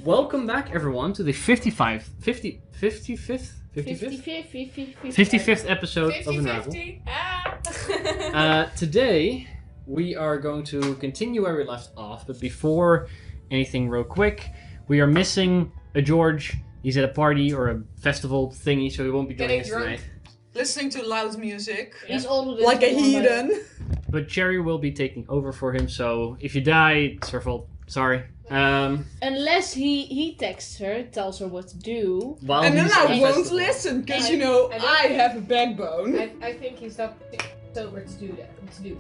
Welcome back, everyone, to the 55th episode of Unravel. Today, we are going to continue where we left off, but before anything real quick, we are missing a George. He's at a party or a festival thingy, so he won't be joining us tonight. Listening to loud music. He's older than like a heathen. But Cherry will be taking over for him, so if you die, it's her fault. Sorry. Unless he texts her, tells her what to do. And then I won't listen, because I have a backbone. I think he's not sober to do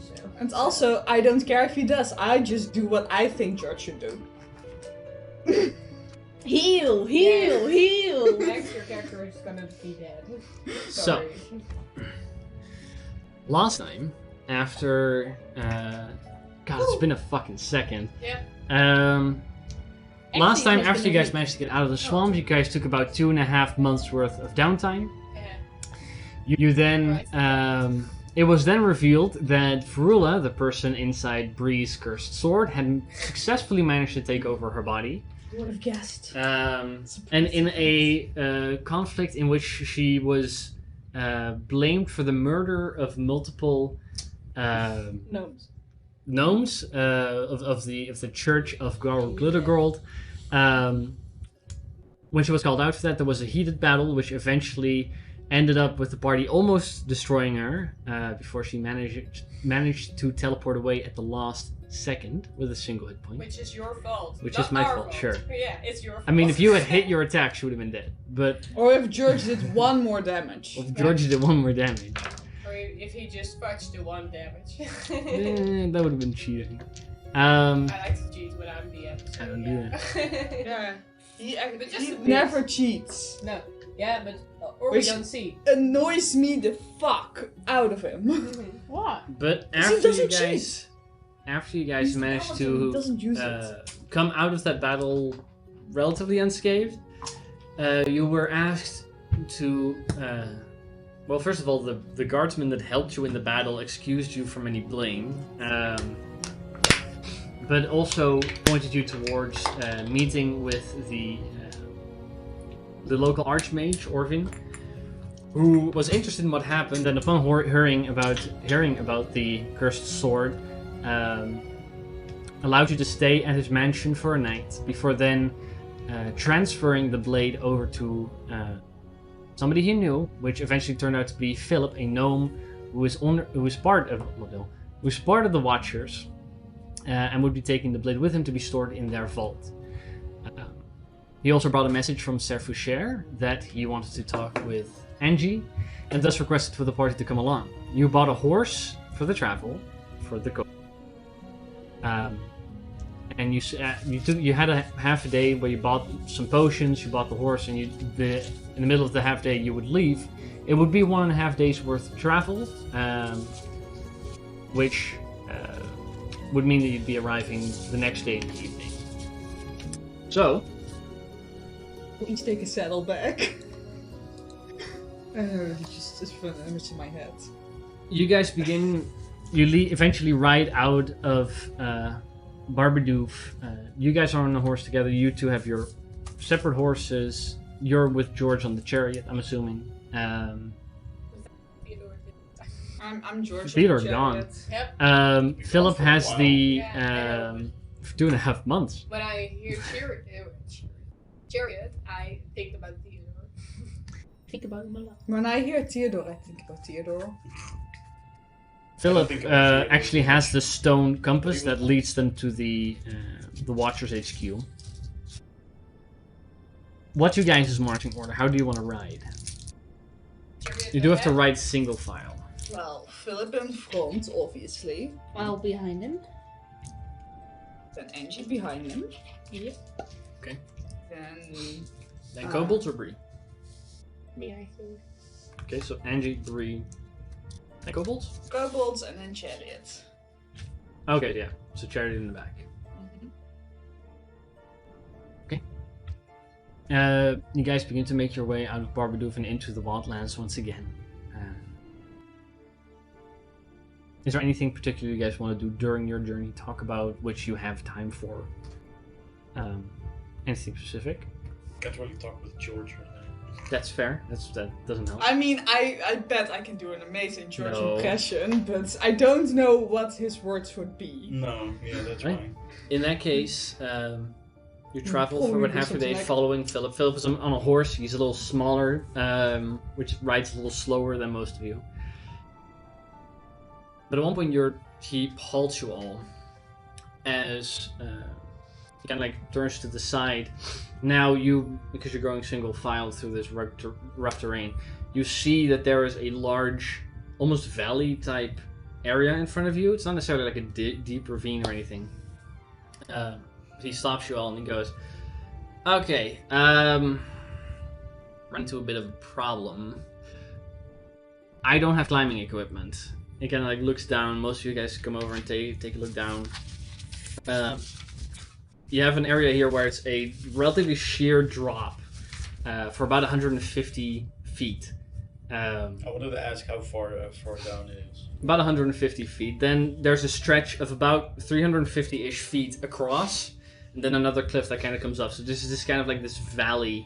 so. And also, I don't care if he does. I just do what I think George should do. Heal! Next, your character is gonna be dead. So, last time, after God, it's been a fucking second. Yeah. Last time, after you guys managed to get out of the swamp, you guys took about 2.5 months worth of downtime. You then, it was then revealed that Ferula, the person inside Bree's cursed sword, had successfully managed to take over her body. Who would have guessed? And in a conflict in which she was blamed for the murder of multiple gnomes of the Church of Glittergold. When she was called out for that, there was a heated battle, which eventually ended up with the party almost destroying her before she managed to teleport away at the last second with a single hit point. Which is your fault. Which is my fault, sure. Yeah, it's your fault. I mean, if you had hit your attack, she would have been dead. But or if George did one more damage. If George did one more damage. Or if he just fudged the 1 damage. That would have been cheating. I like to cheat when I'm DM. So I don't do that. Yeah. He never cheats. No. Yeah, but or which we don't see. Annoys me the fuck out of him. What? But after you guys managed to come out of that battle relatively unscathed, you were asked to. Well, first of all, the guardsman that helped you in the battle excused you from any blame, but also pointed you towards meeting with the local archmage, Orvin, who was interested in what happened, and upon hearing about the cursed sword, allowed you to stay at his mansion for a night, before then transferring the blade over to somebody he knew, which eventually turned out to be Philip, a gnome who was part of the Watchers, and would be taking the blade with him to be stored in their vault. He also brought a message from Ser Foucher that he wanted to talk with Angie, and thus requested for the party to come along. You bought a horse for the travel, for the and you had a half a day where you bought some potions, you bought the horse, and in the middle of the half day you would leave. It would be 1.5 days worth of travel, which would mean that you'd be arriving the next day in the evening. So, we'll each take a saddleback. It's fun image in my head. You guys eventually ride out of Barbadoof. You guys are on a horse together. You two have your separate horses. You're with George on the chariot, I'm assuming. I'm George. Theodore's gone. Yep. Philip has the 2.5 months. When I hear chariot, I think about Theodore. Think about him a lot. When I hear Theodore, I think about Theodore. Philip actually has the stone compass that leads them to the Watchers HQ. What's your guys' marching order? How do you want to ride? You do have to ride single file. Well, Philip in front, obviously. I'll behind him. Then Angie behind him. Yep. Okay. Then kobolds or Bree? Me, I think. Okay, so Angie, Bree, and kobolds? Kobolds and then chariot. Okay, yeah. So chariot in the back. Okay. You guys begin to make your way out of Barbadoof and into the wildlands once again. Is there anything particular you guys want to do during your journey? Talk about which you have time for. Anything specific? Can't really talk with George right now. That's fair. That doesn't help. I mean, I bet I can do an amazing George No. impression, but I don't know what his words would be. No, yeah, that's Right. fine. In that case, you travel for Probably about half a something day like- following Philip. Philip is on a horse. He's a little smaller, which rides a little slower than most of you. But at one point, he halts you all as he kind of like turns to the side. Now because you're going single file through this rough terrain, you see that there is a large, almost valley type area in front of you. It's not necessarily like a deep ravine or anything. He stops you all and he goes, "Okay, run into a bit of a problem. I don't have climbing equipment." He kind of like looks down. Most of you guys come over and take a look down. You have an area here where it's a relatively sheer drop for about 150 feet. I wanted to ask how far down it is. About 150 feet. Then there's a stretch of about 350-ish feet across, and then another cliff that kind of comes up. So this is just kind of like this valley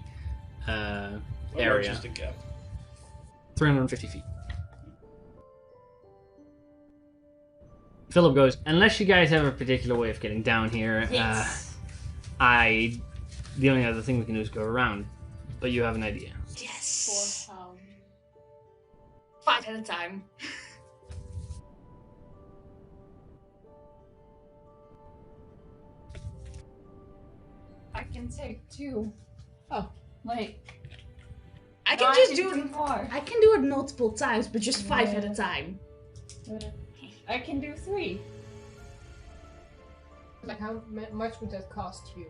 How large area. is the gap? 350 feet. Philip goes, "Unless you guys have a particular way of getting down here, Yes. the only other thing we can do is go around. But you have an idea." Yes! For how? 5 at a time. I can take 2. Oh. Wait. I no, can just do do... 4. I can do it multiple times, but just 5 at a time. I can do 3. Like, how much would that cost you?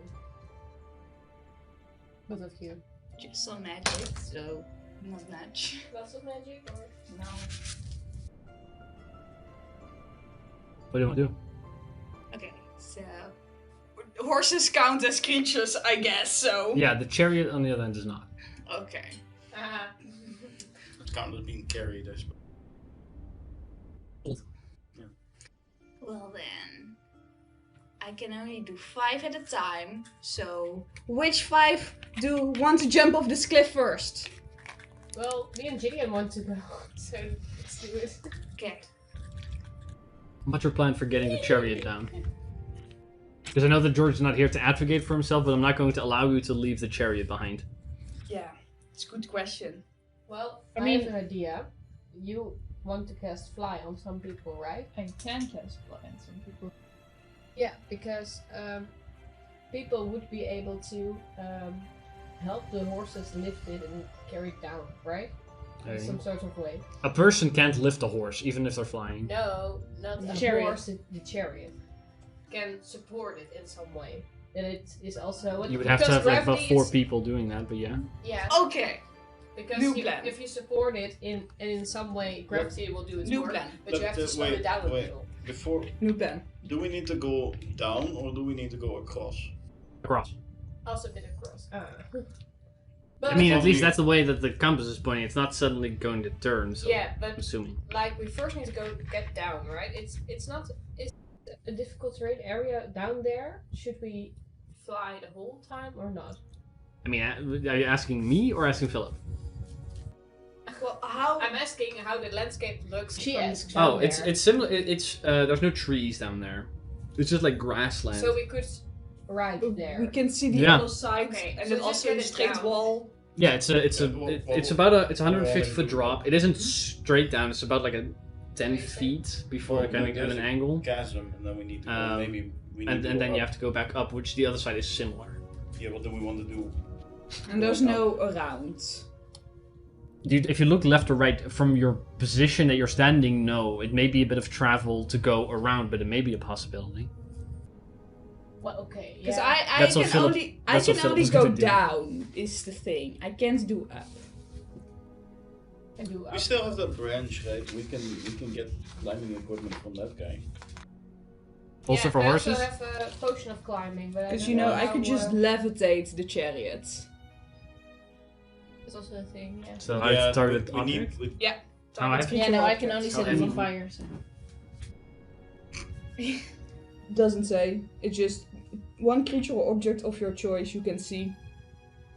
Both of you. Just some magic, so not much. Lots of magic, or No. What do you want to do? Okay, so... Horses count as creatures, I guess, so... Yeah, the chariot on the other end does not. Okay. It's counted as being carried, I suppose. Well then... I can only do 5 at a time, so... Which 5 do want to jump off this cliff first? well, me and Gideon want to go, so let's do it. Okay. What's your plan for getting the chariot down? Because I know that George is not here to advocate for himself, but I'm not going to allow you to leave the chariot behind. Yeah, it's a good question. Well, I I mean- have an idea. You want to cast fly on some people, right? I can cast fly on some people. Yeah, because people would be able to help the horses lift it and carry it down, right? In some sort of way. A person can't lift a horse, even if they're flying. No, not the chariot. horse, the chariot. Can support it in some way. And it is also... You would have to because have like about gravity 4 is- people doing that, but yeah. Yeah, Okay, because New plan. if you support it in some way, gravity will do its new work. plan. But you have to slow it down a little. Before, New plan. do we need to go down or do we need to go across? Across. I'll submit across. I mean, at But- least that's the way that the compass is pointing. It's not suddenly going to turn, so yeah, I'm but assuming. like we first need to get down, right? It's not a difficult terrain area down there. Should we fly the whole time or not? I mean, are you asking me or asking Philip? Well, how... I'm asking how the landscape looks. She from asks. down Oh, it's there. it's similar. There's no trees down there. It's just like grassland. So we could ride there. We can see the Yeah. other side, Okay, and so then just also get a it straight down. wall. Yeah, it's about a 150 foot drop. It isn't Mm-hmm. straight down. It's about like a 10 Okay. feet before it Well, kind of there's at an a angle, Chasm, and then we need to go, maybe we need and to then go you up. have to go back up, which the other side is similar. Yeah, what do we want to do? And there's no around. If you look left or right from your position that you're standing, no, it may be a bit of travel to go around, but it may be a possibility. Well, okay. Because Yeah. I That's what can Philip- only that's what Philip was go gonna do. down is the thing. I can't do up. can do We still have that branch, right? We can get climbing equipment from that guy. Also for horses. I also have a potion of climbing, but Because don't you know, I how, could just levitate the chariot. It's also a thing. Yeah. So I have to target we need. object. We, I have Yeah, no, I can only set it Oh, on and- fire. So. Doesn't say. It just one creature or object of your choice you can see.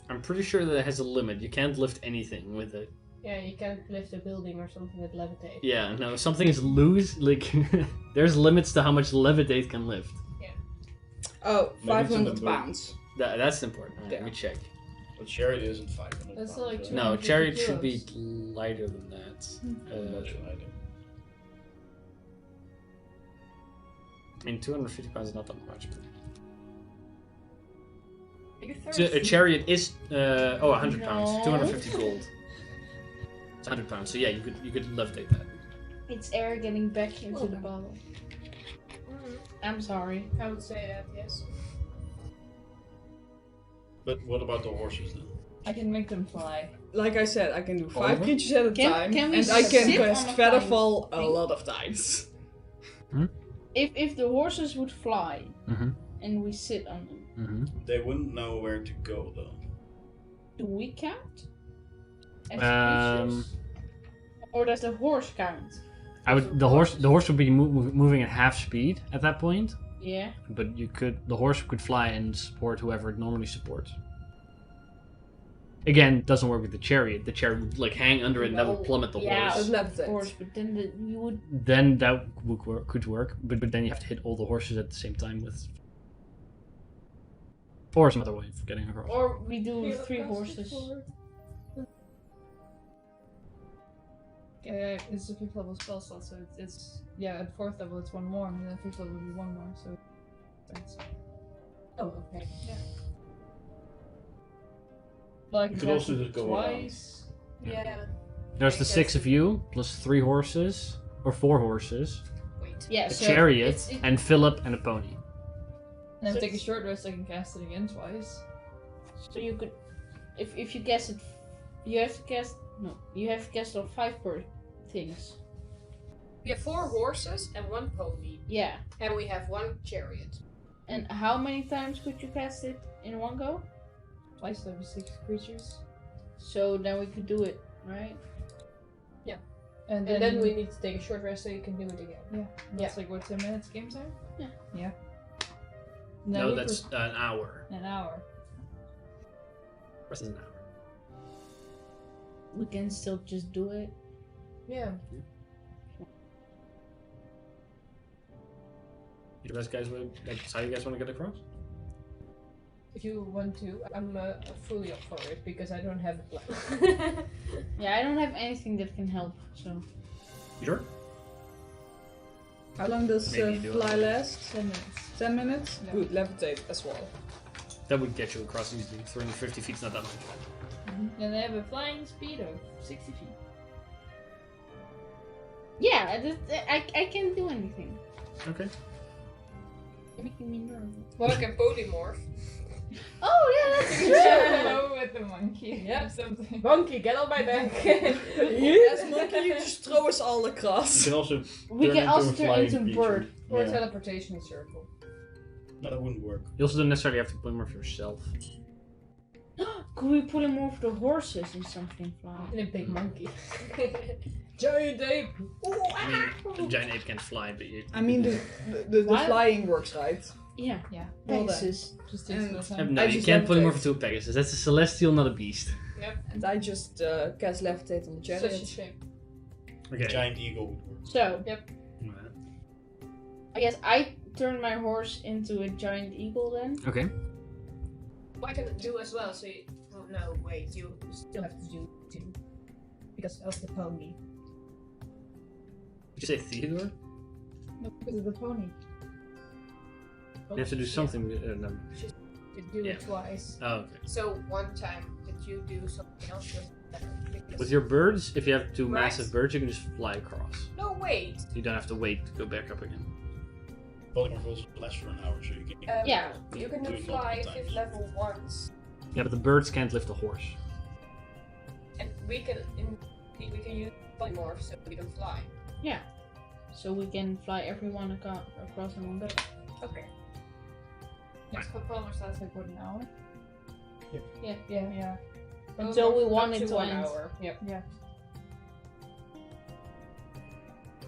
I'm pretty sure that it has a limit. You can't lift anything with it. Yeah, you can't lift a building or something that levitates. Yeah, no, if something is loose, like, there's limits to how much levitate can lift. Oh, Maybe it's in the 500 book. pounds. That's important. Yeah. Let me check. But chariot isn't 500 That's pounds, like so- two- No, 250 chariot should be kilos. lighter than that. Much lighter. I mean, 250 pounds is not that much. But... Are you So a chariot is 100 pounds, No. 250 gold. It's 100 pounds. So yeah, you could levitate that. It's air getting back into Well the then. bottle. I'm sorry. I would say that, yes. But what about the horses then? I can make them fly. Like I said, I can do 5 Over? creatures at a time, Can we and I can sit cast on a Featherfall a flying lot of times. If the horses would fly Mm-hmm. and we sit on them, Mm-hmm. They wouldn't know where to go though. do we count? As Um, creatures? Or does the horse count? The horse would be moving at half speed at that point, Yeah. but the horse could fly and support whoever it normally supports. Again, it doesn't work with the chariot. The chariot would like hang under it and that would plummet the Yeah, horse. It levitates. Of course, but then you would. Then that could work, but then you have to hit all the horses at the same time with. Or some other way of getting across. Or we do 3 horses. It's a 5th level spell slot, so it's yeah, at 4th level it's 1 more, and then 5th level will be 1 more, so that's Oh, okay. like You could also just go twice. Yeah. There's the 6 of you plus 3 horses or 4 horses, Wait. Yeah, a so chariot, and Philip and a pony. And if I So take a it's- short rest, I can cast it again twice. So you could, if you guess it, you have to cast. No, you have to cast on 5 per things. We have 4 horses and 1 pony. Yeah. And we have 1 chariot. And how many times could you cast it in one go? Twice, so that'd be 6 creatures. So then we could do it, right? And And then we need to take a short rest so you can do it again. yeah, that's like what 10 minutes game time. Yeah. Yeah. No, we that's put an hour. an hour. Rest is an hour. We can still just do it. Yeah. You guys, that's how you guys want to get across? If you want to, I'm fully up for it because I don't have a plan. Yeah, I don't have anything that can help. So You sure? How long does Maybe you do fly it. last? 10 minutes. 10 minutes? Yeah. Good, levitate as well. That would get you across easily. 350 feet's not that much. And they have a flying speed of 60 feet. yeah, I can't do anything. Okay. You're making me nervous. Well, I can polymorph. Oh yeah, that's true. With the monkey. Yeah. Or something. Monkey, get on my back. Yes, monkey, you just throw us all You across. can also We turn can into also a turn flying into a creature. bird. Or a Yeah. teleportation circle. No, that wouldn't work. You also don't necessarily have to polymorph yourself. Could we put him over the horses and something fly? And a big monkey. Giant ape. I mean, a giant ape can't fly, but you. I mean, the Why? flying works, right? Yeah, Yeah. Well then. Pegasus. Just takes a And- little time. No, I you just can't levitate. polymorph into a Pegasus. That's a celestial, not a beast. And I just cast levitate on the Such a chariot. shame. Okay. Giant eagle would work. So Alright. I guess I turn my horse into a giant eagle then. Okay. What I can do as well, so you... Oh, no, wait, you still have to do 2. Because of the pony. Did you say Theodore? No, because of the pony. You have to do something. No. You do Yeah. it twice. Oh, okay. So one time that you do something else with because... With your birds, if you have 2 Right. massive birds, you can just fly across. No, wait. You don't have to wait to go back up again. Polymorph also lasts for an hour, so you can. Yeah. You can Do do it fly multiple 5th times. level once. Yeah, but the birds can't lift a horse. And we can use polymorph so we can fly. Yeah. So we can fly everyone across in one go. Okay. Yes, but Palmer's lasts like what, an hour? Yeah. Yeah. Until we want Up it to 1 end. hour. Yep. Yeah.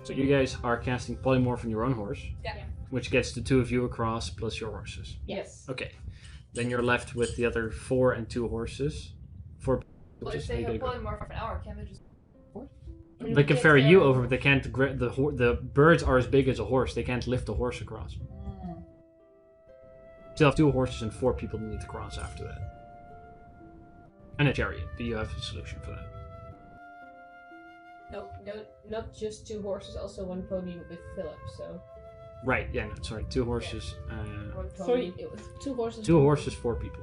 So you guys are casting polymorph on your own horse. Yeah. which gets the 2 of you across plus your horses. Yes. Okay. Then you're left with the other 4 and 2 horses. 4 Well, horses. if they have polymorph for an hour, can't they just... They can ferry you over, but they can't. The birds are as big as a horse. They can't lift a horse across. Still have 2 horses and 4 people need to cross after that. And a chariot, but you have a solution for that. No, not just 2 horses, also 1 pony with Philip, so... Right, yeah, no, sorry, 2 horses. 1 Three. pony. 2 horses. 2 horses, 4 people.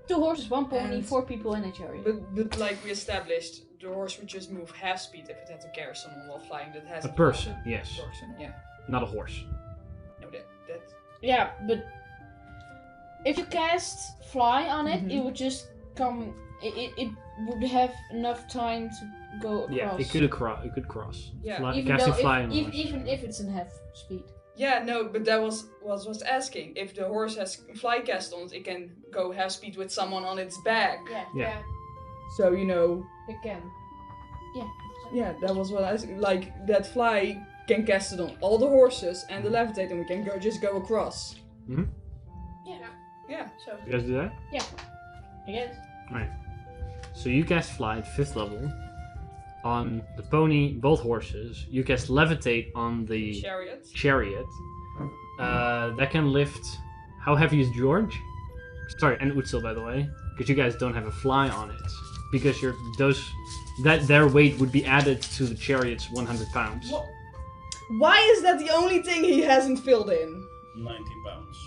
2 horses, 1 pony, And- 4 people in a chariot. But like we established, the horse would just move half speed if it had to carry someone while flying. That has A person, yes. Person, yeah. Not a horse. No, that. Yeah, but if you cast fly on it, Mhm. it would just come. It would have enough time to go across. Yeah, it could cross. Yeah. Fly, Even casting though fly if, on a if, horse. even if it's in half speed. Yeah, no, but that was asking. If the horse has fly cast on it, it can go half speed with someone on its back. Yeah. So you know. It can. Yeah, that was what I was like. That fly can cast it on all the horses and the levitate, and we can just go across. Mhm. Yeah. Yeah. So You guys do that? I guess. So you cast fly at 5th level on the pony, both horses. You cast levitate on the Chariot. chariot. That can lift. How heavy is George? Sorry, and Utsil, by the way, because you guys don't have a fly on it. Because their weight would be added to the chariot's 100 pounds. What? Why is that the only thing he hasn't filled in? 19 pounds.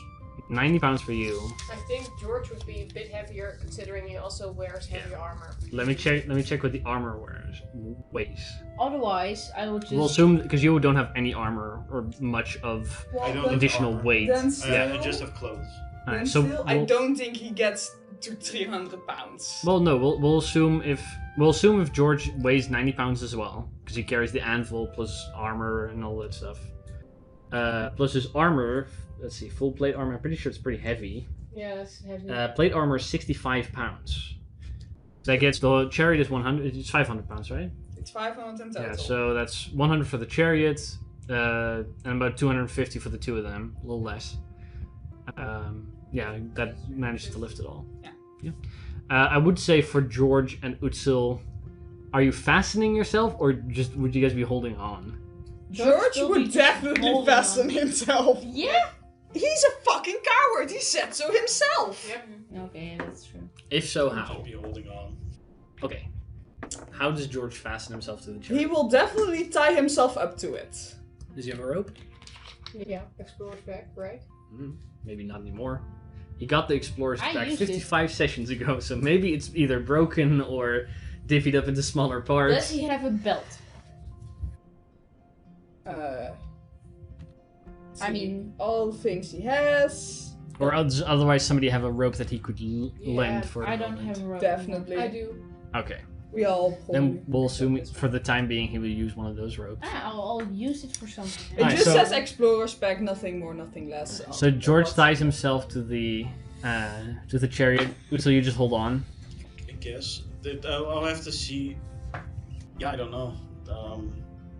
90 pounds for you. I think George would be a bit heavier considering he also wears heavier armor. Let me check what the armor weighs. Otherwise, I would just. We'll assume because you don't have any armor or much of I don't but have additional armor. weight. Then I still, just have clothes. Alright, then so still I we'll- don't think he gets to 300 pounds. Well, no, we'll assume if George weighs 90 pounds as well, because he carries the anvil plus armor and all that stuff. Plus his armor, let's see, full plate armor. I'm pretty sure it's pretty heavy. Yeah, that's heavy. Plate armor is 65 pounds. So that gets the chariot is 100. It's 500 pounds, right? It's 500 in total. Yeah. So that's 100 for the chariot, and about 250 for the 2 of them, a little less. Yeah, that managed to lift it all. Yeah. I would say for George and Utsil, are you fastening yourself, or just would you guys be holding on? George still would be definitely holding fasten on. himself. Yeah. He's a fucking coward. He said so himself. Yep. Okay, yeah, that's true. If so, Should how? be holding on. Okay. How does George fasten himself to the chariot? He will definitely tie himself up to it. Does he have a rope? Yeah, explorer's back, right? Maybe not anymore. He got the Explorer's I back used it. 55 sessions ago, so maybe it's either broken or divvied up into smaller parts. Does he have a belt? I mean, all the things he has. Or otherwise somebody have a rope that he could lend for the I don't moment. have a rope. Definitely. I do. Okay. We all. Then we'll assume for the time being he will use one of those ropes. I'll use it for something. It Alright, just so- says explorer's pack, nothing more, nothing less. So George ties himself to the chariot. So you just hold on. I guess. I'll have to see. Yeah, I don't know.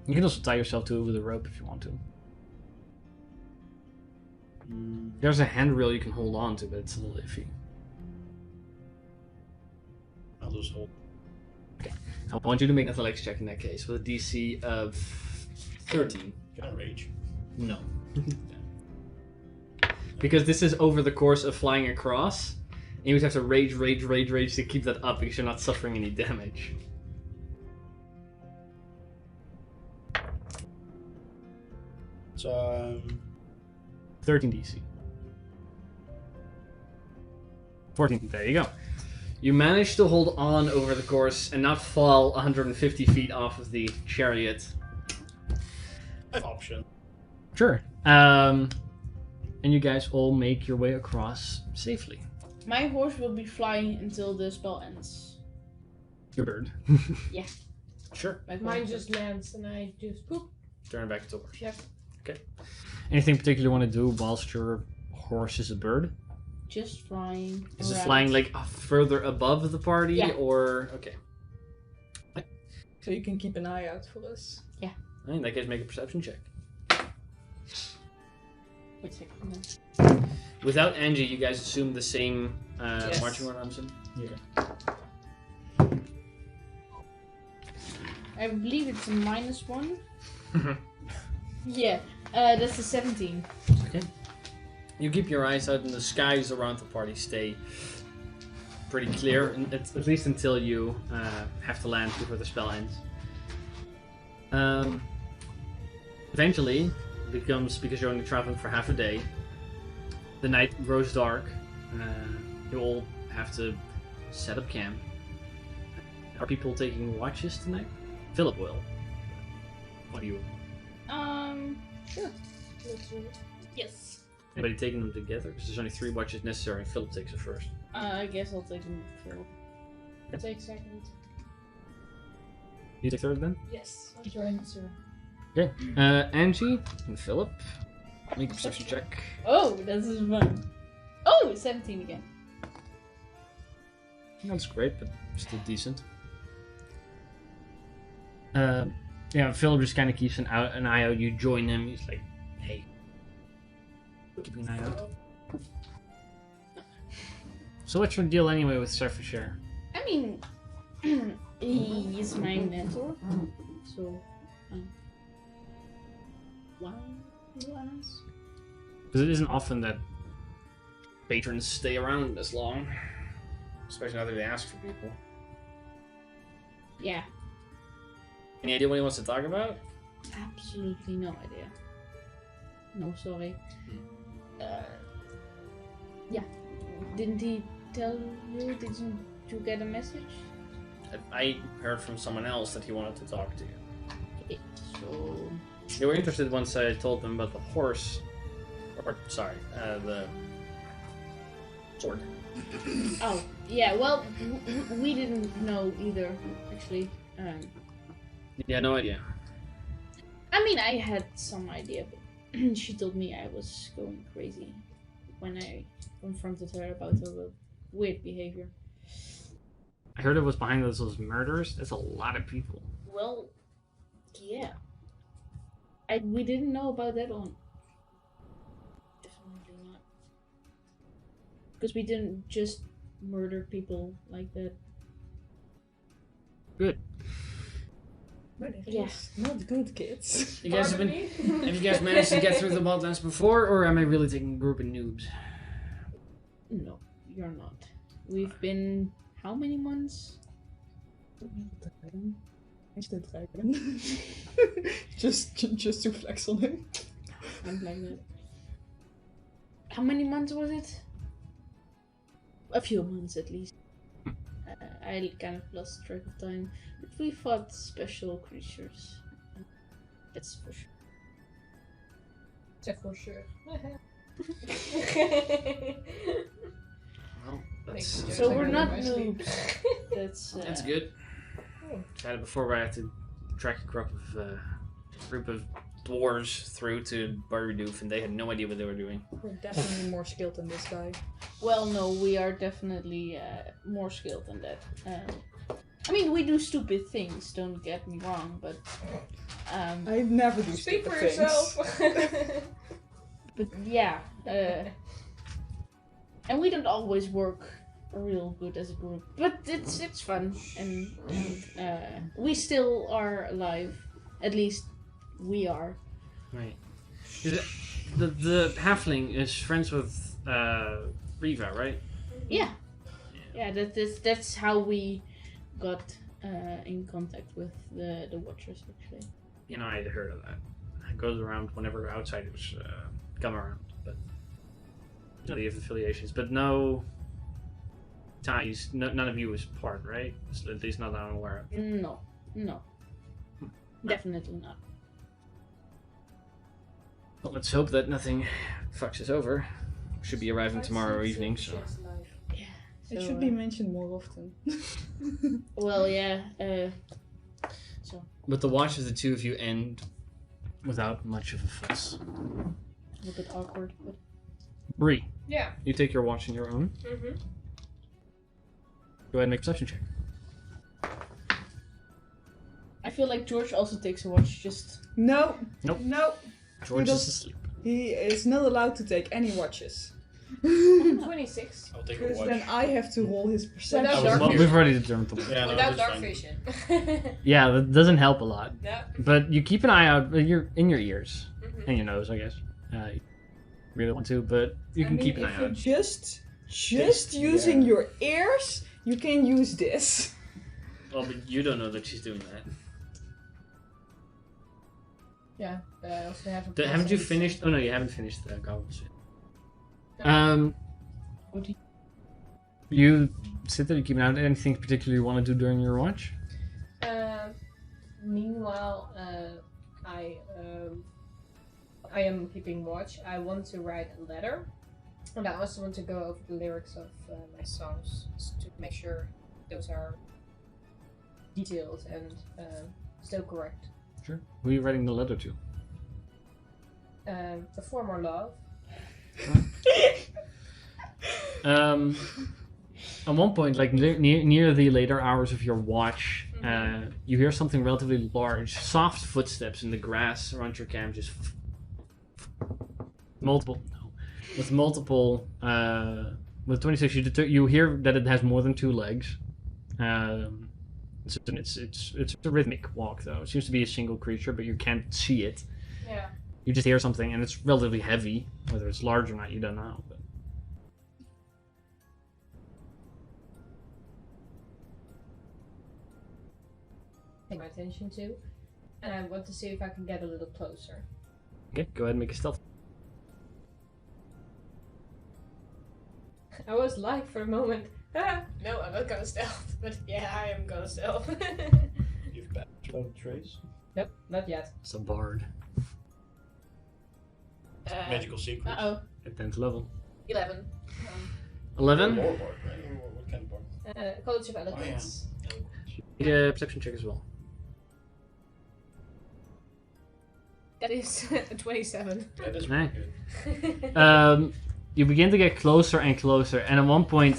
You can also tie yourself to it with a rope if you want to. There's a handrail you can hold on to, but it's a little iffy. I'll just hold. I want you to make an athletics check in that case with a DC of 13. Can I rage? No. Because this is over the course of flying across, and you would have to rage to keep that up because you're not suffering any damage. So 13 DC. 14, there you go. You managed to hold on over the course and not fall 150 feet off of the chariot. I have option. Sure. And you guys all make your way across safely. My horse will be flying until the spell ends. Your bird. Yeah. Sure. My Mine horse. just lands and I just poop. Turn it back to horse. Yep. Okay. Anything particular you want to do whilst your horse is a bird? Just flying. Is it around. flying like further above the party, Yeah. or okay? So you can keep an eye out for us. In that case, make a perception check. Wait a second. Without Angie, you guys assume the same Yes. marching order, I'm assuming? I believe it's a -1. Yeah, that's a 17. Okay. You keep your eyes out, and the skies around the party stay pretty clear, and at least until you have to land before the spell ends. Eventually, it becomes, because you're only traveling for half a day, the night grows dark. You all have to set up camp. Are people taking watches tonight? Philip will. What do you? Sure. Let's do it. Yes. Anybody taking them together? Because there's only 3 watches necessary, and Philip takes it first. I guess I'll take him for. Take second. You take third then? Yes. Join, sir. Okay. Angie and Philip, make a perception check. Oh, this is fun. Oh, 17 again. That's great, but still decent. Yeah, Philip just kind of keeps an eye out. You join him. He's like, "Hey, keep an eye out." So what's your deal anyway with Surfisher? I mean, he's my mentor. So, why do you ask? Because it isn't often that patrons stay around this long, especially now that they ask for people. Yeah, Any idea what he wants to talk about? absolutely no idea. No, sorry. Yeah, didn't he tell you? Did you get a message? I heard from someone else that he wanted to talk to you. Okay, so They were interested once I told them about the horse, the sword. oh yeah, well we didn't know either actually. Yeah, no idea. I mean, I had some idea, but she told me I was going crazy when I confronted her about her weird behavior. I heard it was behind those murders. That's a lot of people. Well, yeah. We didn't know about that one. Definitely not. Because we didn't just murder people like that. Good. But it Yeah. is not good, kids. You guys have you guys managed to get through the wildlands before, or am I really taking a group of noobs? No, you're not. We've been how many months? just to flex on him. I'm like that. How many months was it? A few months at least. I kind of lost track of time. But we fought special creatures. That's for sure. That's for sure. Well, that's So we're not Nicely. noobs. that's good. Had it before where I had to track a group of dwarves through to Barudoof, and they had no idea what they were doing. We're definitely more skilled than this guy. Well, no, we are definitely more skilled than that. I mean, we do stupid things, don't get me wrong, but... I never do Speak stupid for things. yourself. But yeah, and we don't always work real good as a group, but it's fun, and we still are alive. At least we are. Right. The halfling is friends with Riva, right? Yeah, that's how we got in contact with the Watchers actually. You know, I had heard of that. It goes around whenever outsiders come around, but none of affiliations, but no ties. None of you is part, right? At least not that I'm aware of. No, definitely not. Well, let's hope that nothing fucks us over. Should be arriving tomorrow evening, so. Yeah, It so, should be mentioned more often. Well, yeah. So But the watch of the two of you end without much of a fuss. a bit awkward, but Bree, Yeah. you take your watch on your own. Mm-hmm. Go ahead and make a perception check. I feel like George also takes a watch. Just No. Nope. No. George Doodles. is asleep. he is not allowed to take any watches. 26. I'll take a Because watch. then I have to roll his perception. Without dark Well, vision. we've already determined the Yeah, no, Without that's dark fine. vision. Yeah, that doesn't help a lot. No. But you keep an eye out. You're in your ears Mhm. and your nose, I guess. You really want to, but you can keep an eye if you're out. just using your ears, you can use this. Well, but you don't know that she's doing that. Yeah, but I also have a Haven't you plus finished? Oh no, you haven't finished the goggles yet. No. What do you sit there? You keep an eye out. Anything particular you want to do during your watch? Meanwhile, I am keeping watch. I want to write a letter, and I also want to go over the lyrics of my songs to make sure those are detailed and still correct. Sure. Who are you writing the letter to? A former love. At one point, like near the later hours of your watch, you hear something relatively large, soft footsteps in the grass around your camp, just multiple. No, with multiple. With 26, you hear that it has more than 2 legs. It's a rhythmic walk though. It seems to be a single creature, but you can't see it. Yeah. You just hear something, and it's relatively heavy. Whether it's large or not, you don't know. But Pay my attention to, and I want to see if I can get a little closer. okay, go ahead and make a stealth. I was like for a moment, no, I'm not gonna stealth, but yeah, I am gonna stealth. You've back without a trace. Nope, not yet. It's a bard Magical secret. Uh-oh. at 10th level. 11. 11. War bard, right? Or what kind of bard? College of Eloquence. Make a perception check as well. That is a 27. That is Nah. pretty good. You begin to get closer and closer, and at one point,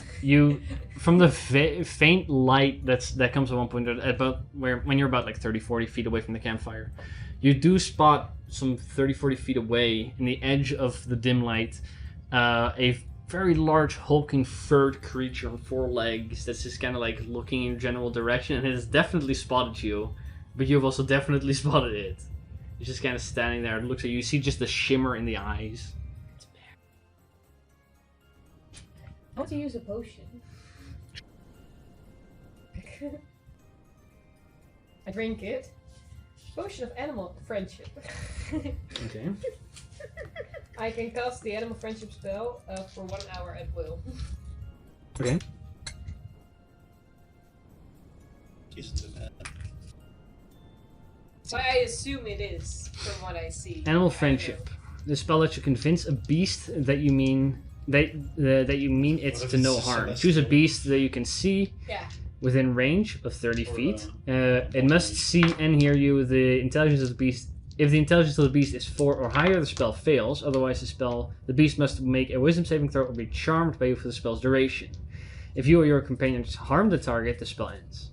from the faint light that comes at one point, about when you're about like 30-40 feet away from the campfire, you do spot some 30-40 feet away in the edge of the dim light, a very large hulking furred creature on 4 legs that's just kind of like looking in your general direction, and it has definitely spotted you, but you've also definitely spotted it. It's just kind of standing there. It looks at you. You see just the shimmer in the eyes. I want to use a potion. I drink it. Potion of animal friendship. Okay. I can cast the animal friendship spell for 1 hour at will. Okay. Isn't it? So I assume it is, from what I see. Animal friendship. The spell lets you convince a beast that you mean that you mean it What if to no it's harm. celestial? Choose a beast that you can see Yeah. within range of 30 Or, feet. It must see and hear you. The intelligence of the beast. If the intelligence of the beast is 4 or higher, the spell fails. Otherwise, the beast must make a wisdom saving throw or be charmed by you for the spell's duration. If you or your companions harm the target, the spell ends.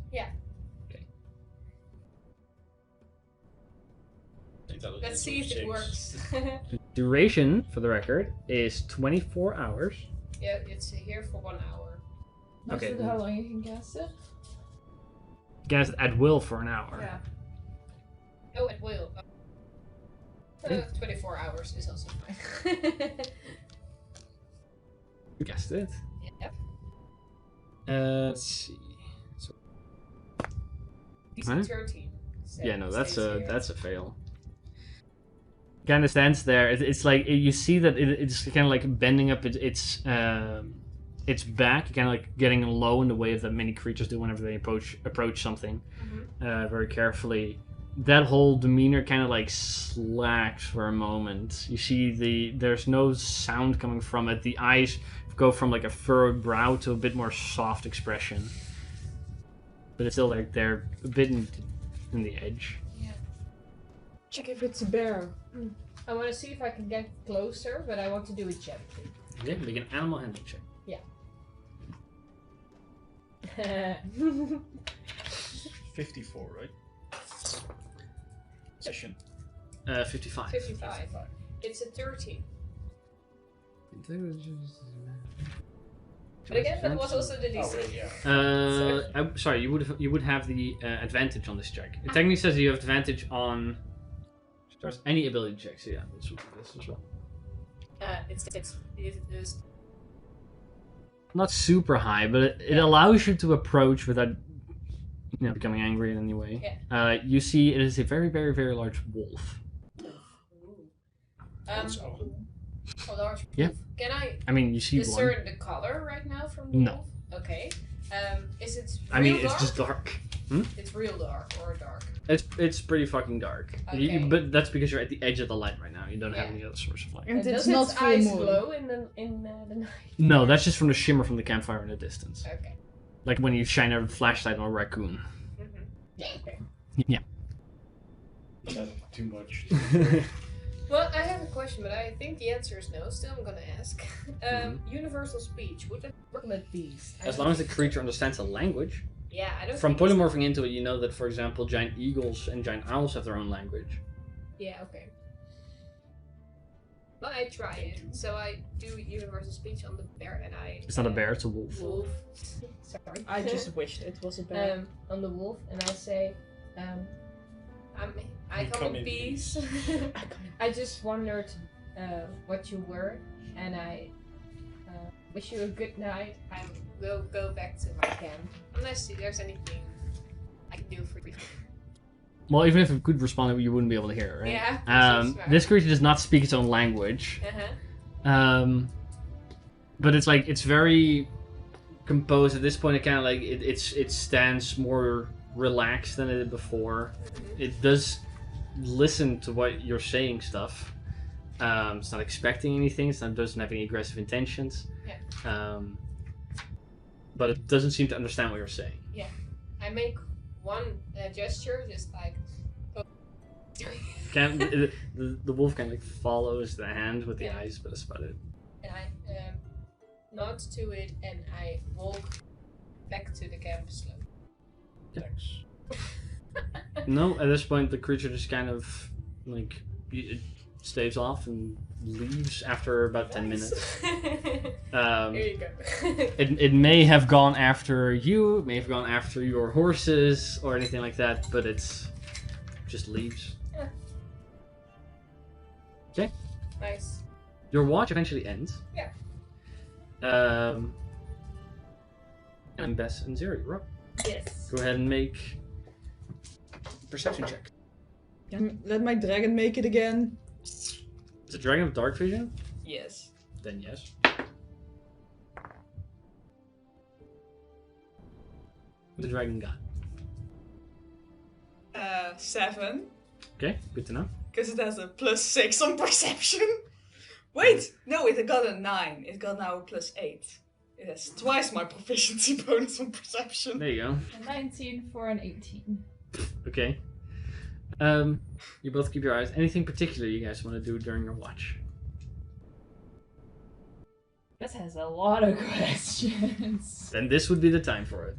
Let's see if it works. The duration, for the record, is 24 hours. Yeah, it's here for 1 hour. Not Okay. sure how long you can cast it. Cast it at will for an hour. Yeah. Oh, it will. 24 hours is also fine. You guessed it. Yep. Let's see. So, It's Huh? 13. yeah, no, that's Stays a here. fail. Kind of stands there. It's like you see that it's kind of like bending up its back, kind of like getting low in the way that many creatures do whenever they approach something very carefully. That whole demeanor kind of like slacks for a moment. You see there's no sound coming from it. The eyes go from like a furrowed brow to a bit more soft expression, but it's still like they're a bit in the edge. Check if it's a bear. I want to see if I can get closer, but I want to do it gently. Okay, make an animal handling check. 54, right? Session. 55. 55. It's a 13. But again, that was also the DC. Yeah. Sorry, you would have the advantage on this check. It technically says you have advantage on any ability checks. So yeah, this would be this as well. It is. Not super high, but it allows you to approach without becoming angry in any way. Yeah. You see, it is a very, very, very large wolf. A large Yeah. wolf. Can I I mean, you see one. discern the color right now from the No. wolf? Okay. Is it real I mean, dark? it's just dark. It's real dark or dark? It's pretty fucking dark. Okay. But that's because you're at the edge of the light right now. You don't have Yeah. any other source of light. And it's does not its full eyes moon. glow in the night? No, that's just from the shimmer from the campfire in the distance. Okay. Like when you shine a flashlight on a raccoon. Okay. Yeah. Not too much. Well, I have a question, but I think the answer is no. Still, I'm gonna ask. Universal speech. Would that work with these? As long as the creature understands the language. Yeah, I don't. From think it's- polymorphing into it, you know that, for example, giant eagles and giant owls have their own language. Yeah. Okay. Well, I try it. So I do universal speech on the bear, and I. It's not a bear, it's a wolf. Wolf. Sorry. I just wished it was a bear. On the wolf, and I say, I come in peace. I just wondered what you were, and I wish you a good night. I will go back to my camp unless there's anything I can do for you. Well, even if it could respond, you wouldn't be able to hear it, right? Yeah. This creature does not speak its own language. But it's very composed at this point. It kind of it stands more relaxed than it did before. It does listen to what you're saying stuff. It's not expecting anything. It doesn't have any aggressive intentions. Yeah. But it doesn't seem to understand what you're saying. Yeah. I make one gesture, just like. The wolf kind of follows the hand with the eyes, but that's about it. And I nod to it, and I walk back to the camp slowly. Thanks. No, at this point the creature just kind of it staves off and leaves after about 10 minutes. Here you go. It may have gone after you, it may have gone after your horses or anything like that, but it's just leaves. Yeah. Okay. Nice. Your watch eventually ends. Yeah. And Bess and Zero, you're up. Yes. Go ahead and make perception check. Let my dragon make it again. Is the dragon of dark vision? Yes. Then yes. The dragon got. 7. Okay, good to know. Because it has a +6 on perception. Wait, no, it got a 9. It got now a +8. It has twice my proficiency bonus on perception. There you go. A 19 for an 18. Okay. You both keep your eyes. Anything particular you guys want to do during your watch? This has a lot of questions. Then this would be the time for it.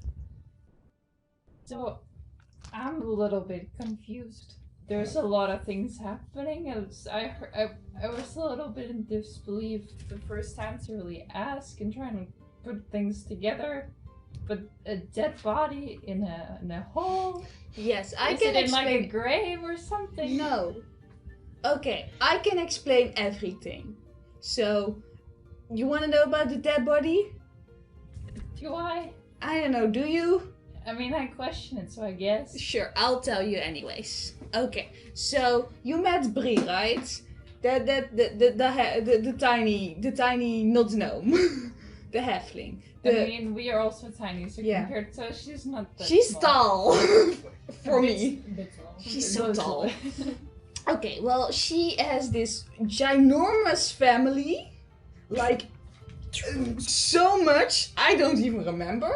So, I'm a little bit confused. There's a lot of things happening. I was a little bit in disbelief the first time to really ask and try and put things together. But a dead body in a hole? Yes, Is it in like a grave or something? No. Okay, I can explain everything. So, you want to know about the dead body? Do I? I don't know, do you? I mean, I question it, so I guess. Sure, I'll tell you anyways. Okay, so you met Brie, right? The tiny not gnome, the halfling. I mean, we are also tiny, so Yeah. compared to she's not that She's small. tall for me. A bit tall. She's so tall. Okay, well, she has this ginormous family, like so much I don't even remember.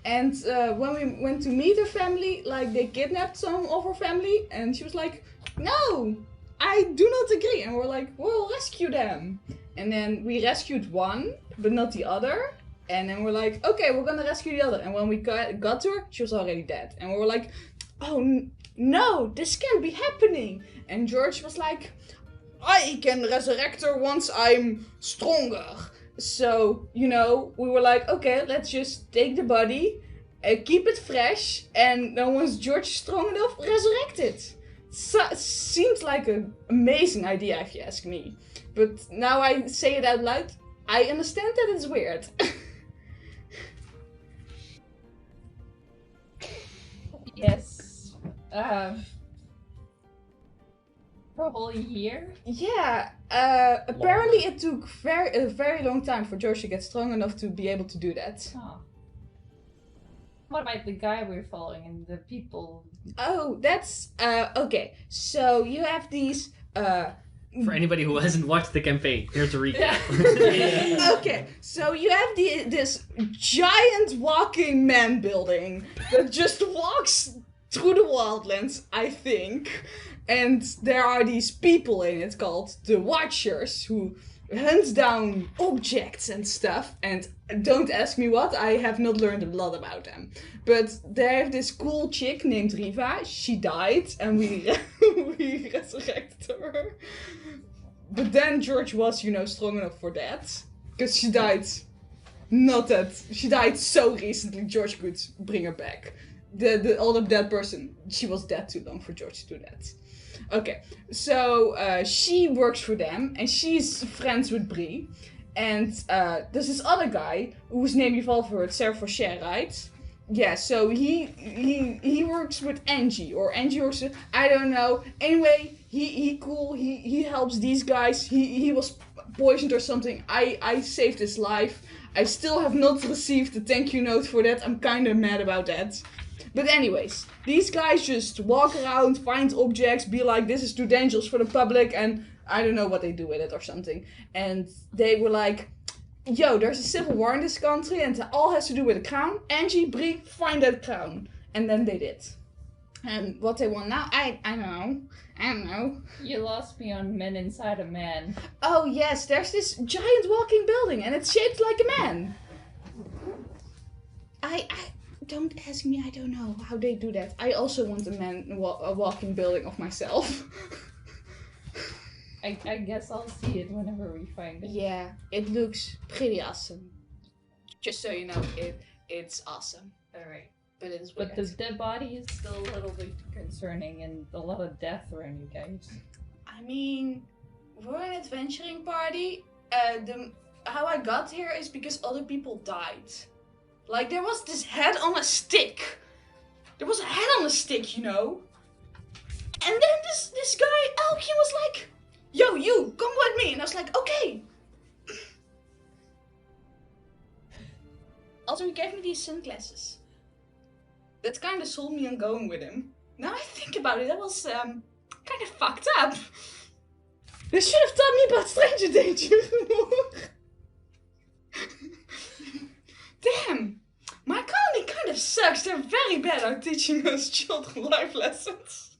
And when we went to meet her family, like they kidnapped some of her family, and she was like, "No, I do not agree." And we're like, "We'll rescue them." And then we rescued one, but not the other. And then we're like, "Okay, we're gonna rescue the other." And when we got to her, she was already dead. And we were like, "Oh no, this can't be happening." And George was like, I can resurrect her once I'm stronger. So, you know, we were like, okay, let's just take the body, keep it fresh, and then once George is strong enough, resurrect it. Seems like an amazing idea if you ask me. But now I say it out loud, I understand that it's weird. Yes. For a whole year? Yeah, apparently it took a very long time for George to get strong enough to be able to do that. Oh. What about the guy we're following and the people? Oh, that's, okay. So you have these, For anybody who hasn't watched the campaign, here's a recap. okay, so you have this giant walking man building that just walks through the wildlands, I think. And there are these people in it called the Watchers who hunt down objects and stuff. And don't ask me what, I have not learned a lot about them. But they have this cool chick named Riva. She died and we resurrected her. But then George was, you know, strong enough for that. Because she died. She died so recently, George could bring her back. The older dead person, she was dead too long for George to do that. Okay, so she works for them and she's friends with Brie. And there's this other guy whose name you've all heard, Sarah Faucher, right? Yeah, so he works with Angie, or Angie works with, I don't know. Anyway, he cool, he helps these guys. He was poisoned or something. I saved his life. I still have not received a thank you note for that. I'm kinda mad about that. But anyways, these guys just walk around, find objects, be like, this is too dangerous for the public, and I don't know what they do with it or something. And they were like, yo, there's a civil war in this country, and it all has to do with a crown. Angie, Brie, find that crown. And then they did. And what they want now, I don't know. You lost me on Men Inside a Man. Oh yes, there's this giant walking building, and it's shaped like a man. I don't ask me, I don't know how they do that. I also want a walking building of myself. I guess I'll see it whenever we find it. Yeah, it looks pretty awesome. Just so you know, it's awesome. Alright. But it's weird. But the dead body is still a little bit concerning and a lot of death around you guys. I mean, we're an adventuring party. How I got here is because other people died. Like, there was this head on a stick. There was a head on a stick, you know? And then this guy, Elkin, was like, yo, you, come with me. And I was like, okay. Also, he gave me these sunglasses. That kind of sold me on going with him. Now I think about it, that was kind of fucked up. They should have taught me about stranger danger more. Damn! My colony kind of sucks. They're very bad at teaching us children life lessons.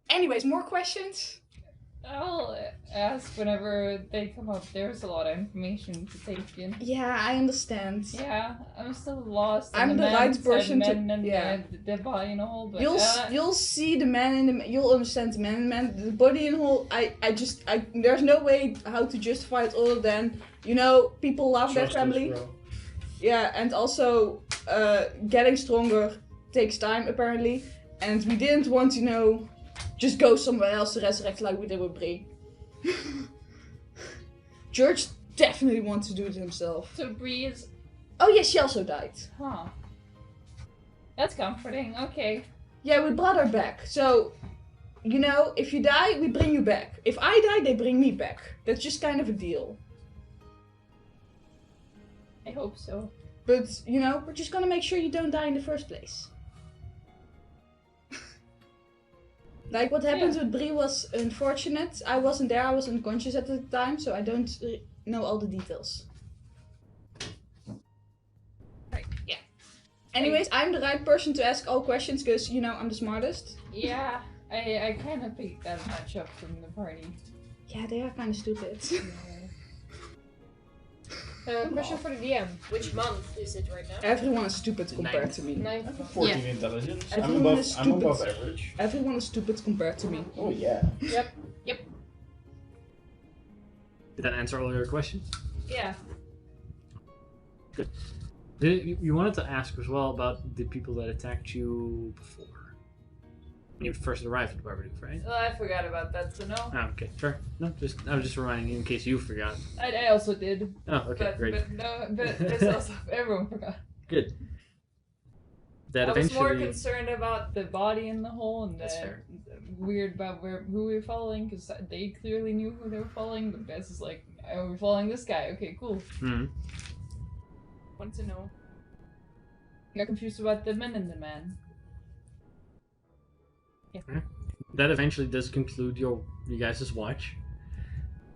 Anyways, more questions? I'll ask whenever they come up. There's a lot of information to take in. Yeah, I understand. Yeah, I'm still lost. I'm the right person to. And Yeah. the body in a hole. But You'll see the man in the. You'll understand the man in the man. The body in the hole. I. There's no way how to justify it other than, you know, people love their Trust us, family. bro. Yeah, and also getting stronger takes time apparently, and we didn't want, you know, just go somewhere else to resurrect like we did with Brie. George definitely wants to do it himself. So Brie is. Oh yeah, she also died. Huh. That's comforting. Okay. Yeah, we brought her back. So, you know, if you die, we bring you back. If I die, they bring me back. That's just kind of a deal. I hope so. But, you know, we're just gonna make sure you don't die in the first place. Like, what happened with Brie was unfortunate. I wasn't there, I was unconscious at the time, so I don't know all the details. Right, yeah. Anyways, I'm the right person to ask all questions, because, you know, I'm the smartest. Yeah, I kind of picked that much up from the party. Yeah, they are kind of stupid. Question for the DM. Which month is it right now? Everyone is stupid compared to me. 9th. 14 intelligence. Everyone is I'm stupid. above average. Everyone is stupid compared to me. Oh yeah. Did that answer all your questions? Yeah. You wanted to ask as well about the people that attacked you before. When you first arrived at Barbadook, right? Well, I forgot about that, so no. Oh, okay, sure. No, I was just reminding you in case you forgot. I also did. Oh, okay, great. But it's also everyone forgot. Good. That I was eventually. more concerned about the body in the hole and That's fair. weird about who we were following because they clearly knew who they were following. But Bess is like, oh, we're following this guy. Okay, cool. Mhm. Want to know. I got confused about the men and the man. Yeah. That eventually does conclude you guys' watch.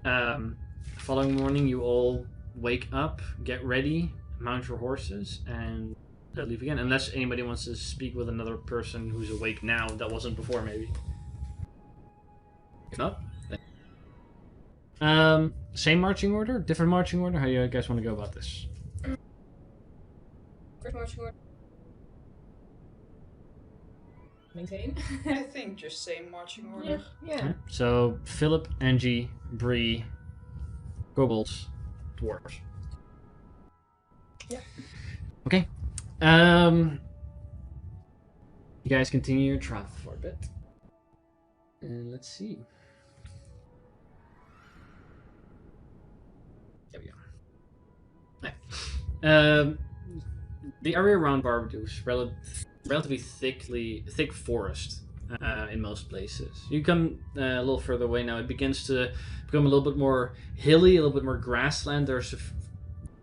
Following morning, you all wake up, get ready, mount your horses, and leave again. Unless anybody wants to speak with another person who's awake now that wasn't before, maybe. If not, same marching order, different marching order. How do you guys want to go about this? First marching order. Maintain. I think just same marching order. Yeah. So Philip, Angie, Bree, kobolds, dwarves. Yeah. Okay. You guys continue your travel for a bit. And let's see. There we go. Okay. The area around Barbadook is relatively thick forest in most places. You come a little further away now, it begins to become a little bit more hilly, a little bit more grassland. There's a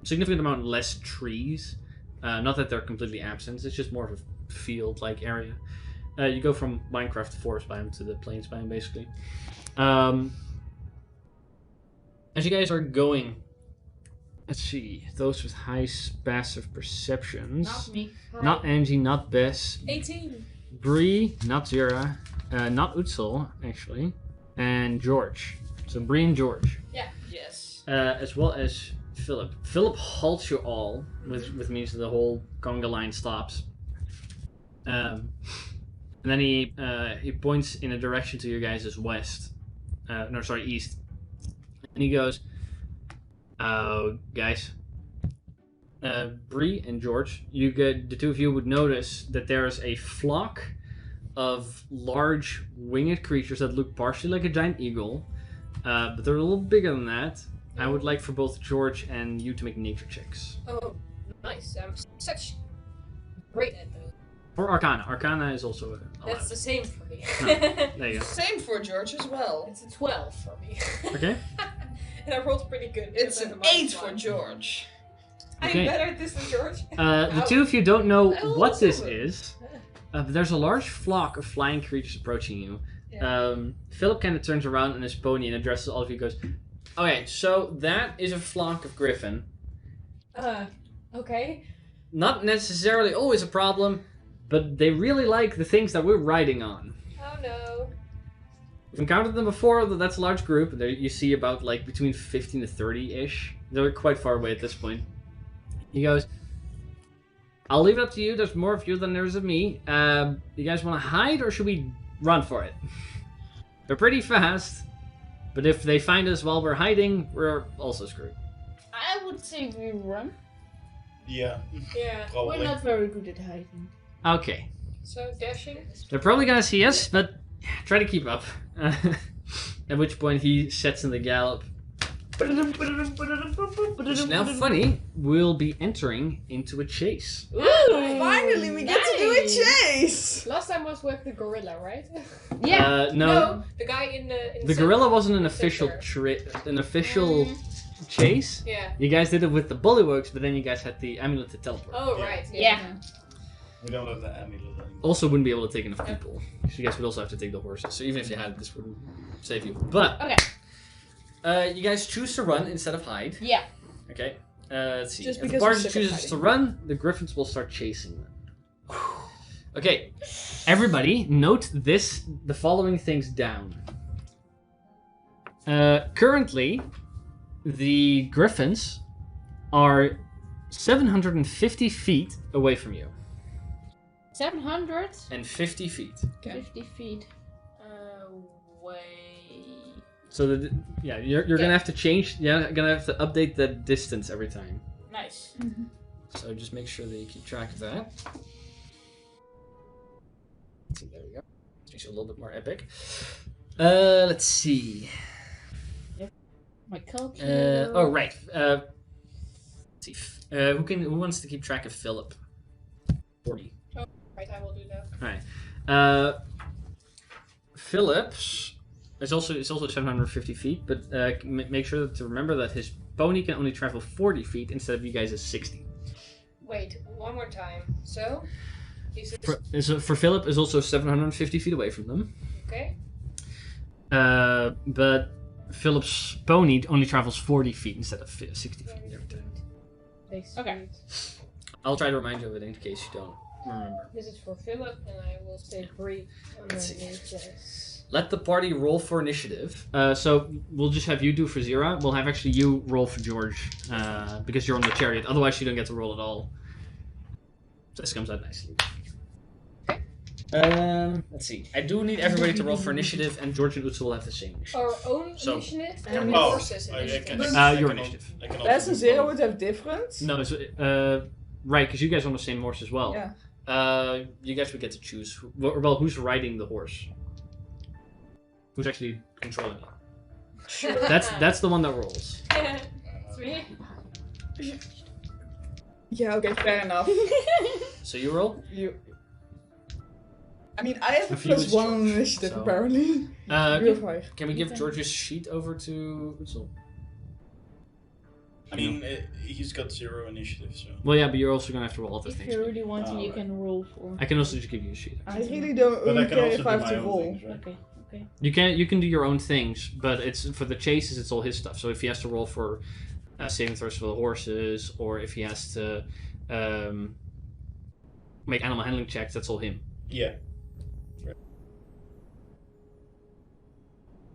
significant amount less trees. Not that they're completely absent, it's just more of a field-like area. You go from Minecraft forest biome to the plains biome, basically. As you guys are going, let's see, those with high passive perceptions. Not me. Not Angie, not Bess. 18. Bree, not Zira. Not Utsul, actually. And George. So Bree and George. Yes. As well as Philip. Philip halts you all, which means the whole conga line stops. And then he points in a direction to your guys' west. East. And he goes, "Oh, guys. Bree and George, the two of you would notice that there's a flock of large winged creatures that look partially like a giant eagle, but they're a little bigger than that. I would like for both George and you to make nature checks. Oh, nice. I'm such great at those. Or Arcana. Arcana is also allowed. That's the same for me. Oh, there you go. Same for George as well. It's a 12 for me. Okay. And I rolled pretty good. It's because an I have a 8 minus for one. George. Okay. I'm better at this than George. The two of you don't know I will what also this win. is, but there's a large flock of flying creatures approaching you. Yeah. Philip kind of turns around on his pony and addresses all of you and goes, "Okay, so that is a flock of griffin. Okay. Not necessarily always a problem, but they really like the things that we're riding on. Oh no. We've encountered them before, that's a large group. There you see about like between 15 to 30-ish. They're quite far away at this point." He goes, "I'll leave it up to you. There's more of you than there's of me. You guys want to hide or should we run for it? They're pretty fast, but if they find us while we're hiding, we're also screwed." I would say we run. Yeah, Yeah. probably. We're not very good at hiding. Okay. So dashing. They're probably gonna see us, but try to keep up. At which point he sets in the gallop. Which is now funny, we'll be entering into a chase. Finally, we get to do a chase! Last time was with the gorilla, right? Yeah. No, the guy in the. the gorilla wasn't an the official center. an official chase. Yeah. You guys did it with the bullywugs, but then you guys had the amulet to teleport. Oh Yeah. right. Yeah. We don't have the amulet anymore. Also, wouldn't be able to take enough people. So you guys would also have to take the horses. So even if you had it, this wouldn't save you. But Okay. you guys choose to run instead of hide. Yeah. Okay. Let's see. Just If the because party we're sick of chooses hiding. to run, the griffins will start chasing them. Okay. Everybody, note the following things down. Currently, the griffins are 750 feet away from you. 750 feet. feet away. So you're gonna have to change. Yeah, gonna have to update the distance every time. Nice. So just make sure that you keep track of that. So there we go. Makes it a little bit more epic. Let's see. My calculator. Oh right. Let's see. Who wants to keep track of Philip? 40. Oh, right, I will do that. Alright. Philip's it's also 750 feet, but make sure to remember that his pony can only travel 40 feet instead of you guys' 60. Wait, one more time. So, For Philip is also 750 feet away from them. Okay. But Philip's pony only travels 40 feet instead of 60 feet every time. Okay. I'll try to remind you of it in case you don't remember. This is for Philip, and I will stay brief. Let's see. Yes. Let the party roll for initiative. So we'll just have you do for Zira. We'll have actually you roll for George because you're on the chariot. Otherwise, you don't get to roll at all. So this comes out nicely. Let's see. I do need everybody to roll for initiative, and George and Utsu will have the same initiative. Our own So- initiative And and Oh, horses initiative. Your initiative. Bess and Zero would have different. No, it's, right, because you guys are on the same horse as well. Yeah. You guys would get to choose. Well, who's riding the horse? Who's actually controlling it? Sure. That's the one that rolls. It's me. Yeah, okay, fair enough. So you roll. I mean, I have a If you plus was 1 on George, initiative, so- apparently. You have 5. Can we give George's sheet over to Utsul? I mean, he's got 0 initiative, so. Well, yeah, but you're also gonna have to roll other If things. you really want to, you right. can roll for. I can also just give you a sheet. I really don't But I really can care also if do I have my to own roll. things, right? Okay. You can do your own things, but it's for the chases. It's all his stuff. So if he has to roll for saving throws for the horses, or if he has to make animal handling checks, that's all him. Yeah.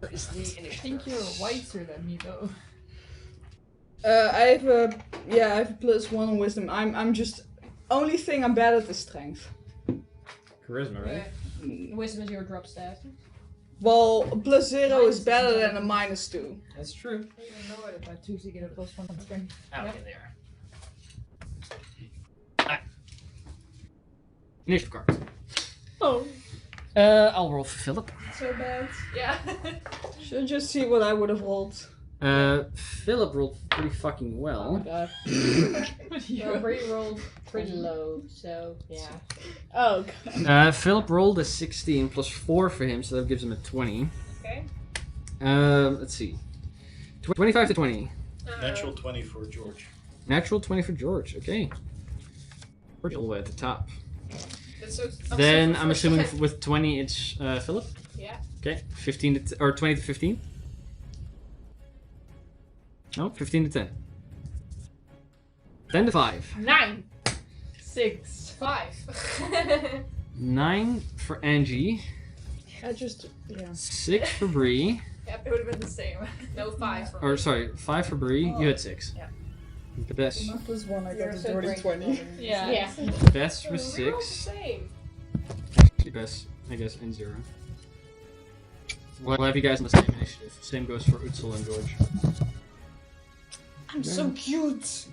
I think you're wiser than me, though. I have a plus 1 on wisdom. I'm just only thing I'm bad at is strength. Charisma, right? Wisdom is your drop stat. Well, plus 0 is better than a minus 2. That's true. I don't know it about 2 to get a plus 1 on strength. Okay, there. Alright. Initiative card. Oh. I'll roll for Philip. So bad. Yeah. Should just see what I would have rolled. Philip rolled pretty fucking Oh well. god. Well, Bree rolled pretty low, so yeah. Oh god. Philip rolled a 16 plus 4 for him, so that gives him a 20. Okay. Let's see. 25 to 20. Natural 20 for George. Natural 20 for George, okay. George all the way at the top. That's so. Then I'm assuming with 20 it's Philip? Yeah. Okay, 15 to or 20 to 15? No, 15 to 10. 10 to 5. 9. 6. 5. 9 for Angie. I just, yeah. 6 for Bree. Yep, it would have been the same. No 5 for Or sorry, 5 for Bree. You had 6. Yeah. The best. My plus 1, I You're got a so dirty great. 20. Yeah. Yeah. Best was We rolled the 6. same. Actually, best, I guess, and 0. We'll have you guys on the same initiative. Same goes for Utsul and George. I'm so cute.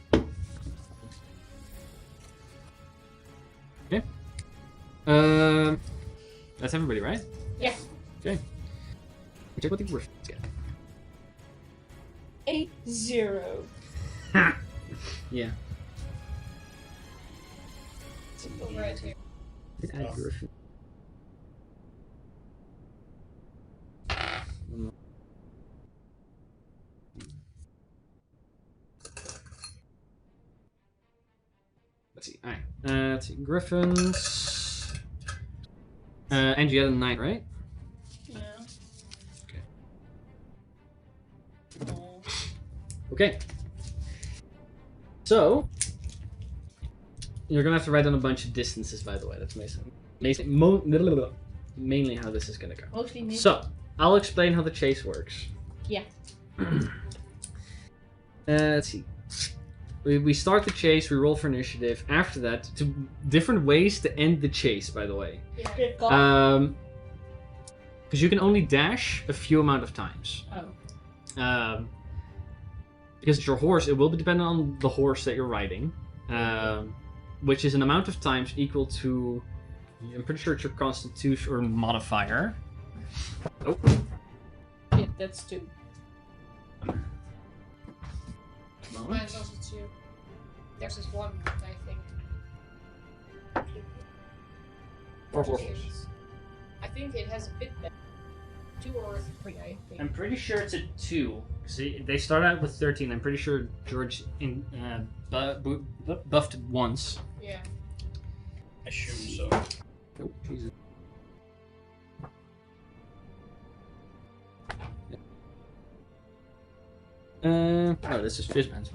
Okay. That's everybody, right? Yeah. Okay. Check what the Griffins get. 8-0. Yeah. Over right here. Did add Griffin. Let's see. Alright. Let's see. Griffins. Angie had a 9, right? Yeah. Okay. Okay. So, you're gonna have to write down a bunch of distances, by the way. That's mainly how this is gonna go. Mostly me. So, I'll explain how the chase works. Yeah. Let's see. we start the chase. We roll for initiative. After that, different ways to end the chase. By the way, because you can only dash a few amount of times. Because it's your horse, it will be dependent on the horse that you're riding, which is an amount of times equal to, I'm pretty sure it's your constitution or modifier. Oh. Yeah, that's 2. Mine's also 2. There's this 1, I think. For horses. I think it has a bit better. 2 or 3, I think. I'm pretty sure it's a 2. See, they start out with 13. I'm pretty sure George buffed it once. Yeah. I assume so. Oh, Jesus. Oh, this is Fizban's.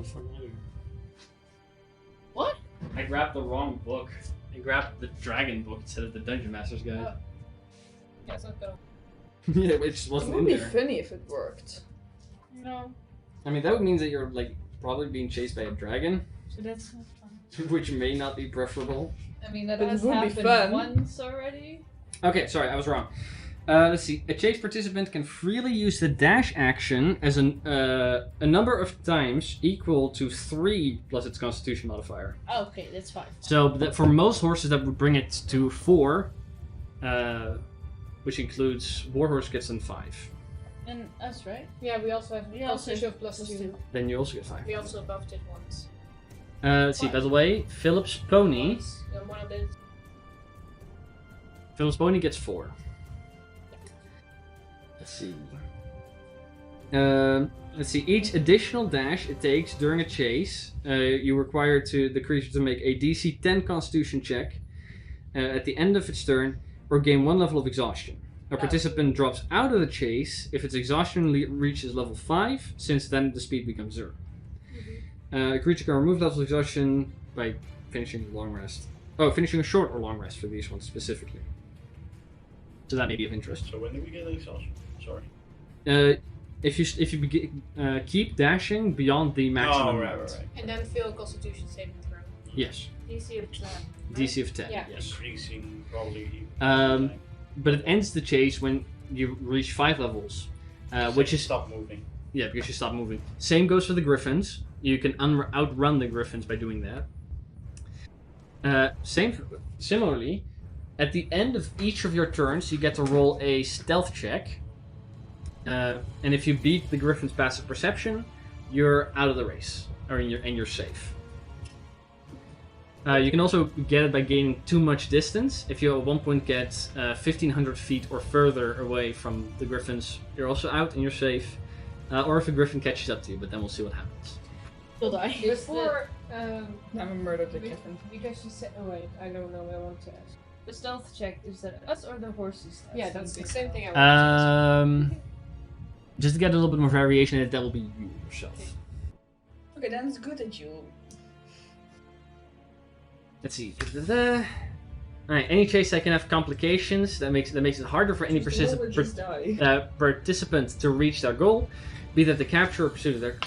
What? I grabbed the wrong book. I grabbed the dragon book instead of the Dungeon Master's Guide. Yeah, it's not good. Yeah, it just It wasn't would in be there. funny if it worked. No. I mean, that would mean that you're like probably being chased by a dragon, So that's not fun. which may not be preferable. I mean, that But it has would be happened fun. once already. Okay, sorry, I was wrong. Let's see. A chase participant can freely use the dash action as a number of times equal to 3 plus its Constitution modifier. Oh, okay, that's 5. So that for most horses, that would bring it to 4, which includes Warhorse gets them 5. And us, right? Yeah, we also have We also Constitution have plus plus 2. 2. Then you also get 5. We also buffed it once. Let's see. By the way, Philip's pony. Once. Yeah, one of the... Philip's pony gets 4. Let's see. Let's see. Each additional dash it takes during a chase, you require the creature to make a DC 10 Constitution check at the end of its turn, or gain 1 level of exhaustion. A participant drops out of the chase if its exhaustion reaches level 5, since then the speed becomes 0. A creature can remove levels of exhaustion by finishing a long rest. Oh, finishing a short or long rest for these ones specifically. So that may be of interest. So when do we get exhaustion? Sorry. If you keep dashing beyond the maximum Oh, right. amount. And then fail Constitution saving throw. Yes. DC of 10. DC of 10. Yeah. Yes. Increasing probably. But it ends the chase when you reach 5 levels, which is stop moving. Yeah, because you stop moving. Same goes for the griffins. You can outrun the griffins by doing that. Similarly, at the end of each of your turns, you get to roll a stealth check. And if you beat the griffin's passive perception, you're out of the race, and you're safe. You can also get it by gaining too much distance. If you at one point get 1,500 feet or further away from the griffins, you're also out and you're safe. Or if a griffin catches up to you, but then we'll see what happens. You'll die. Before, Never murdered the griffin. because you said, oh wait, I don't know, I want to ask. The stealth check, is that us or the horses? Yeah, that's the same thing I want to ask. Just to get a little bit more variation in it, that will be you yourself. Okay, then it's good that you. Let's see. Alright, any chase that can have complications, that makes it harder for any participant to reach their goal, be that the capture or pursuit of their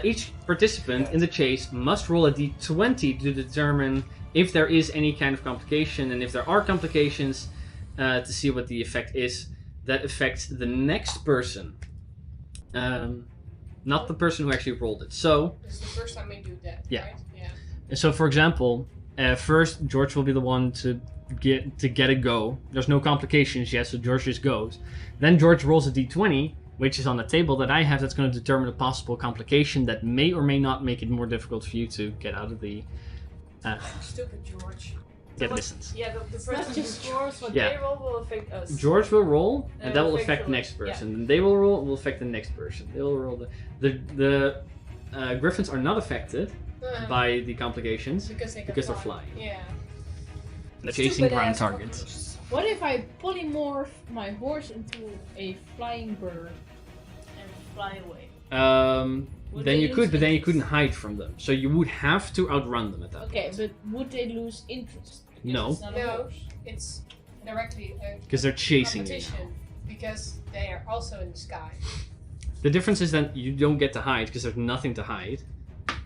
each participant in the chase must roll a d20 to determine if there is any kind of complication, and if there are complications, to see what the effect is that affects the next person. Not the person who actually rolled it. So, This is the first time we do that, Yeah. right? Yeah. so for example, first George will be the one to get a go. There's no complications yet, so George just goes. Then George rolls a d20, which is on the table that I have. That's going to determine a possible complication that may or may not make it more difficult for you to get out of the Stupid George. get distance. Yeah, the Not person just who yours, what Yeah. they roll will affect us. George will roll, and that will affect affect the the- next person. And they will roll, will affect the next person. They will roll the griffins are not affected by the complications because they're flying. Yeah. They're chasing ground targets. What if I polymorph my horse into a flying bird and fly away? Would Then they you lose could, but then you interest? couldn't hide from them. So you would have to outrun them at that Okay, point. but would they lose interest? Because No. it's not a No. horse. It's directly a Because they're chasing you. competition because they are also in the sky. The difference is that you don't get to hide because there's nothing to hide.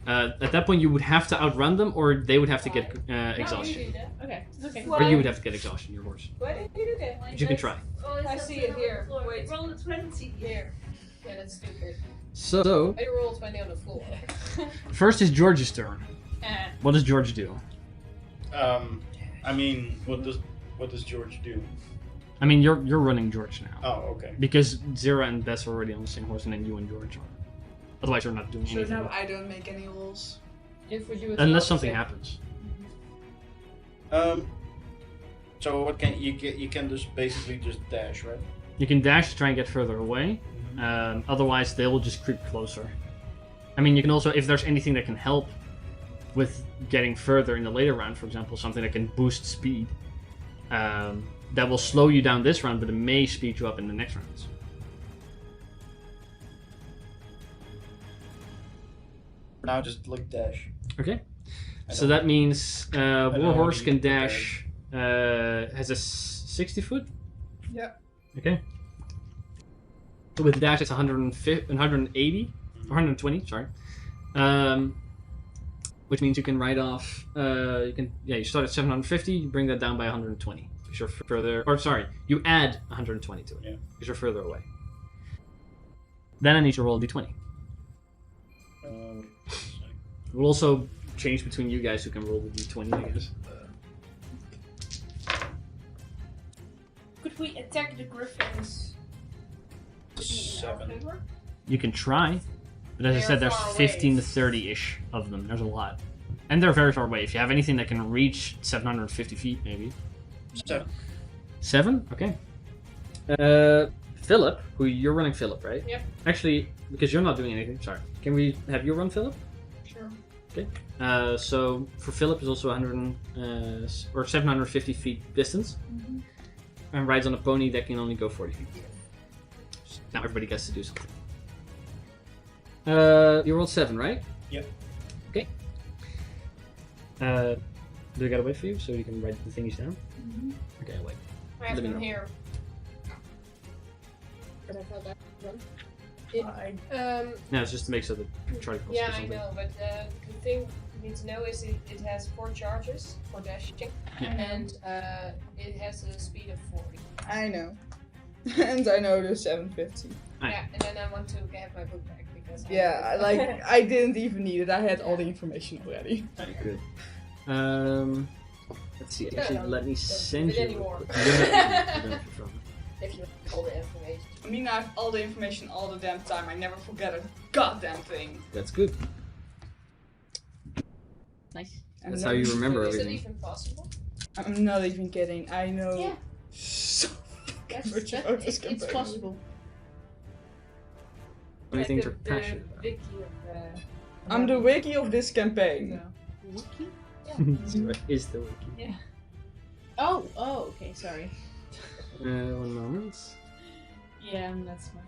At that point, you would have to outrun them, or they would have to get exhaustion. Okay. Okay. Or you would have to get exhaustion, your horse. Why didn't you do that? But you can try. I see it here. Wait. Roll a 20 Here. Yeah, that's stupid. So, I rolled 20 on the floor. first is George's turn. What does George do? I mean, what does George do? I mean, you're running George now. Oh, okay. Because Zira and Bess are already on the same horse, and then you and George are. Otherwise, you're not doing So anything. now I don't make any rolls. If we do it Unless something happens. So what can you can just basically just dash, right? You can dash to try and get further away. Otherwise, they will just creep closer. I mean, you can also, if there's anything that can help with getting further in the later round, for example, something that can boost speed, that will slow you down this round, but it may speed you up in the next rounds. Now just like dash. Okay. I So don't- that means don't Warhorse really can need to dash. Has a 60 foot. Yep. Okay. So with dash, it's 180 or 120. Sorry. Which means you can write off. You start at 750. You bring that down by 120 because you're further. Or sorry, you add 120 to it because you're further away. Then I need to roll a d20. We'll also change between you guys who can roll the d20, I guess. Could we attack the griffins? To be in our 7. favor? You can try, but as I They said, are there's far 15 away. to 30-ish of them. There's a lot. And they're very far away. If you have anything that can reach 750 feet, maybe. 7. 7? Okay. Philip, who you're running Philip, right? Yep. Actually, because you're not doing anything, sorry. Can we have you run Philip? Sure. Okay. So for Philip is also 750 feet distance, and rides on a pony that can only go 40 feet. Now everybody gets to do something. You rolled 7, right? Yep. Okay. Do I gotta wait for you so you can write the thingies down? Okay, I'll wait. I have Let me them know. here. But I thought that one. No, it's just to make so that Charlie calls Yeah, for I something. know, but the thing you need to know is it has 4 charges for dashing, and it has a speed of 40. I know. And I know the 750. Aye. Yeah, and then I want to get my book back because Yeah, like I didn't even need it. I had all the information already. Good. Let's see. Actually, let me send it you. anymore. You don't have to from. if you have all the information. I mean, I have all the information all the damn time. I never forget a goddamn thing. That's good. Nice. And That's then- how you remember Is it everything. even possible? I'm not even kidding. I know Yeah. so That's, much about this it's campaign. possible. Many things are the passionate about. wiki of I'm the wiki of this campaign. Wiki? Zero is the wiki. Oh, okay, sorry. 1 moment. Yeah, I'm not smart.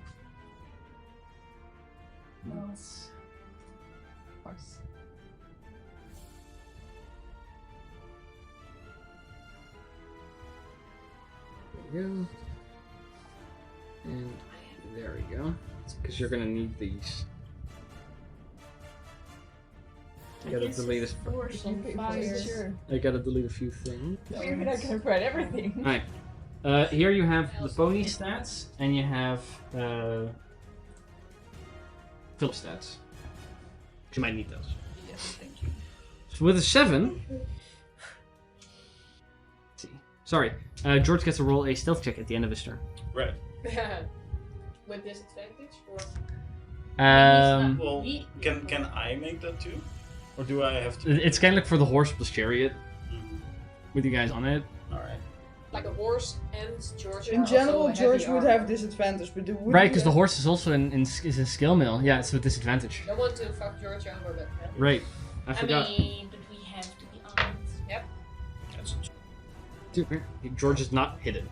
Oh, it's... Of course. There we go. And there we go. Because you're gonna need these. I gotta delete a, Force on fire. Sure. I gotta delete a few things. We're not gonna write everything. Alright. Here you have the pony stats, and you have Philip stats. You might need those. Yes, thank you. So with a 7. Let's see. Sorry. George gets to roll a stealth check at the end of his turn. Right. With disadvantage or Well, can I make that too? Or do I have to? It's kind of like for the horse plus chariot Mhm. with you guys on it. Alright. like a horse and George. In are general, also George heavy would armor. have disadvantage, but the Right, because the horse is also is a skill mill. Yeah, it's with disadvantage. Don't want to fuck George over, but Right. I forgot. mean, but we have to be armed. That's Dude, George is not hidden.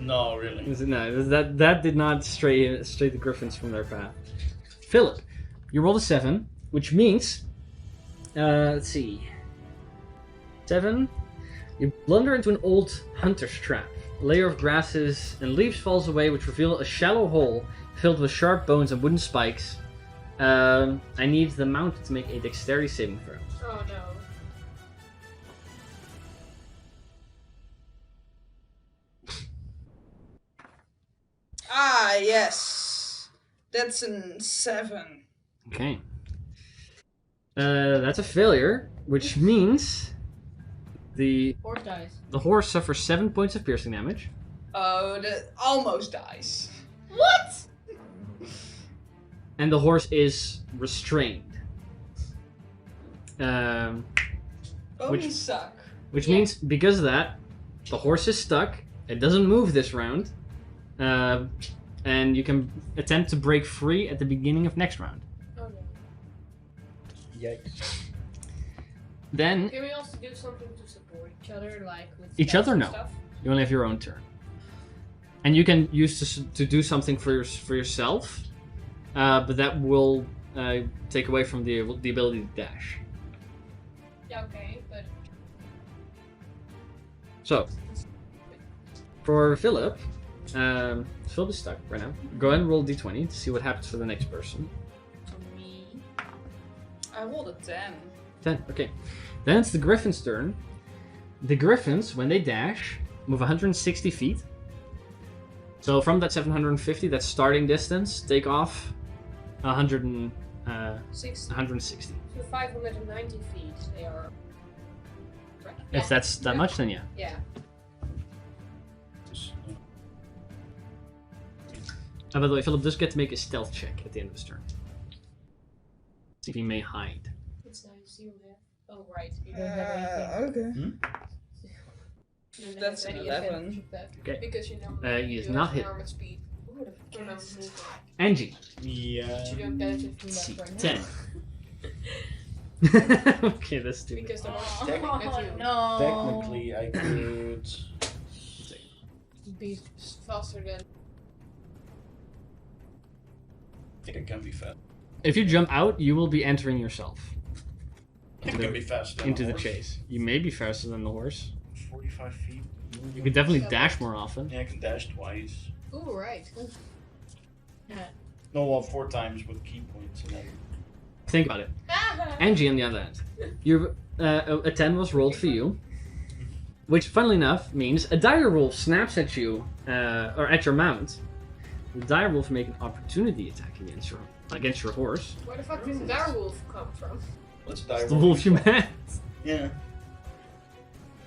no, really. No, that did not stray the griffins from their path. Philip, you rolled a 7, which means, let's see, 7. You blunder into an old hunter's trap. A layer of grasses and leaves falls away, which reveal a shallow hole filled with sharp bones and wooden spikes. I need the mounted to make a dexterity saving throw. Oh no. Ah, yes. That's a 7. Okay. That's a failure, which means the Horse dies. horse suffers 7 points of piercing damage. Oh, that almost dies. What? And the horse is restrained. Which suck. Which means, because of that, the horse is stuck. It doesn't move this round. And you can attempt to break free at the beginning of next round. Oh no. Yikes. Then, Can we also do something to support each other, like with Each spells other? and No. stuff? you only have your own turn. And you can use to do something for yourself, but that will take away from the ability to dash. Yeah, okay, but So, for Philip, Philip is stuck right now. Go ahead and roll d20 to see what happens for the next person. For me. I rolled a 10. 10, okay. Then it's the Griffin's turn. The Griffins, when they dash, move 160 feet. So from that 750, that starting distance, take off 160. to 590 feet they are. Correct? If that's that much, then yeah. Yeah. By the way, Philip does get to make a stealth check at the end of his turn. See if he may hide. It's nice. You have. Oh right. You don't have anything. Okay. You don't That's have an any 11. advantage of that. Okay. Because you know He is you not have hit. normal speed. Ooh, the movement. Angie. Yeah. But you don't get it if you See, left right 10. now. Okay, that's stupid. Because the Oh, horse no. Technically, I could. be faster than. I think I can be fast. If you jump out, you will be entering yourself I think I can be faster than into a the horse. chase. You may be faster than the horse. 45 feet. You could definitely dash more often. Yeah, I can dash twice. Ooh, right. No, well, 4 times with key points and then. Think about it. Angie, on the other hand, a 10 was rolled for you, which, funnily enough, means a dire wolf snaps at you, or at your mount. The dire wolf make an opportunity attack against your horse. Where the fuck did the direwolf come from? Let's die. It's the wolf you met Yeah.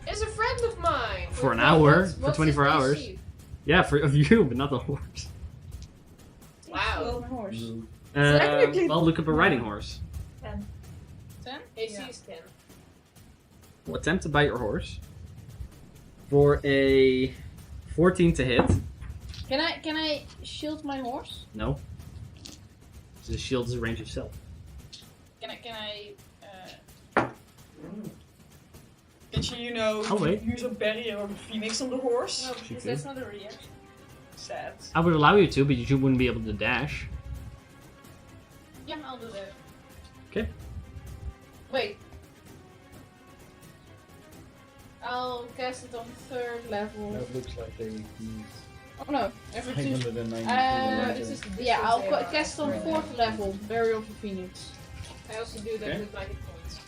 It's a friend of mine. For an What- hour, what's- for what's 24 his hours. AC? Yeah, of you, but not the horse. Wow. horse. Well, look up a riding horse. 10? AC Yeah. is 10. Will attempt to bite your horse for a 14 to hit. Can I shield my horse? No. So the shield is a range of self. Can I Did she, Oh, wait. use a barrier or Phoenix on the horse? No, She because could. that's not a reaction. Sad. I would allow you to, but you wouldn't be able to dash. Yeah, I'll do that. Okay. Wait. I'll cast it on 3rd level. That looks like they need Oh no, every 2. 590. This is the Yeah, I'll distance they are. cast on 4th level, Barrier of the Phoenix. I also do that Okay. with my hit points.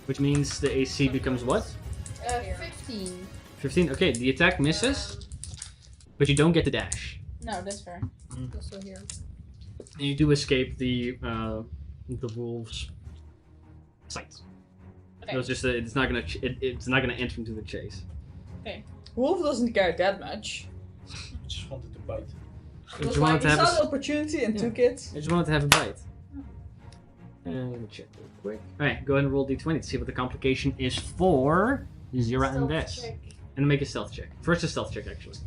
Which means the AC becomes what? 15. 15. Okay, the attack misses, but you don't get the dash. No, that's fair. Also here. And you do escape the wolves' sight. Okay. So it's just it's not gonna it's not gonna enter into the chase. Wolf doesn't care that much. Just wanted to bite. I It was just wanted like, to he have saw a, the opportunity and Yeah. took it. I just wanted to have a bite. Let me check real quick. Alright, go ahead and roll d20 to see what the complication is for Zira and Des. And make a stealth check. First a stealth check, actually.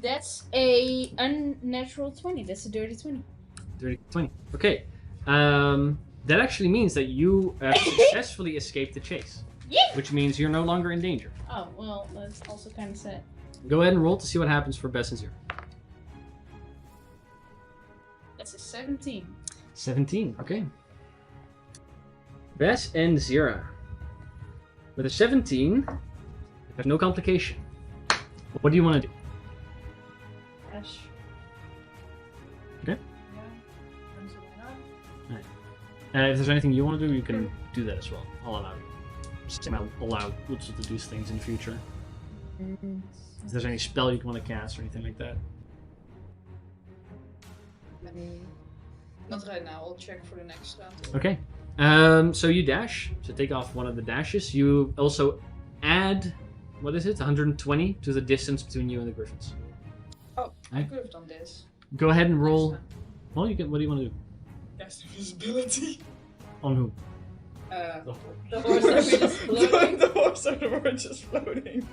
That's a unnatural 20. That's a dirty 20. 20. Okay. That actually means that you successfully escaped the chase. Yeah. Which means you're no longer in danger. Oh, well, that's also kind of sad. Go ahead and roll to see what happens for Bess and Zira. That's a 17. 17, okay. Bess and Zira. With a 17, there's no complication. What do you want to do? dash. Okay. Yeah. And so why not? If there's anything you want to do, you can do that as well. I'll allow you. I'll allow Utsil to do things in the future. If there's any spell you want to cast or anything like that. Not right now. I'll check for the next round. Okay. So you dash. So take off one of the dashes. You also add, what is it, 120 to the distance between you and the griffins. Oh, I Right. could have done this. Go ahead and roll. Well, you can. What do you want to do? Cast invisibility. On who? The horse that we just floating. The horse or the bird just floating.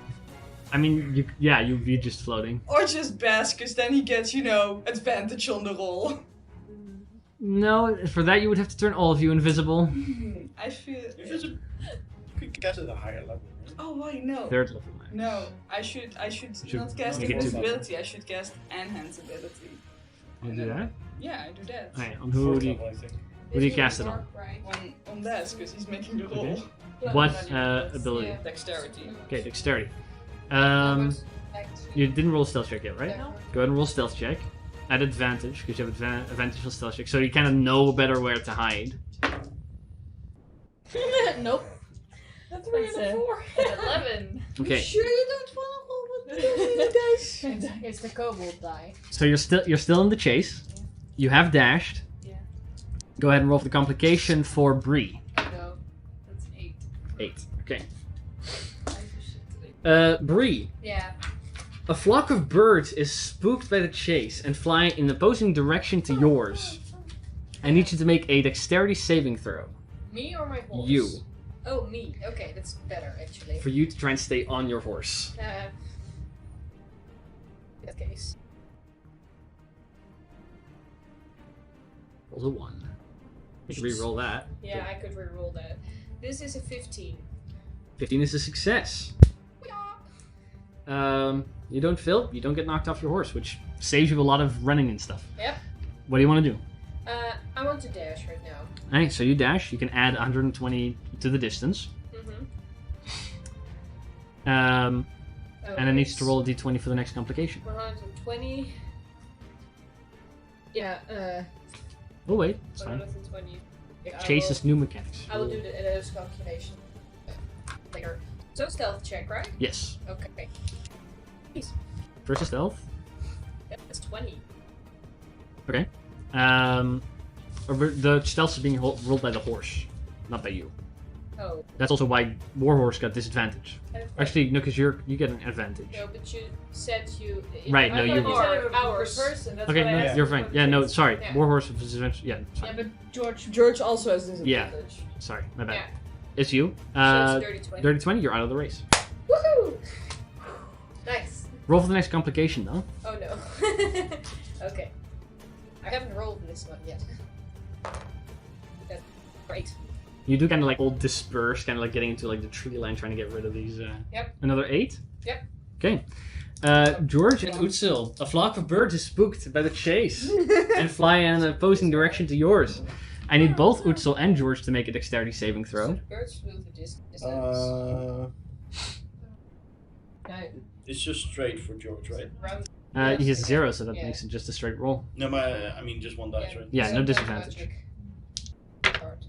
I mean, you'd be just floating. Or just Bass, because then he gets, advantage on the roll. No, for that you would have to turn all of you invisible. I feel... You could cast at a higher level, right? Oh, wait, no. 3rd level max. No, I should not cast you get two. invisibility, I should cast enhance ability. You do that? Yeah, I do that. Alright, on who do you, Level, I think. who do you cast it on? On Bass, because he's making the roll. Okay. What ability? Dexterity. Okay, dexterity. You didn't roll a stealth check yet, right? No. Go ahead and roll stealth check. At advantage, because you have advantage on stealth check, so you kind of know better where to hide. Nope. A 3 and a 4. 11. Okay, Sure you don't want to roll with the dice? It's the kobold die. so you're still in the chase. You have dashed. Yeah. Go ahead and roll for the complication for Bree. No. That's 8. 8. Okay. I do shit today. Bree. Yeah. A flock of birds is spooked by the chase and fly in the opposing direction to yours. I need you to make a dexterity saving throw. Me or my horse? You. Oh, me. Okay, that's better actually. For you to try and stay on your horse. In that case. Roll a 1. You can re-roll that. Yeah, I could reroll that. This is a 15. 15 is a success. You don't fail, you don't get knocked off your horse, which saves you a lot of running and stuff. Yep. What do you want to do? I want to dash right now. Alright, so you can add 120 to the distance. Mm-hmm. And it needs to roll a d20 for the next complication. 120. Yeah, Oh wait, it's fine. 120. Yeah, Chase is new mechanics. I will do those calculations later. So stealth check, right? Yes. Okay. First is stealth. Yeah, that's 20. Okay. The stealth is being rolled by the horse, not by you. Oh. That's also why Warhorse got disadvantage. Okay. Actually, no, because you get an advantage. No, but you said you. Right, no, you- Hours. Person. That's Okay, what I no, asked you're for fine. the Yeah, no, chase. sorry. Yeah. Warhorse was disadvantage. Yeah, it's Yeah, fine. but George. George also has this Yeah. advantage. Sorry, my bad. Yeah. It's you. So it's dirty 20. Dirty 20, you're out of the race. Woohoo! Nice. Roll for the next complication, though. Oh no. Okay. I haven't rolled this one yet. That's great. You do kind of like all disperse, kind of like getting into like the tree line, trying to get rid of these. Yep. Another 8? Yep. Okay. George and Utsil, a flock of birds is spooked by the chase and fly in an opposing direction to yours. I need both Utsil and George to make a dexterity saving So throw. the birds move the distance. It's just straight for George, right? Round. He has 0, so that Yeah. makes it just a straight roll. No, I mean just one dice, right? Yeah, So no dark disadvantage. magic card.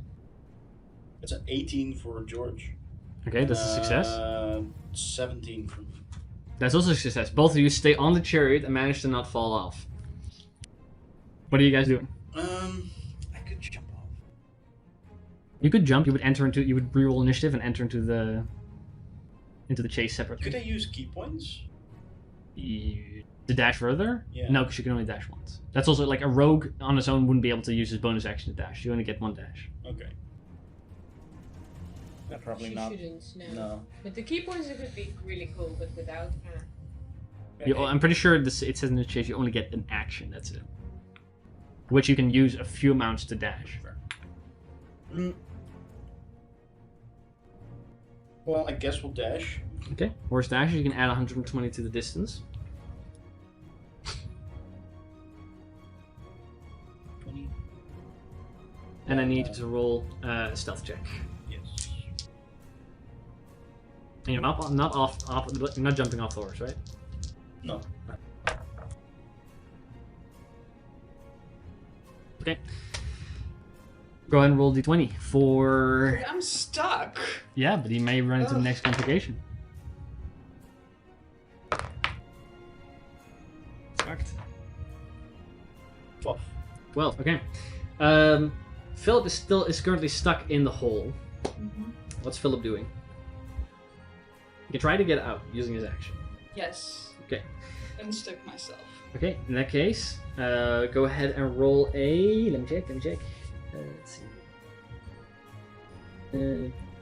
It's an 18 for George. Okay, that's a success. 17 for me. That's also a success. Both of you stay on the chariot and manage to not fall off. What are you guys doing? I could jump off. You could jump. You would reroll initiative and enter into the chase separately. Could I use key points? To dash further? Yeah. No, because you can only dash once. That's also like a rogue on his own wouldn't be able to use his bonus action to dash. You only get 1 dash. Okay. Yeah, probably She not. shouldn't, no. No. But the key points it could be really cool, but without. I'm pretty sure it says in the chase you only get an action. That's it. Which you can use a few amounts to dash. Well, I guess we'll dash. Okay. Horse dashes. You can add 120 to the distance. 20. And I need you to roll a stealth check. Yes. And you're not jumping off the horse, right? No. Okay. Go ahead and roll d20 for... I'm stuck. Yeah, but he may run into the next complication. Sucked. 12. 12, okay. Philip is currently stuck in the hole. What's Philip doing? He can try to get out using his action. Yes. Okay. Unstuck myself. Okay, in that case, go ahead and roll a... Let me check. Let's see.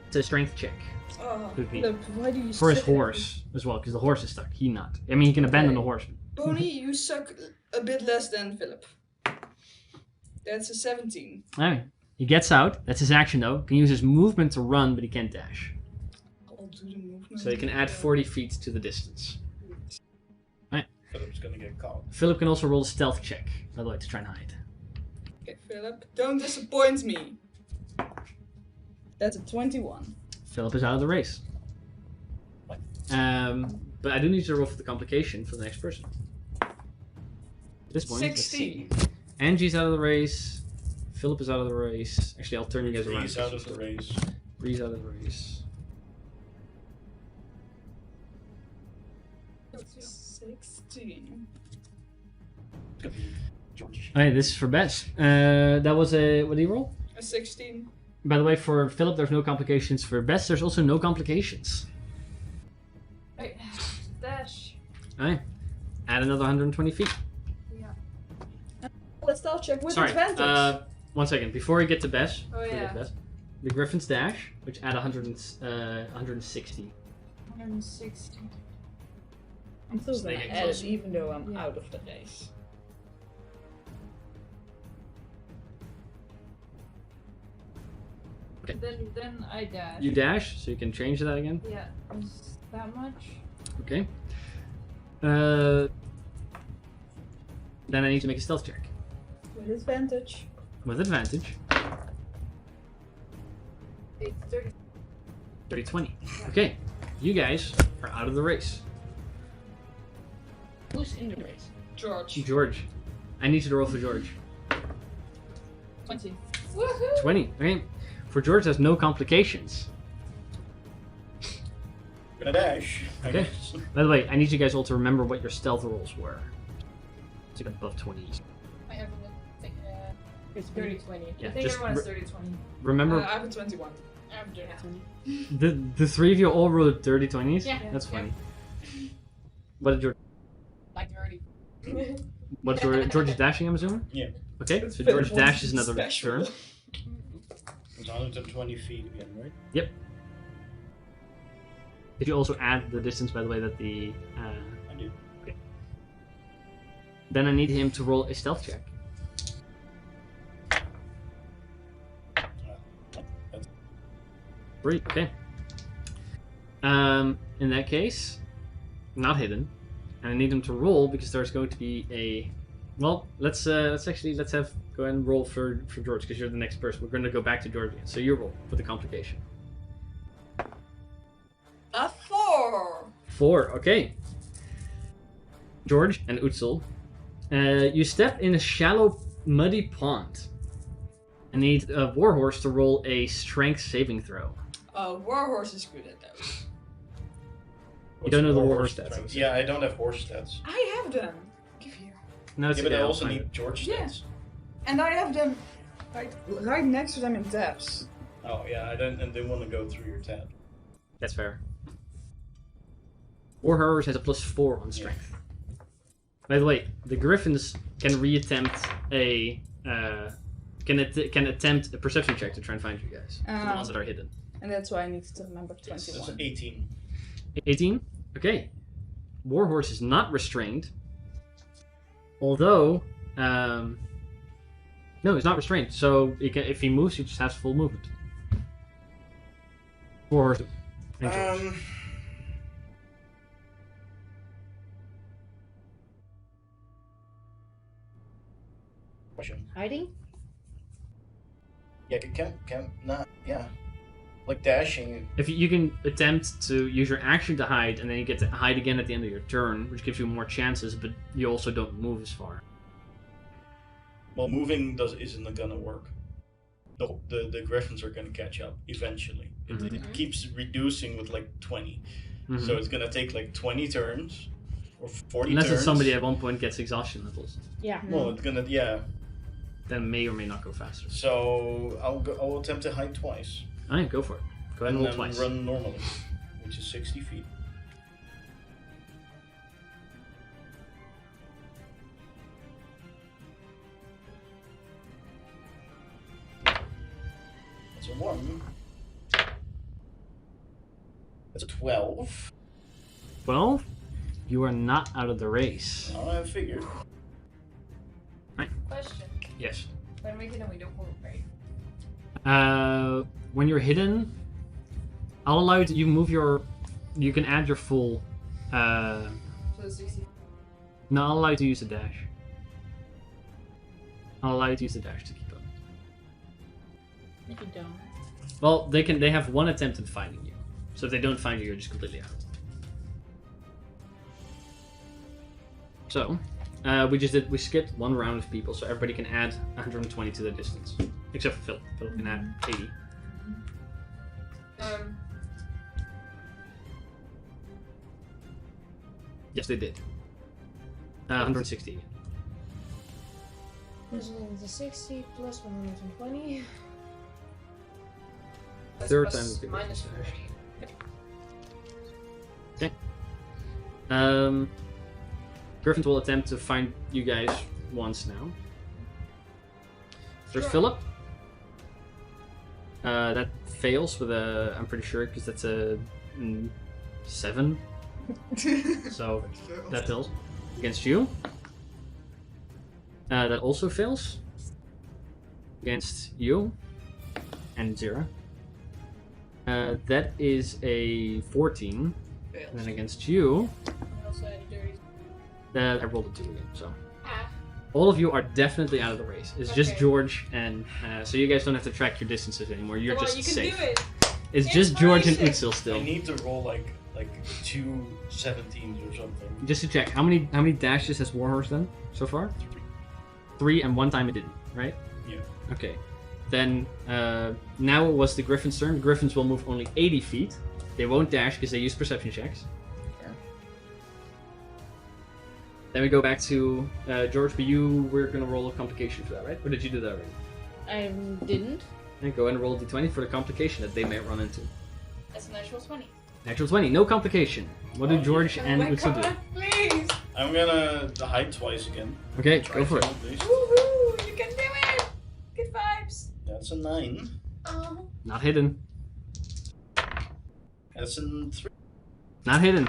It's a strength check. Could be. Look, why do you For his suck? horse as well, because the horse is stuck. He not. I mean, he can abandon the horse. Pony, you suck a bit less than Philip. That's a 17. Alright. He gets out. That's his action, though. Can use his movement to run, but he can't dash. I'll do the movement. So he can add 40 feet to the distance. Philip's gonna get caught. Philip can also roll a stealth check, by the way, to try and hide. Okay, Philip, don't disappoint me. That's a 21. Philip is out of the race. But I do need you to roll for the complication for the next person. At this point, let's see. 16. Angie's out of the race. Philip is out of the race. Actually, I'll turn you guys around. He's out of the race. Bree's out of the race. 16. Alright, this is for Bess. That was a... What did you roll? A 16. By the way, for Philip, there's no complications. For Bess, there's also no complications. Wait, dash. Alright. Add another 120 feet. Let's stealth check with Sorry. advantage. 1 second. Before we get to Bess, the Griffin's dash, which add 160. 160. I'm still So they gonna get add it closer. even though I'm out of the race. Okay. Then I dash. You dash, so you can change that again. Yeah, is that much? Okay. Then I need to make a stealth check. With advantage. With advantage. 30. 30-20. Okay. You guys are out of the race. Who's in the race? George. George. I need you to roll for George. 20. 20. Okay. For George, there's no complications. Gonna dash. Okay. By the way, I need you guys all to remember what your stealth rolls were. To get above 20s. I have a thing, it's 30-20. Yeah, I think just everyone has 30-20. remember, I have a 21. I have dirty 20. the three of you all rolled 30 20s? Yeah. That's funny. What did George... Like 30. What George is dashing, I'm assuming? Yeah. Okay, so George dashes another turn. It's 120 feet again, right? Yep. Did you also add the distance, by the way, that the... I do. Okay. Then I need him to roll a stealth check. That's 3, okay. In that case, not hidden. And I need him to roll because there's going to be a... Well, let's go ahead and roll for George because you're the next person. We're going to go back to George again. So you roll for the complication. A 4. 4, okay. George and Utsul, you step in a shallow, muddy pond. I need a warhorse to roll a strength saving throw. Warhorse is good at those. You don't know the warhorse stats. Yeah, I don't have horse stats. I have them. Give here. No, it's Yeah, but okay, I I'll also find need it. George Yeah. stats. And I have them right next to them in tabs. Oh yeah, I didn't want to go through your tab. That's fair. Warhorse has a +4 on strength. By the way, the Griffins can reattempt a can attempt a perception check to try and find you guys. The ones that are hidden. And that's why I need to remember It's 21. 18. 18. Okay. Warhorse is not restrained. Although, no, he's not restrained. So he can, if he moves, he just has full movement. Warhorse. and George. Question. Hiding? Yeah, can not. Yeah, like dashing. If you can attempt to use your action to hide, and then you get to hide again at the end of your turn, which gives you more chances, but you also don't move as far. Well, moving isn't gonna work. The griffins are gonna catch up eventually. It keeps reducing with like 20. So it's gonna take like 20 turns or 40 Unless turns. it's somebody at one point gets exhaustion levels. Yeah. Well, it's gonna Then may or may not go faster. So I'll attempt to hide twice. Alright, go for it. Go ahead and roll twice. Run normally, which is 60 feet. That's a 1. That's a 12. 12? You are not out of the race. I figured. Question. Yes. When we hit him, we don't move, right? When you're hidden, I'll allow you to move your. You can add your full. So 60. No, I'll allow you to use the dash. I'll allow you to use the dash to keep up. If you don't. Well, they have one attempt at finding you. So if they don't find you, you're just completely out. So, we skipped one round of people, so everybody can add 120 to the distance. Except for Philip. Philip can add 80. Yes, they did. 160. This is 60 plus 120. Third Plus time is good. minus 40. Okay. Griffins will attempt to find you guys once now. There's Philip. That fails with a. I'm pretty sure because that's a 7. So that fails. Against you. That also fails. Against you. And 0. That is a 14. Fails. And then against you. I also had a dirty. I rolled a 2 again, so. All of you are definitely out of the race. It's just Okay. George and... so you guys don't have to track your distances anymore. You're Come on, just you can safe. do it. It's just George and Inspiration. Utsil still. I need to roll like 2 17s or something. Just to check, how many dashes has Warhorse done so far? 3, and one time it didn't, right? Yeah. Okay. Then, now it was the Griffin's turn. The Griffins will move only 80 feet. They won't dash because they use perception checks. Then we go back to George, but you were going to roll a complication for that, right? Or did you do that already? I didn't. Then go ahead and roll a d20 for the complication that they may run into. That's a natural 20. Natural 20, no complication. What do George and Utsil do? Please! I'm gonna hide twice again. Okay, Try go for it. to at least. Woohoo! You can do it! Good vibes! That's a 9. Not hidden. That's a 3. Not hidden.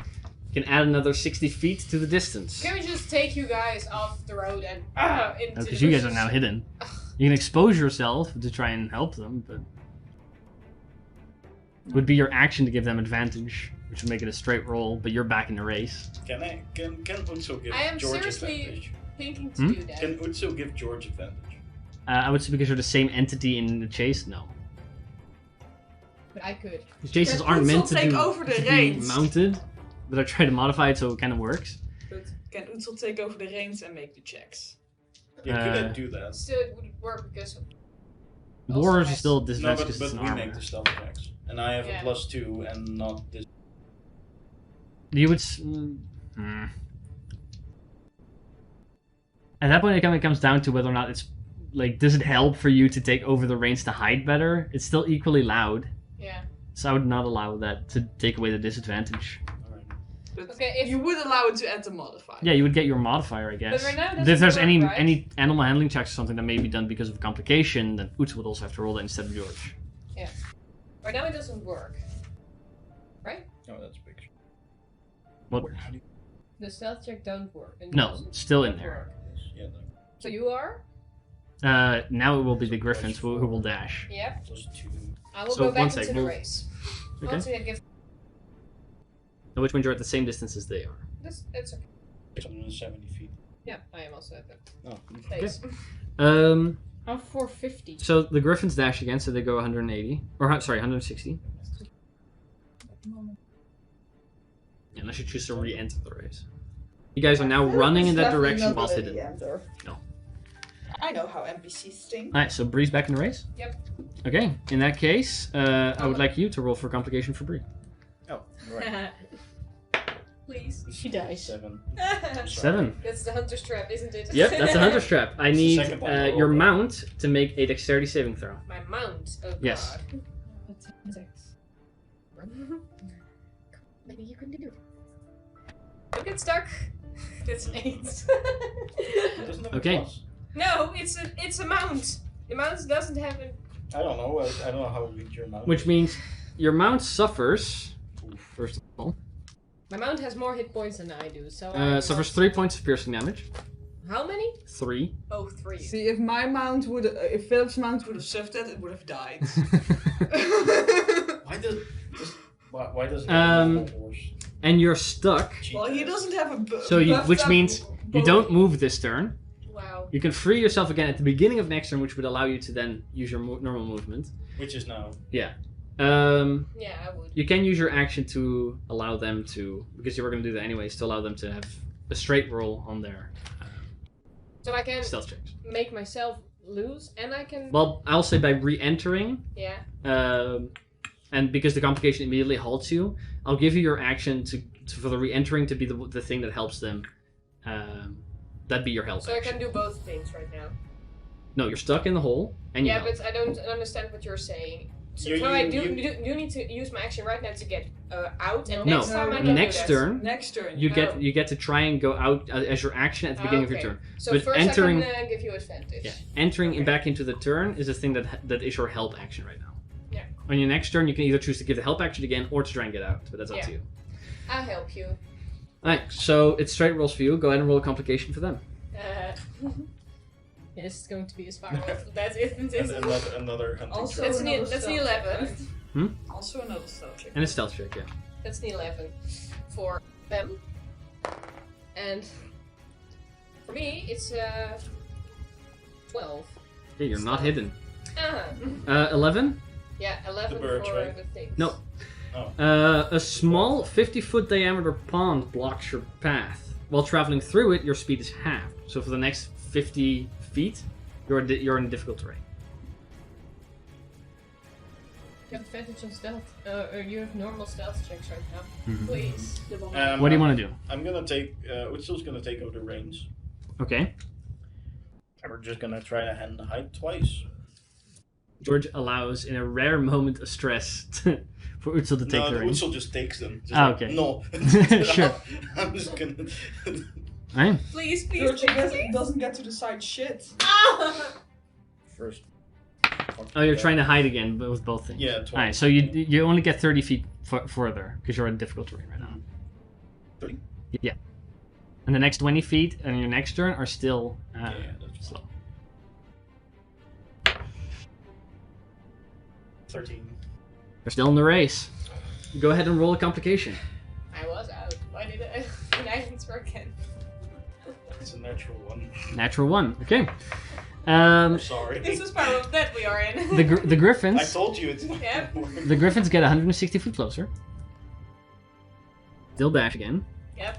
You can add another 60 feet to the distance. Can we just take you guys off the road and into Because the you guys are bushes? now hidden. You can expose yourself to try and help them, but it would be your action to give them advantage, which would make it a straight roll. But you're back in the race. Can Utsil give I am George seriously advantage? thinking to do that. Can Utsil give George advantage? I would say because you're the same entity in the chase. No, But I could. the chases Can aren't meant Utsil to take do over the to be reins? mounted, but I try to modify it so it kind of works. But can Utsil take over the reins and make the checks? Yeah, could I do that? Still, it wouldn't work because of Wars Also is still No, disadvantage but, because it's but an we armor. make the stealth checks. And I have Yeah. a +2 and not this. You would. At that point, it kind of comes down to whether or not it's like, does it help for you to take over the reins to hide better? It's still equally loud, yeah. so I would not allow that to take away the disadvantage. Alright. But Okay, if you would allow it to add the modifier. Yeah, you would get your modifier, I guess. right now it If doesn't there's work, any right? any animal handling checks or something that may be done because of a complication, then Utz would also have to roll that instead of George. Right now it doesn't work. Oh, that's big. What? The stealth check don't work. And No, doesn't still in don't there. work. Yeah, So you are? Now it will be the Griffins who will dash. Yeah. +2. I will So, go back one into sec, the we'll- race. Okay. Once we give Which means you're at the same distance as they are. this, it's okay. 670 feet. Yeah, I am also at that Oh, place. Um. I'm 450. So the Griffins dash again, so they go 180. Or, sorry, 160. Unless you choose to re-enter the race. You guys are now running in that direction whilst hidden. I know how NPCs think. Alright, so Bree's back in the race? Yep. Okay, in that case, I would like you to roll for complication for Bree. Oh, right. Please. She dies. 7. 7. That's the hunter's trap, isn't it? Yep, that's a hunter's trap. I It's the need second one I your rolled. mount to make a dexterity saving throw. My mount. Oh Yes. god. That's 6. Maybe you can do it. Don't get stuck. That's an 8. It doesn't have a Okay. plus? No, it's a mount. The mount doesn't have a. I don't know. I don't know how weak your mount Which is. means your mount suffers, first of all, My mount has more hit points than I do, so. suffers 3 points of piercing damage. How many? 3. Oh, 3. See, if my mount would, if Philip's mount would have survived it, it would have died. Why does Um, horse And you're stuck, cheat Well, he that? doesn't have a. so you, buffed which up means you bow. don't move this turn. Wow. You can free yourself again at the beginning of next turn, which would allow you to then use your normal movement. Which is now. Yeah, Yeah, I would. you can use your action to allow them to, because you were going to do that anyways, to allow them to have a straight roll on their So I can stealth checks. make myself lose, and I can. Well, I'll say by re-entering, Yeah. and because the complication immediately halts you, I'll give you your action for the re-entering to be the thing that helps them. That'd be your help So I action. can do both things right now. No, you're stuck in the hole, and you Yeah, help. but I don't understand what you're saying. So, You- so you- I you- do need to use my action right now to get out, and No. next time I No, can Next do that. turn, Next turn. you Oh. get to try and go out as your action at the beginning of Okay. your turn. So but first entering- I can give you advantage. Yeah, entering Okay. back into the turn is a thing that is your help action right now. Yeah. On your next turn, you can either choose to give the help action again or to try and get out, but that's up Yeah. to you. I'll help you. Alright, so it's straight rolls for you. Go ahead and roll a complication for them. Yeah, this is going to be a spiral. That's it. And another hunting Also- trap. That's an another that's an stealth check, 11. right? Also another stealth check. And a stealth check, yeah. That's an 11 for them. And for me, it's 12. Okay, you're not hidden. 11? 11? Yeah, 11 The birds, for right? the things. No. A small 50-foot diameter pond blocks your path. While traveling through it, your speed is halved. So for the next 50 feet, you're in difficult terrain. You have advantage on stealth. Or you have normal stealth checks right now. Mhm. Please. What do you want to do? I'm gonna take. Uchil's gonna take over the reins. Okay. And we're just gonna try to hand the hide twice. George allows, in a rare moment of stress, for Utsil to take No, the reins. Uchil just takes them. Just Ah, like, okay. No. Sure. I'm just gonna. Alright. Please, please, George please, please. doesn't get to decide shit. Ah! First. Oh, you're trying to hide again, but with both things. Yeah, 20. Alright, so you only get 30 feet further, because you're in difficult terrain right now. 30? Yeah. And the next 20 feet and your next turn are still Yeah, that's slow. 13. They're still in the race. Go ahead and roll a complication. I was out. Why did I answer again? It's a natural one. Natural 1. Okay. I'm sorry. It's a spiral of death we are in. The I Griffins. told you it's not Yeah. gonna work. The Griffins get 160 feet closer. Still dash again. Yep.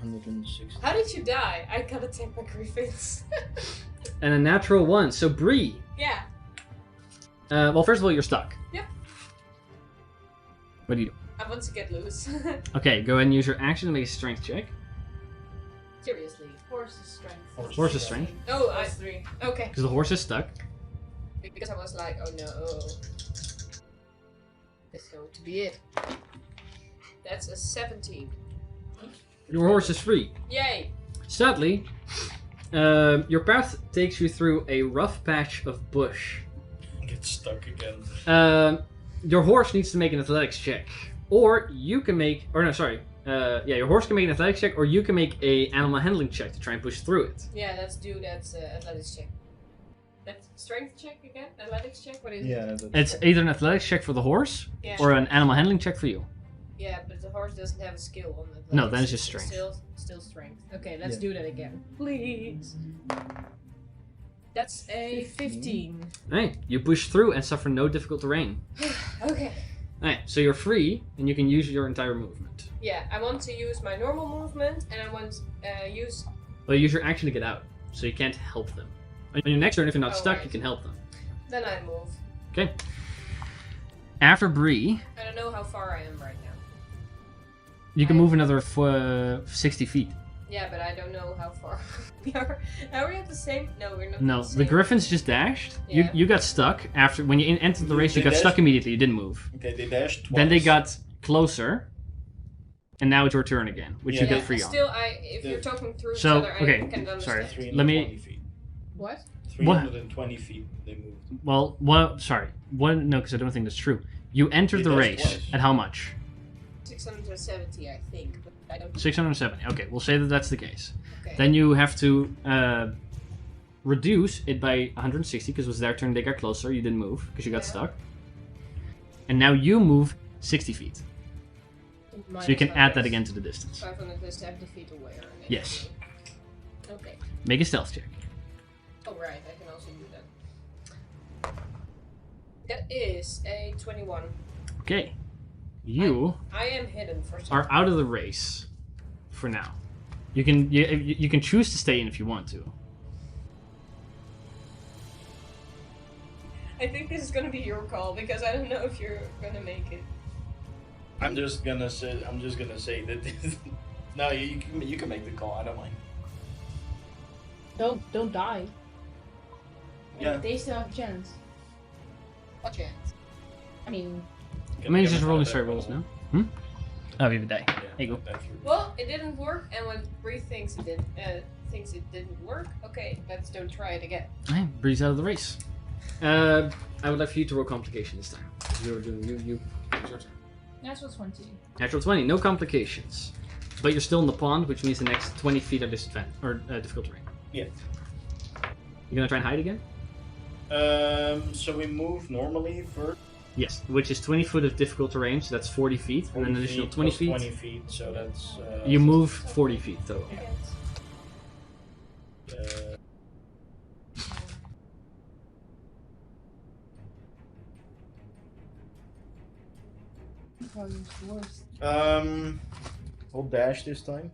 160. How did you die? I gotta take my griffins. And a natural 1. So Bree. Yeah. Well, first of all, you're stuck. Yep. What do you do? I want to get loose. Okay, go ahead and use your action to make a strength check. Seriously. Horse's strength. Horse's strength. Oh, I Plus 3. okay. Because the horse is stuck. Because I was like, oh no. That's going to be it. That's a 17. Your horse is free. Yay! Sadly, your path takes you through a rough patch of bush. Get stuck again. Your horse needs to make an athletics check. Or you can make... Or no, sorry. Your horse can make an athletics check, or you can make a animal handling check to try and push through it. Yeah, let's do that athletics check. That's strength check again? Athletics check? What is it? Yeah, that's It's either an athletics check for the horse, Yeah. or an animal handling check for you. Yeah, but the horse doesn't have a skill on it. No, then it's just strength. Still strength. Okay, let's Yeah. do that again. Please. That's a 15. Alright, you push through and suffer no difficult terrain. Okay. Alright, so you're free, and you can use your entire movement. Yeah, I want to use my normal movement, and I want use. Well, use your action to get out, so you can't help them. On your next turn, if you're not Oh, stuck, right. you can help them. Then I move. Okay. After Bree, I don't know how far I am right now. you can move another 60 feet. Yeah, but I don't know how far we are. Are we at the same? No, we're not. No, at the the same. Griffins just dashed. Yeah. You got stuck after when you entered the race. You They got stuck dashed? immediately. You didn't move. Okay, they dashed twice. Then they got closer, and now it's your turn again, which you Yeah. get free on. Still, if The- you're talking through So, each other, okay, I can understand. sorry. 320 feet. What? 320 feet they moved. Well, no, because I don't think that's true. You entered They the dashed race twice. at how much? 670, I think, but I don't. 670. Okay, we'll say that that's the case. Okay. Then you have to reduce it by 160 because it was their turn. They got closer. You didn't move because you got Yeah. stuck. And now you move 60 feet. So you can add that again to the distance. 570 feet away. Right? Yes. Okay. Make a stealth check. Oh, right. I can also do that. That is a 21. Okay. You I am hidden for some. are out of the race for now. You can choose to stay in if you want to. I think this is gonna be your call because I don't know if you're gonna make it. I'm just gonna say that. No, you can make the call. I don't mind. Don't die. Yeah. They still have a chance. What chance? I mean, I mean, it's just rolling straight rolls now. Oh, you have a die. Yeah, There you go. that's true. Well, it didn't work, and when Bree thinks it didn't work, okay, let's don't try it again. Alright, Bree's out of the race. I would like for you to roll complication this time. You're doing you. It's your turn. Natural 20. Natural 20, no complications. But you're still in the pond, which means the next 20 feet are disadvantage or difficult terrain. Yeah. You gonna try and hide again? So we move normally first. Yes, which is 20 foot of difficult terrain, so that's 40 feet, and then an additional 20 plus feet. 20 feet, so that's. You move 40 feet though. Probably the worst. We'll dash this time.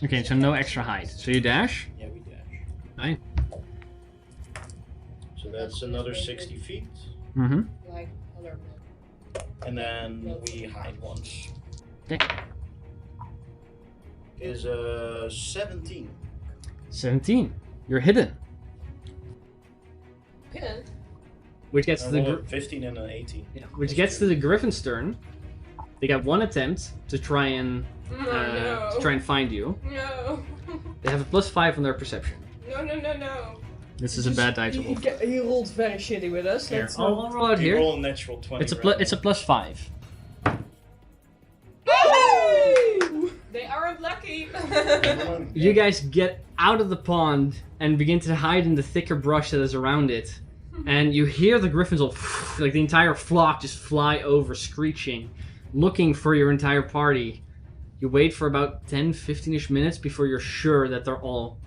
Okay, so no extra hide. So you dash. Yeah, we dash. Aye. So that's another 60 feet, Mm-hmm. Like other men. and then we hide once. Okay. Is 17. 17. You're hidden. Hidden. Which gets to the 15 and an 18. which gets to the Griffin's turn. They got one attempt to try and find you. No. They have a +5 on their perception. No. This is a bad die to roll. He rolled very shitty with us. Here, Let's I'll roll out You here. roll a natural 20. It's a right it's a now. +5. They aren't lucky. You guys get out of the pond and begin to hide in the thicker brush that is around it. And you hear the griffins all, like the entire flock just fly over, screeching, looking for your entire party. You wait for about 10-15ish minutes before you're sure that they're all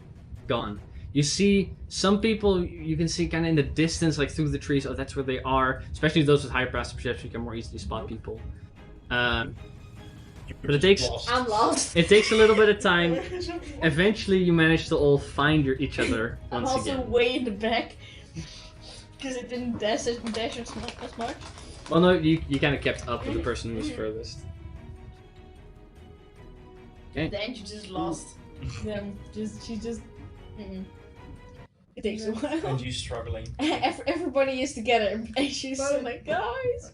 gone. You see some people, you can see kind of in the distance, like through the trees, oh, that's where they are. Especially those with higher passive perception, you can more easily spot people. But it takes I'm lost. it takes a little bit of time. Eventually, you manage to all find each other I'm once also again. way in the back because it didn't dash as much. Well, no, you kind of kept up with the person who was furthest. Okay. Then you just lost. Then she just. It takes a while. And she's struggling. Everybody is together, and she's still like, guys.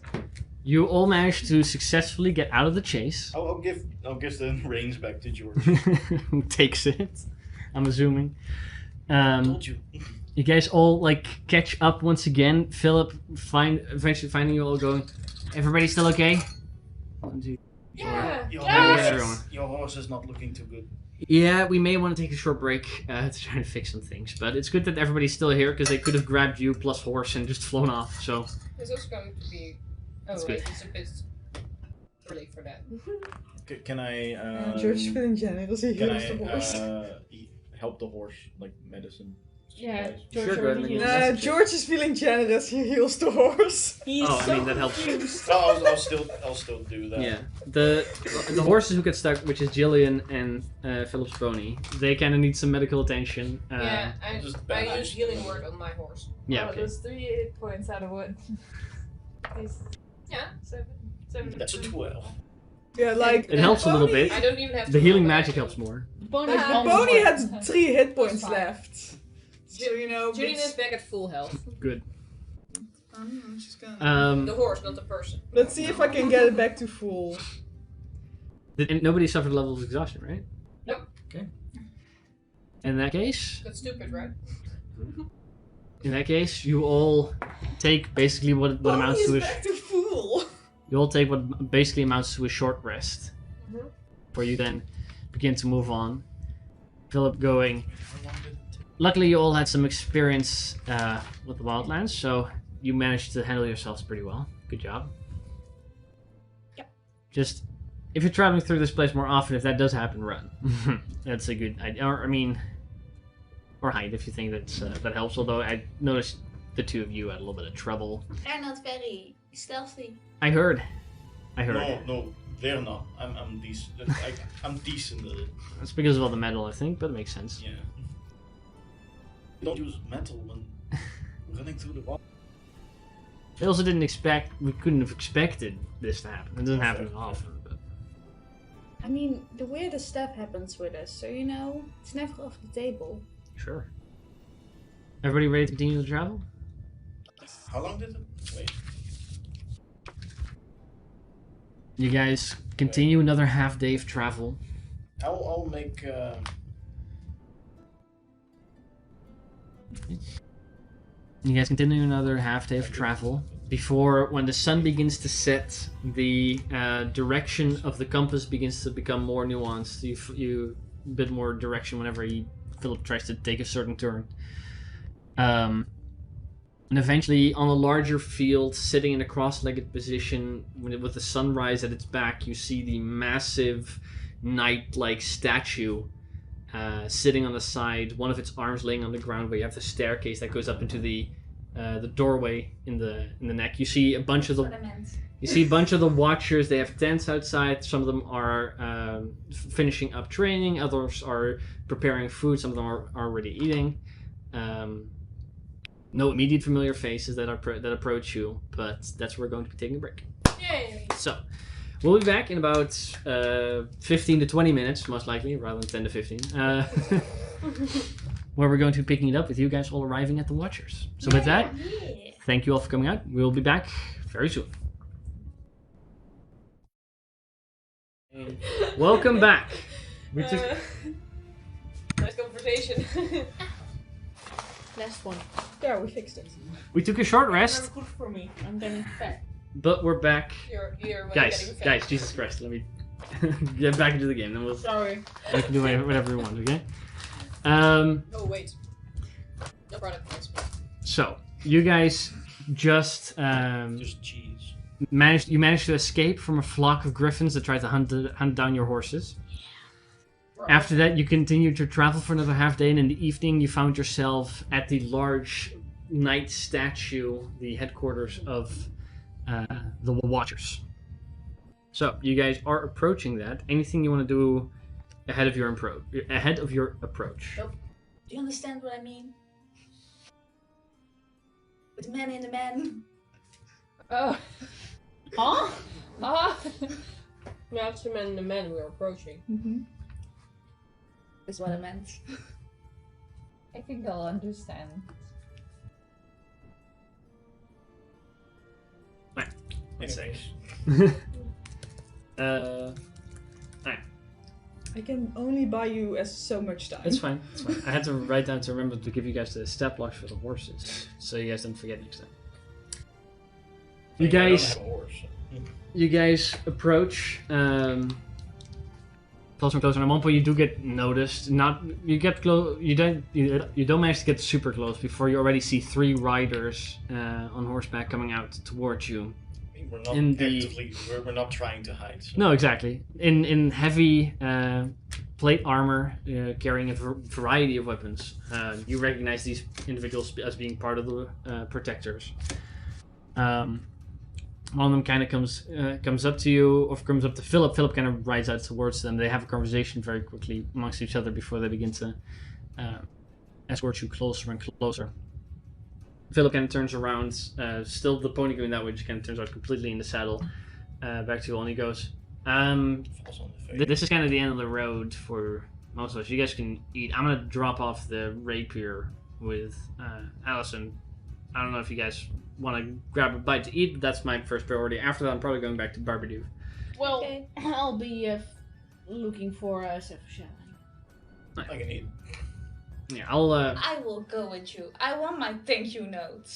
You all managed to successfully get out of the chase. I'll give the reins back to George. Who takes it? I'm assuming. Told you. You guys all like catch up once again. Philip eventually finding you all going. Everybody still okay? 1, 2. Yeah. Your horse is not looking too good. Yeah, we may want to take a short break to try and fix some things, but it's good that everybody's still here because they could have grabbed you plus horse and just flown off. So It's also going to be. Oh That's wait, good. it's a bit early for that. Can I? George is feeling generous. He Can heals the horse. I help the horse like medicine? Yeah, Supplies. George Sure, go ahead and already make healed. a Nah, message. George is feeling generous. He heals the horse. He's Oh, I so mean, that helps. confused. No, I'll still do that. Yeah, the horses who get stuck, which is Jillian and Philip's pony, they kind of need some medical attention. Yeah, just I bandage. use healing word on my horse. Yeah, Oh, okay. There's 3 hit points out of what? These Yeah. 7. That's a 12. Yeah, like It helps a little pony- bit. I don't even have to The healing roll magic that. helps more. Pony Like, the on pony point. had 3 hit points fine. left. So you know. Julian it's- is back at full health. Good. I'm just gonna- The horse, not the person. Let's see if I can get it back to full. And nobody suffered a level of exhaustion, right? Nope. Okay. In that case, That's stupid, right? you all take basically what amounts to Pony is a back to full. you all take what basically amounts to a short rest. Mhm. Before you then begin to move on. Philip going. How long did it take? Luckily, you all had some experience with the wildlands, so you managed to handle yourselves pretty well. Good job. Yep. Just, if you're traveling through this place more often, if that does happen, run. That's a good idea. Or hide if you think that helps. Although I noticed the two of you had a little bit of trouble. They're not very stealthy. I heard. No, they're not. I'm decent. I'm decent at it. That's because of all the metal, I think, but it makes sense. Yeah. You don't use metal when running through the water. I also we couldn't have expected this to happen. It doesn't happen often, but I mean, the weirdest stuff happens with us, so you know, it's never off the table. sure. Everybody ready to continue to travel? How long did it? Wait. You guys continue another half day of travel. I'll make. You guys continue another half day of travel before, when the sun begins to set, the direction of the compass begins to become more nuanced. You a bit more direction whenever Philip tries to take a certain turn. And eventually, on a larger field, sitting in a cross-legged position, with the sunrise at its back, you see the massive knight-like statue sitting on the side, one of its arms laying on the ground, where you have the staircase that goes up into the doorway in the neck. You see a bunch of the watchers. They have tents outside. Some of them are finishing up training. Others are preparing food. Some of them are already eating. No immediate familiar faces that approach you, but that's where we're going to be taking a break. Yay! So, we'll be back in about 15 to 20 minutes, most likely, rather than 10 to 15. Where we're going to be picking it up with you guys all arriving at the Watchers. So with that, thank you all for coming out. We'll be back very soon. Welcome back. We took, Nice conversation. Last one. Yeah, we fixed it. we took a short rest, Good for me. I'm getting fat. but we're back. You're when Guys, getting fat. guys, Jesus Christ, let me get back into the game, then Sorry. we can do whatever we want, okay? Oh wait. No product placement. So, you guys just Just cheese. managed to escape from a flock of griffins that tried to hunt down your horses. After that, you continued to travel for another half day, and in the evening, you found yourself at the large knight statue, the headquarters of the Watchers. So, you guys are approaching that. Anything you want to do ahead of your approach? Do you understand what I mean? With the man in the man. Oh. Huh? Ah. Yeah, it's the men we're approaching. Mm-hmm. Is what I meant. I think I'll understand. It's Okay. I can only buy you as so much time. It's fine. It's fine. I had to write down to remember to give you guys the stat blocks for the horses, so you guys don't forget next time. You I don't guys, have a horse. you guys approach closer and closer. And at one point, you do get noticed. You get close. You don't manage to get super close before you already see 3 riders on horseback coming out towards you. I mean, we're not In the- actively. We're not trying to hide. So. No, exactly. In heavy plate armor, carrying a variety of weapons. You recognize these individuals as being part of the protectors. One of them kind of comes up to you, or comes up to Philip. Philip kind of rides out towards them. They have a conversation very quickly amongst each other before they begin to escort you closer and closer. Philip kind of turns around, still the pony going that way, just kind of turns out completely in the saddle, back to you all, and he goes, Falls on the face. this is kind of the end of the road for most of us. You guys can eat. I'm going to drop off the rapier with Allison. I don't know if you guys want to grab a bite to eat, but that's my first priority. After that, I'm probably going back to Barbadoo. Well, Okay. I'll be looking for Sefusha. I can eat. Yeah, I'll... I will go with you. I want my thank you note.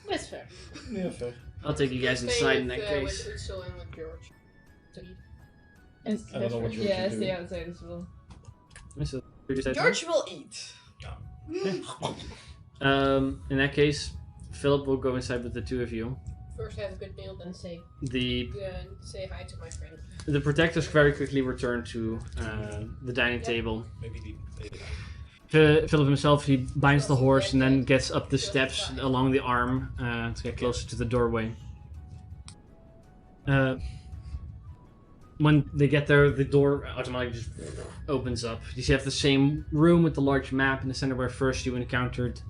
That's fair. Yeah, fair. I'll take you guys inside in that case. With Utsel and with George. To eat. And I don't know what you're yeah, doing. stay outside as well. So, you said George will eat. in that case, Philip will go inside with the two of you. First have a good meal, then say hi to my friend. The protectors very quickly return to the dining table. Maybe the Philip himself, he binds the horse and then gets up the steps along the arm to get closer to the doorway. When they get there, the door automatically just opens up. You see, you have the same room with the large map in the center where first you encountered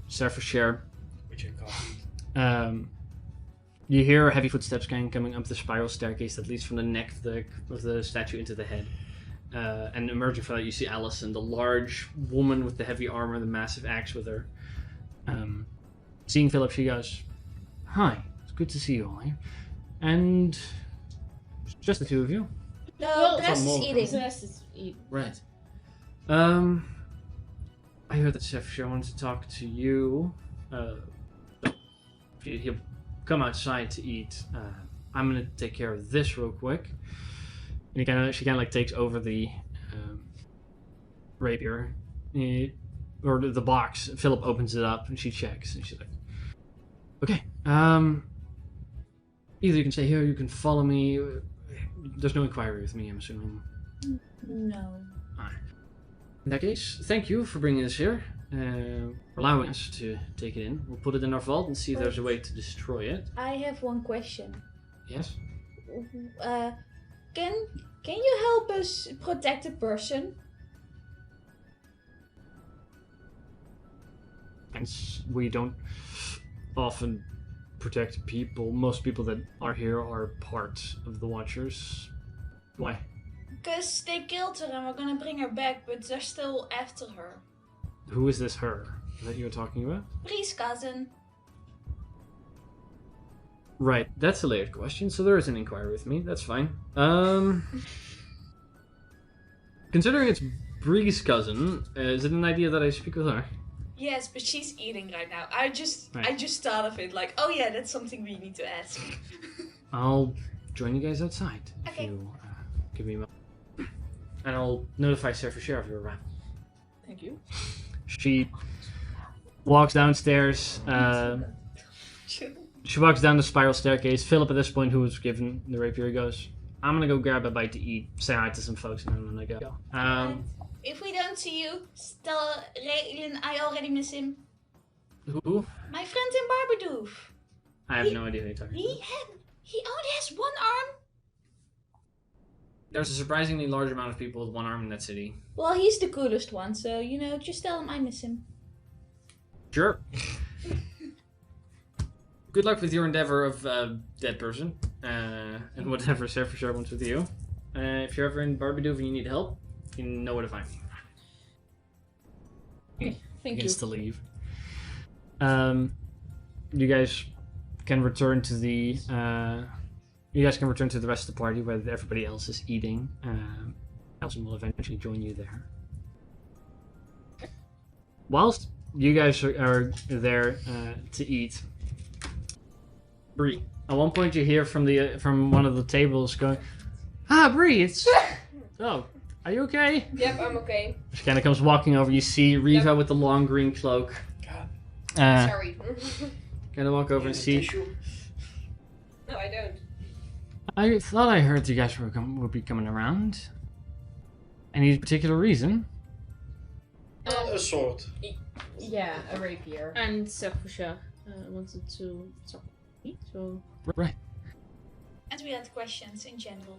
Sarfashare. which I copied. You hear heavy footsteps coming up the spiral staircase that leads from the neck of the statue into the head. And emerging from that, you see Allison, the large woman with the heavy armor, the massive axe with her. Seeing Philip, she goes, "Hi, it's good to see you all here." And it's just the two of you. No, Well, that's some more. eating. Celeste is eat. Right. I heard that Chef Sher wanted to talk to you. He'll come outside to eat. I'm gonna take care of this real quick. And she kind of like takes over the rapier, or the box. Philip opens it up and she checks, and she's like, "Okay, either you can stay here, or you can follow me. There's no inquiry with me, I'm assuming." No. In that case, thank you for bringing us here, allowing us to take it in. We'll put it in our vault and see if there's a way to destroy it. I have one question. Yes? Can you help us protect a person? And we don't often protect people. Most people that are here are part of the Watchers. Why? Because they killed her and we're gonna bring her back, but they're still after her. Who is this her that you're talking about? Bree's cousin. Right, that's a layered question, so there is an inquiry with me. That's fine. Considering it's Bree's cousin, is it an idea that I speak with her? Yes, but she's eating right now. I just Right. thought of it like, oh yeah, that's something we need to ask. I'll join you guys outside if Okay. you give me a moment. And I'll notify Sarah for Sheriff of your arrival. Thank you. She walks downstairs. She walks down the spiral staircase. Philip, at this point, who was given the rapier, goes, "I'm gonna go grab a bite to eat, say hi to some folks, and then I'm gonna go." If we don't see you, tell Raylan I already miss him. Who? My friend in Barbadoof. I have no idea who you're talking about. He only has one arm. There's a surprisingly large amount of people with one arm in that city. Well, he's the coolest one, so just tell him I miss him. Sure. Good luck with your endeavor of dead person, and whatever Sarah for sure wants with you. If you're ever in Barbadoof and you need help, you know where to find me. Thank you. Begins to leave. You guys can return to the. You guys can return to the rest of the party where everybody else is eating. Elson will eventually join you there. Whilst you guys are there to eat, Bree. At one point, you hear from one of the tables going, "Ah, Bree, it's oh, are you okay?" Yep, I'm okay. She kind of comes walking over. You see Riva with the long green cloak. God. Sorry. Kind of walk over and see. No, I don't. I thought I heard you guys would be coming around. Any particular reason? A sword. Yeah, a rapier. And Sefusha wanted to talk to me, so... Right. And we had questions in general.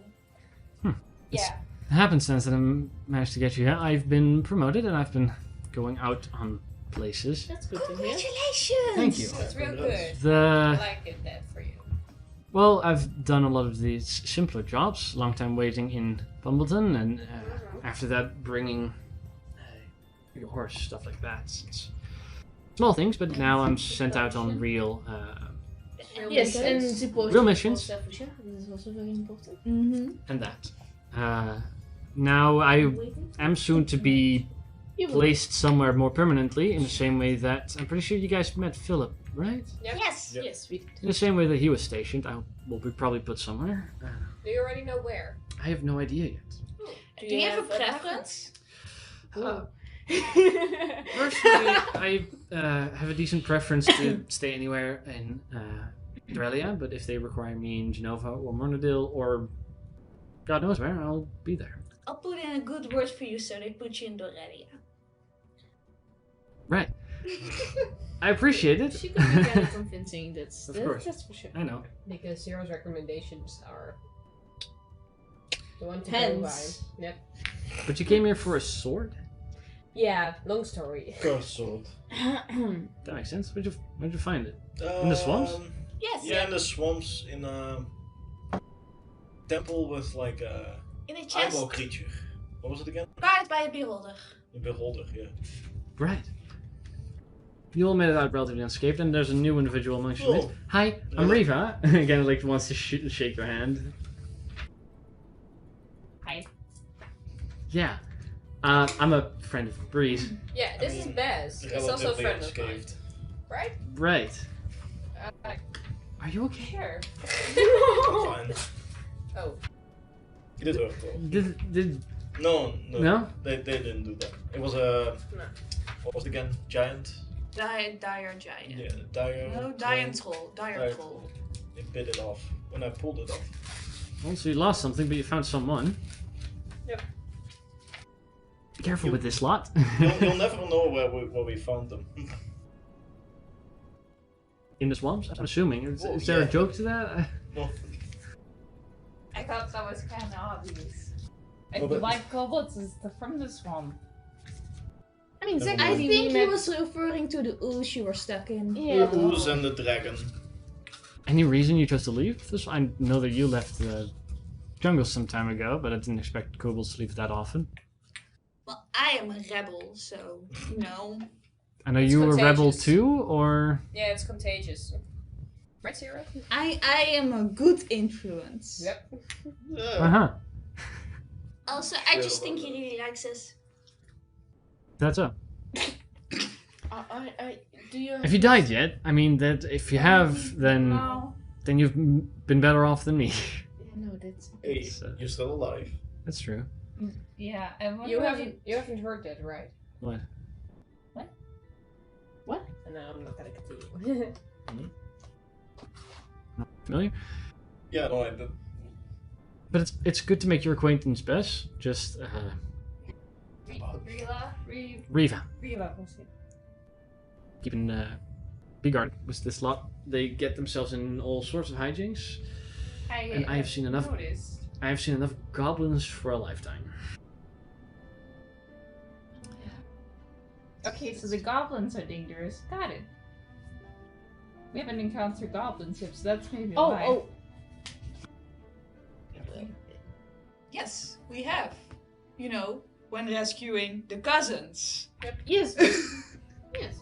Yeah. Happenstance that I managed to get you here. I've been promoted and I've been going out on places. That's good to hear. Congratulations! Thank you. That's real good. I The like it that for you. well, I've done a lot of these simpler jobs. Long time waiting in Bumbleton, and after that, bringing your horse, stuff like that. It's small things, but now I'm sent out on real. Yes, and the post Real missions. for Sefusha, this is also very important. Mm-hmm. And that. Now I Waiting. am soon to be You will. placed somewhere more permanently, in the same way that I'm pretty sure you guys met Philip, right? Yep. Yes! Yep. Yes, we did. In the same way that he was stationed, I will be probably put somewhere. Do you already know where? I have no idea yet. Do you have a preference? Personally, I have a decent preference to stay anywhere in Australia, but if they require me in Genova or Mornadil or God knows where, I'll be there. I'll put in a good word for you so they put you in Dorelia. Right. I appreciate it. She could be kind of convincing, that's, Of course. that's for sure. I know. Because Zero's recommendations are the one to go by. Hence. Yep. But you came here for a sword? Yeah, long story. Cursed sword. That makes sense. Where'd you find it? In the swamps? Yes, Yeah, in the swamps, in a temple with like a in a chest, eyeball creature. What was it again? guarded by a beholder. A beholder, yeah. Right. You all made it out relatively unscathed, and there's a new individual amongst you. Oh. Hi, I'm Riva. Again, like wants to shake your hand. Hi. Yeah. I'm a friend of Breeze. Yeah, this is Bez. He's also a Relatively friend of mine. unscathed. Right? Right. Uh, Are you okay? sure. Fine. Oh. He did hurt though. Did No? no? They didn't do that. It was a... No. What was it again? Giant? Dire giant. Yeah, dire... No, dire troll. Dire troll. They bit it off when I pulled it off. Well, so you lost something, but you found someone. Yep. Be careful with this lot. You'll never know where we found them. In the swamps, I'm assuming. Is Oh, there a yeah. joke to that? No. I thought that was kind of obvious. Well, And but- like goblins is from the swamp. I mean, I Zach, I we think he met- was referring to the ooze you were stuck in. Yeah. The ooze and the dragon. Any reason you chose to leave? This, I know that you left the jungle some time ago, but I didn't expect kobolds to leave that often. Well, I am a rebel, so, you know. And are It's you a rebel contagious. too, or? Yeah, it's contagious. Right, Zero? I am a good influence. Yep. Uh huh. Also, I just think he really likes us. That's up. Do you? If you died yet, I mean that if you have, then No. you've been better off than me. Yeah, no, that's. Hey, It's, you're still alive. That's true. Yeah, and what You about haven't heard that, right? What? No, I'm not gonna continue. Not familiar? Yeah, no, I did. But it's good to make your acquaintance, Bess. Just Riva. Keeping be guard with this lot. They get themselves in all sorts of hijinks. And I have seen enough. Noticed. I have seen enough goblins for a lifetime. Okay, so the goblins are dangerous. Got it. We haven't encountered goblins yet, so that's maybe why. Oh, Yes, we have. You know, when rescuing the cousins. yes. Yes.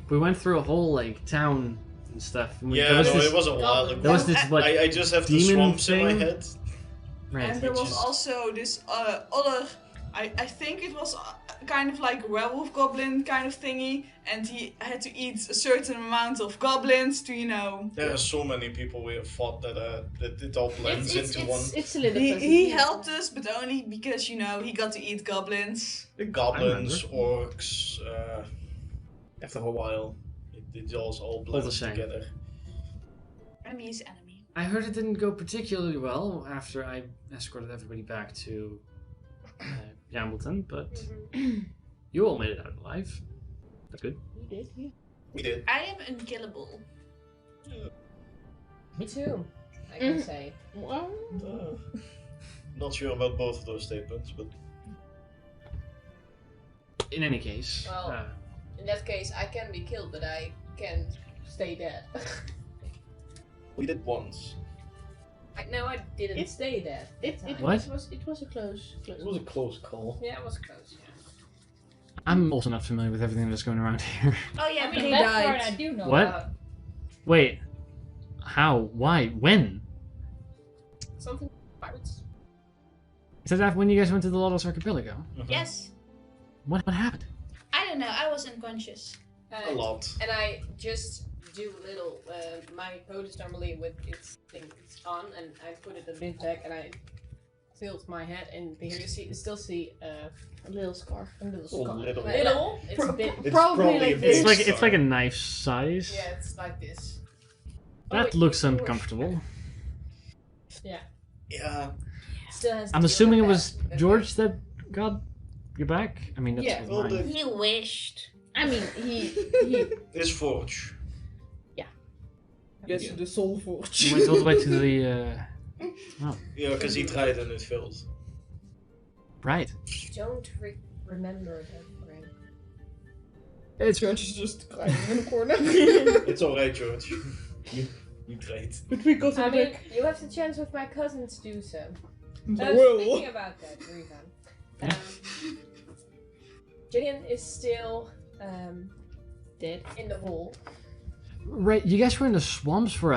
We went through a whole like town and stuff. And Yeah, there was no, this, it was a while ago. there was this what? I just have the demon swamps in my thing? head. Right. And there Which was is- also this other, I think it was kind of like a werewolf goblin kind of thingy, and he had to eat a certain amount of goblins to, you know. There are so many people we have fought that it all blends into one. It's a little He helped us, but only because, you know, he got to eat goblins. The goblins, orcs, after a while, it all blends the same. together. Enemy is enemy. I heard it didn't go particularly well after I escorted everybody back to Hamilton, but you all made it out alive. That's good. We did, yeah. We did. I am unkillable. Me too, I can say. Well, Not sure about both of those statements, but In any case, Well, in that case, I can be killed, but I can stay dead. we did once. I didn't stay dead. What? It was a close. It was a close call. Yeah, it was close. Yeah. I'm also not familiar with everything that's going around here. Oh yeah, I mean, he that died. part I do know What? about. Wait, how? Why? When? Something pirates. Is that when you guys went to the Lodos Archipelago? Yes. What happened? I don't know. I was unconscious. A lot. And I just do a little. My code is normally with its things on, and I put it a bit back, and I tilt my head, and here you still see A little scar. a little Oh, scar. little. Little. It's a bit. It's Probably probably like a this. big It's like a knife size. Yeah, it's like this. That wait, looks you were- uncomfortable. Yeah. Still has I'm to assuming do it with was that. George that got you back. I mean, that's Yeah, with well, mine. He wished. I mean, he It's Forge. Yes, Yeah. the soul forge. You went all the way to the. Yeah, because he tried and it failed. Right. Don't remember that frame. It's George is just crying in the corner. It's alright, George. You tried. But we got I him mean, back. you have the chance with my cousin to do so. Well. Speaking about that, Rivan, Jillian is still dead in the hole. right. You guys were in the swamps for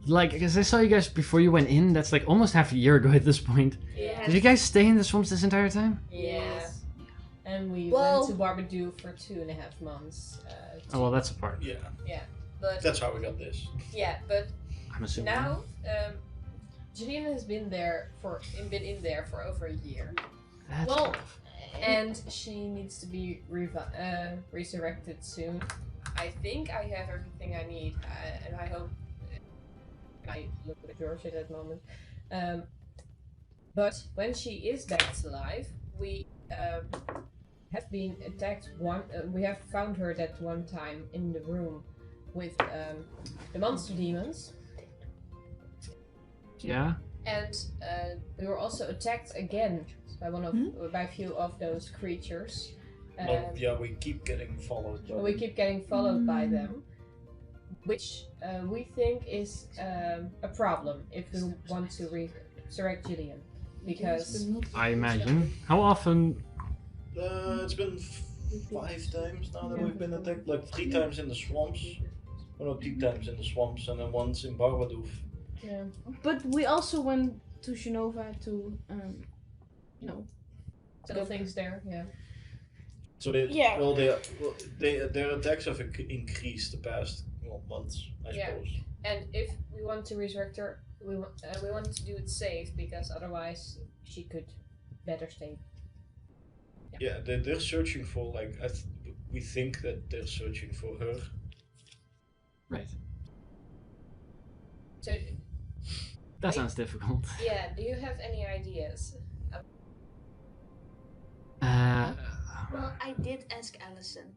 because I saw you guys before you went in. That's like almost half a year ago at this point. Yeah. Did you guys stay in the swamps this entire time? Yeah. And we Well- went to Barbadoo for 2.5 months. Oh well, that's a part. Yeah. But That's how we got this. yeah, but I'm assuming. now Jillian has been in there for over a year, That's well, rough. and she needs to be resurrected soon. I think I have everything I need, and I hope I look at George at that moment. But when she is back alive, we have been attacked we have found her that one time in the room with the monster demons, Yeah. and we were also attacked again by a few of those creatures. Yeah, we keep getting followed. by We them. keep getting followed by them, which we think is a problem if we want to resurrect Jillian, because I imagine. How often? It's been 5 times now that we've been attacked. Like 3 times in the swamps. Or no, 2 times in the swamps and then once in Barbadoof. yeah. But we also went to Genova to, Little things there, yeah. So they, Yeah. their attacks have increased the past months, I Yeah. suppose. And if we want to resurrect her, we want to do it safe, because otherwise she could better stay. Yeah, they're searching for we think that they're searching for her. Right. So That sounds difficult. yeah, do you have any ideas? Well, I did ask Allison.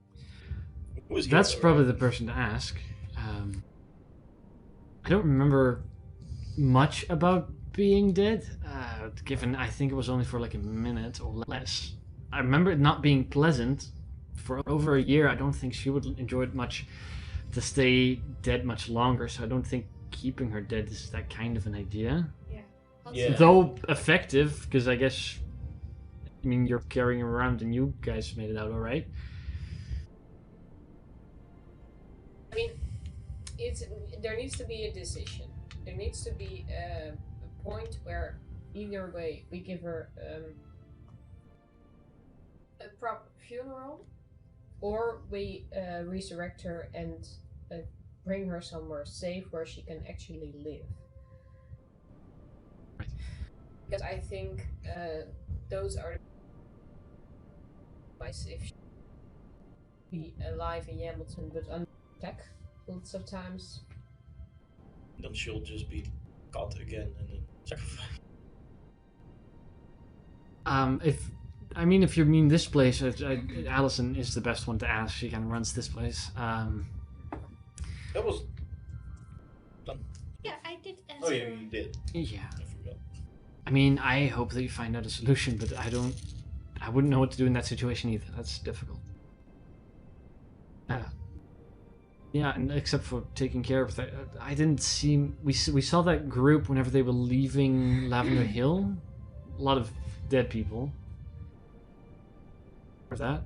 Who is That's here, probably right? the person to ask. I don't remember much about being dead, given I think it was only for like a minute or less. I remember it not being pleasant for over a year. I don't think she would enjoy it much to stay dead much longer, so I don't think keeping her dead is that kind of an idea. Yeah. Though effective, because I guess, I mean, you're carrying her around and you guys made it out alright. I mean, there needs to be a decision. There needs to be a point where either way we give her a proper funeral, or we resurrect her and bring her somewhere safe where she can actually live. Right. Because I think those are advice if she be alive in Hamilton but under attack lots of times. Then she'll just be caught again and then sacrificed. If I mean, if you mean this place, Allison is the best one to ask. She kind of runs this place. That was done. Yeah, I did answer. Oh yeah, you did. Yeah. I forgot. I mean, I hope that you find out a solution, but I wouldn't know what to do in that situation either. That's difficult. Yeah, and except for taking care of that, I didn't see. We saw that group whenever they were leaving Lavender Hill. A lot of dead people. For that.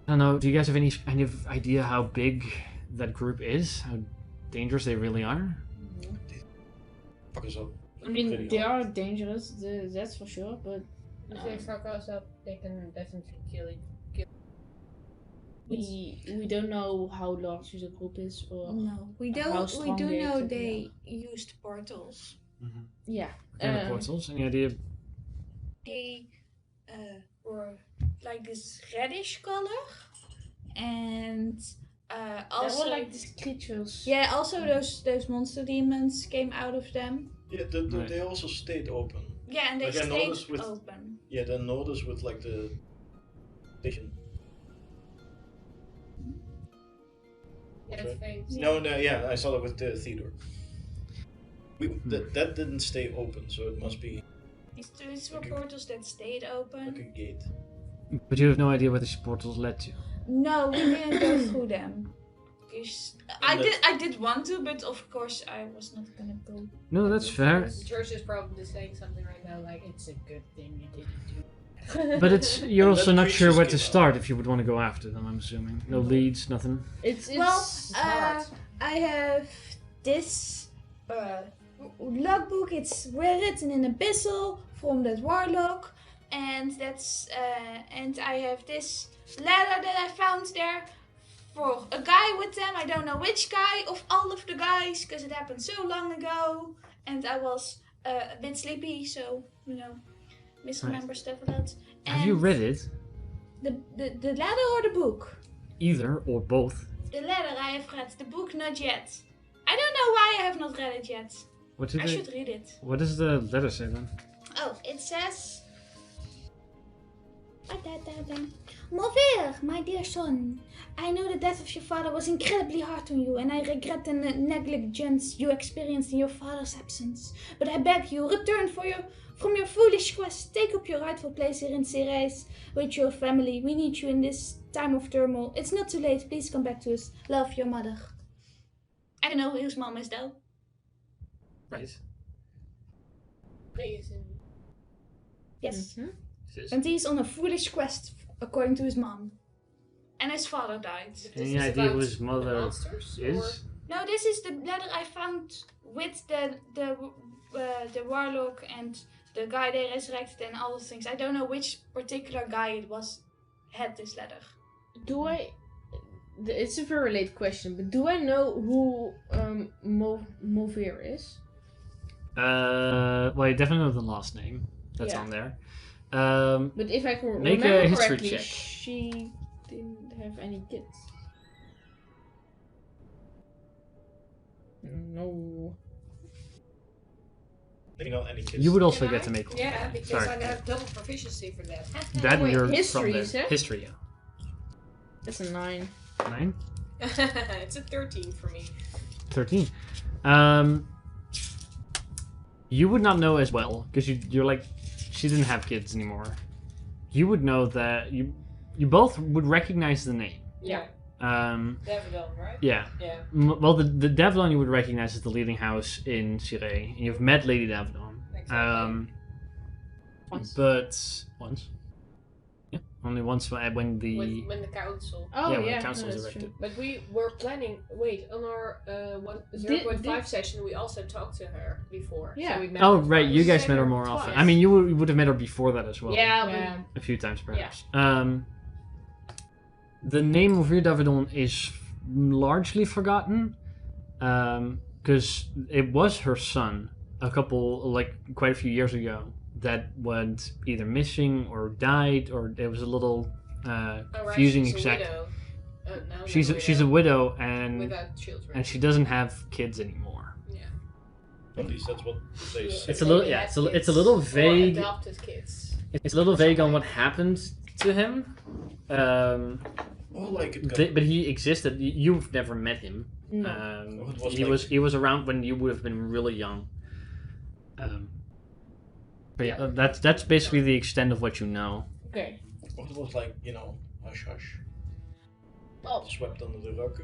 I don't know. Do you guys have any kind of idea how big that group is? How dangerous they really are? Fuck us up. I mean, they are dangerous, that's for sure, but... If they fuck us up, they can definitely kill it. We don't know how large the group is, or... No, we How don't. We strong do they know are. they used portals. Yeah. Kind of portals? Any idea? They were like this reddish color, and They also were like these creatures. yeah, also those monster demons came out of them. Yeah, Right. they also stayed open. Yeah, and they Like I stayed noticed with- open. Yeah, then notice with like the station. Yeah, that's fake. No, yeah, I saw that with the theater. That didn't stay open, so it must be These were Okay. portals that stayed open. like a gate. But you have no idea where these portals led to. No, we didn't go through them. I And did want to, but of course I was not gonna go. No, that's fair. The church is probably saying something right now like, it's a good thing you didn't do. But you're And also then not sure creatures where to came out. start if you would want to go after them, I'm assuming. No leads, nothing. It's Well, hard. I have this logbook. It's written in abyssal from that warlock, and that's and I have this letter that I found there for a guy with them. I don't know which guy of all of the guys, because it happened so long ago, and I was a bit sleepy, so misremember stuff a lot. Have you And read it? the letter or the book? Either or both. The letter I have read, the book not yet. I don't know why I have not read it yet. What did I they, should read it. What does the letter say then? Oh, it says... Mother, my dear son, I know the death of your father was incredibly hard on you, and I regret the negligence you experienced in your father's absence. But I beg you, return from your foolish quest. Take up your rightful place here in Ceres with your family. We need you in this time of turmoil. It's not too late. Please come back to us. Love, your mother. I don't know whose mom is though. Right. Yes. Sis. And he's on a foolish quest, according to his mom. And his father died. Any idea who his mother monsters, is? No, this is the letter I found with the warlock and the guy they resurrected and all those things. I don't know which particular guy it was had this letter. It's a very late question, but do I know who Movir is? Well, you definitely know the last name. That's Yeah. on there. But if I can Make a remember history correctly, check. she didn't have any kids. No. Maybe not any kids. You would also Can get I? to make one. Yeah, because Sorry. I have double proficiency for that. That Wait, you're history, from you there. said? History, yeah. That's a 9. 9? It's a 13 for me. 13. You would not know as well, because you're like, she didn't have kids anymore. You would know that, you both would recognize the name. Yeah. Davidon, right? Yeah. Yeah. Well, the Davidon you would recognize as the leading house in Ciré, and you've met Lady Davidon. Exactly. Once. But once. Yeah, only once when the When the council. Oh, yeah, yeah, when the council was no, that's erected. true. But we were planning. Wait, on our 0.5 session, we also talked to her before. Yeah. So we met Oh her right, twice. you guys met met her her more often. twice. I mean, you would have met her before that as well. Yeah, Yeah. A few times perhaps. The name of your Davidon is largely forgotten, because it was her son quite a few years ago that went either missing or died, or it was a little Oh, right, confusing she's exact. A widow. No, She's a widow and without children. and she doesn't have kids anymore. At least that's what they say. It's a little Maybe yeah, had it's a kids little or vague. adopted kids. It's a little vague on what happened to him. But he existed. You've never met him. No. He was around when you would have been really young. But yeah, that's basically the extent of what you know. Okay. What it was like, hush hush. Oh. Swept under the rug.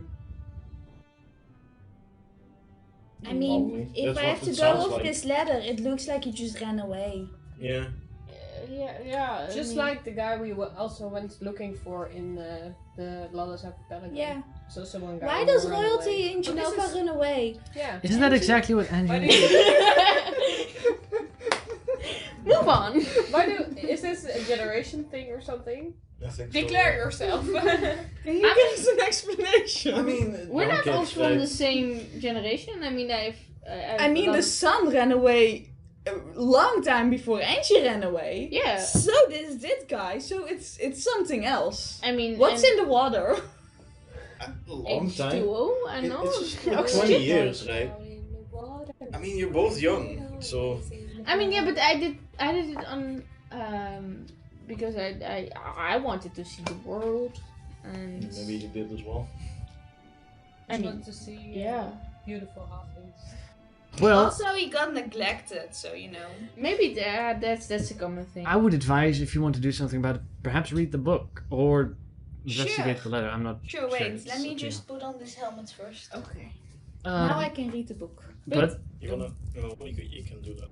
I mean, Probably. if That's I what have to it go sounds off like. this ladder, it looks like you just ran away. Yeah. Yeah. I Just mean, like the guy we also went looking for in the Lawless Archipelago. Yeah. So someone got Why does run royalty away. in Genova run away? Yeah. Isn't that exactly what Andrew? Why do you, Move on. is this a generation thing or something? I think Declare yourself. Can you give us an explanation? I mean, We're not all kids, from the same generation. I mean, I mean, the sun ran away a long time before Angie ran away. Yeah. So this guy. So it's something else. I mean, What's in the water? A long time. H2O? I know. It's just Oh, 20 shit. years, right? I mean, you're both young, so I mean, yeah, but I did it on because I wanted to see the world, and maybe you did as well. I mean, want to see yeah, beautiful halflings. Well, Also, he got neglected, so maybe that's a common thing. I would advise if you want to do something about it, perhaps read the book or investigate Sure. the letter. I'm not Sure, wait. It's Let me up to you. just put on this helmet first. Okay. Now I can read the book. But You can do that.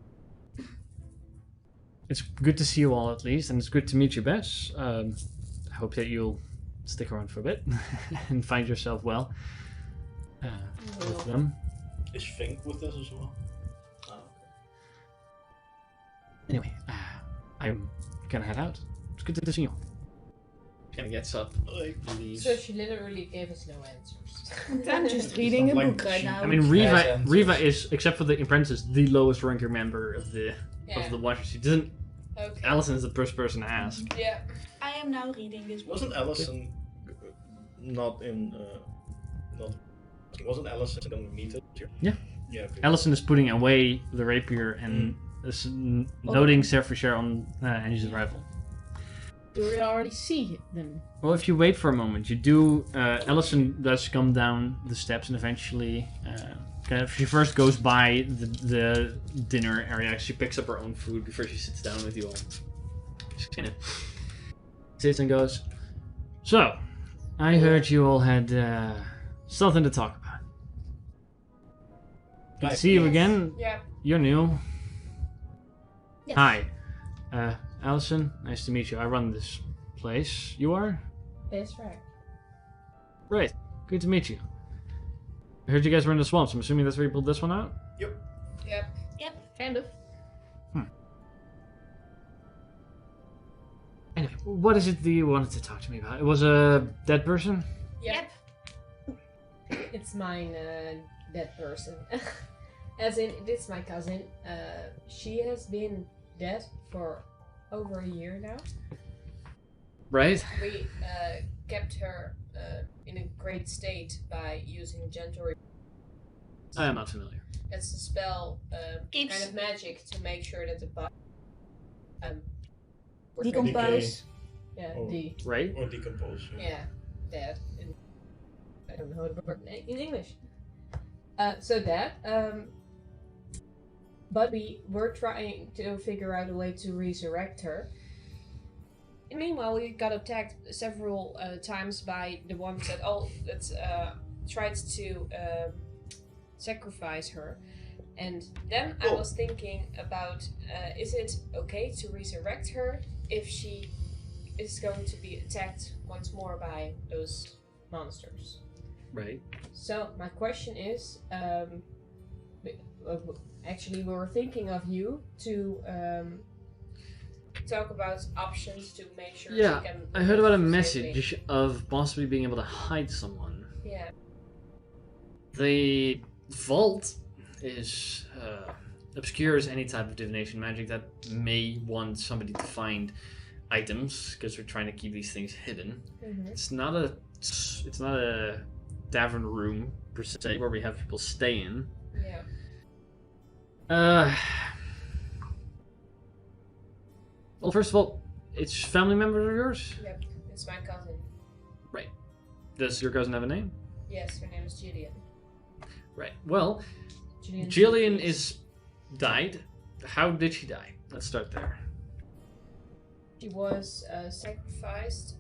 it's good to see you all at least, and it's good to meet you, Bess. I hope that you'll stick around for a bit and find yourself well with them. Is Fink with us as well? Oh, Anyway, I'm gonna head out. It's good to see you. Kind of gets up okay. and leaves. So she literally gave us no answers. I'm just reading a Like book right now. I mean, Yes, Riva is, except for the apprentice, the lowest ranking member of the Watchers. She doesn't. Okay. Allison is the first person to ask. Yeah. I am now reading this book. Wasn't Allison not in? Wasn't Allison going to meet us here? Yeah. Yeah. Okay. Allison is putting away the rapier and is noting Serfrishare on Angie's arrival. Do we already see them? Well, if you wait for a moment, you do. Allison does come down the steps and eventually. She first goes by the dinner area. She picks up her own food before she sits down with you all. She kind of sits and goes, "So, I heard you all had something to talk about. Good to see you again. Yeah. You're new. Yes. Hi, Allison. Nice to meet you. I run this place. You are? That's right. Right. Good to meet you. I heard you guys were in the swamps. I'm assuming that's where you pulled this one out? Yep. Kind of. Anyway, what is it that you wanted to talk to me about? It was a dead person? Yep. It's mine, dead person. As in, it's my cousin. She has been dead for over a year now. Right. We kept her in a great state by using gentle. I am not familiar. It's a spell, Keeps- kind of magic to make sure that the body. Decompose. Yeah, Oh. Right? Or decompose. Yeah, dead. I don't know the word in English. So that. But we were trying to figure out a way to resurrect her. And meanwhile, we got attacked several times by the ones that tried to sacrifice her. And then I was thinking about, is it okay to resurrect her if she is going to be attacked once more by those monsters? Right. So my question is, actually we were thinking of you to talk about options to make sure she Yeah, can. I heard about a safely. message of possibly being able to hide someone. Yeah. The vault is obscure as any type of divination magic that may want somebody to find items because we're trying to keep these things hidden. Mm-hmm. It's not a tavern room per se where we have people stay in. Yeah. Well, first of all, it's family members of yours? Yep, it's my cousin. Does your cousin have a name? Yes, her name is Jillian. Right. Well, Jillian Jillian is died. How did she die? Let's start there. She was sacrificed.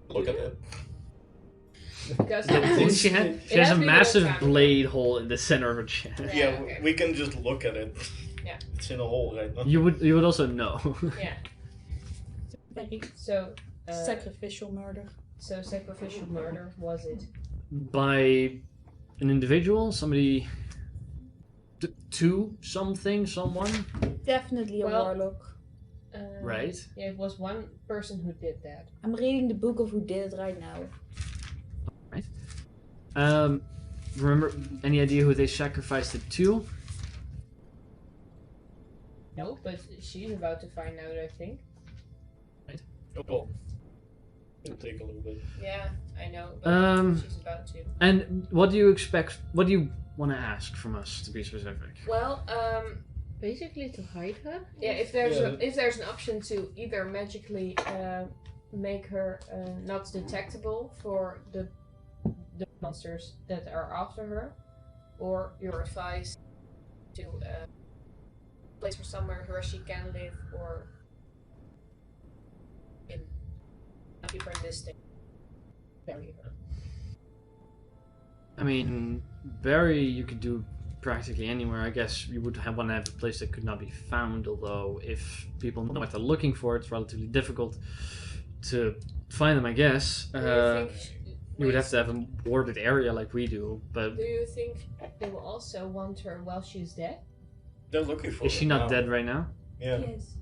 Look at it. Because She has a massive blade hole in the center of her chest. Yeah, okay. we can just look at it. Yeah. It's in a hole right now. You would also know. Yeah. Very So. Sacrificial murder. So sacrificial murder was it? By an individual, somebody, someone. Definitely a Well- warlock. Right. Yeah, it was one person who did that. I'm reading the book of who did it right now. Remember any idea who they sacrificed it to? No, but she's about to find out, I think. Oh, it'll take a little bit. Yeah, I know, but she's about to. And what do you expect? What do you want to ask from us, to be specific? Well, basically to hide her. yeah, if there's an option to either magically make her not detectable for the monsters that are after her, or your advice to place her somewhere where she can live, or keep her in this state. Bury her. I mean, bury you could do practically anywhere. I guess you would want to have a place that could not be found, although if people know what they're looking for, it's relatively difficult to find them, I guess. You would have to have a warded area like we do, but... Do you think they will also want her while she's dead? They're looking for Is she her not now. dead right now? Yeah. Yes.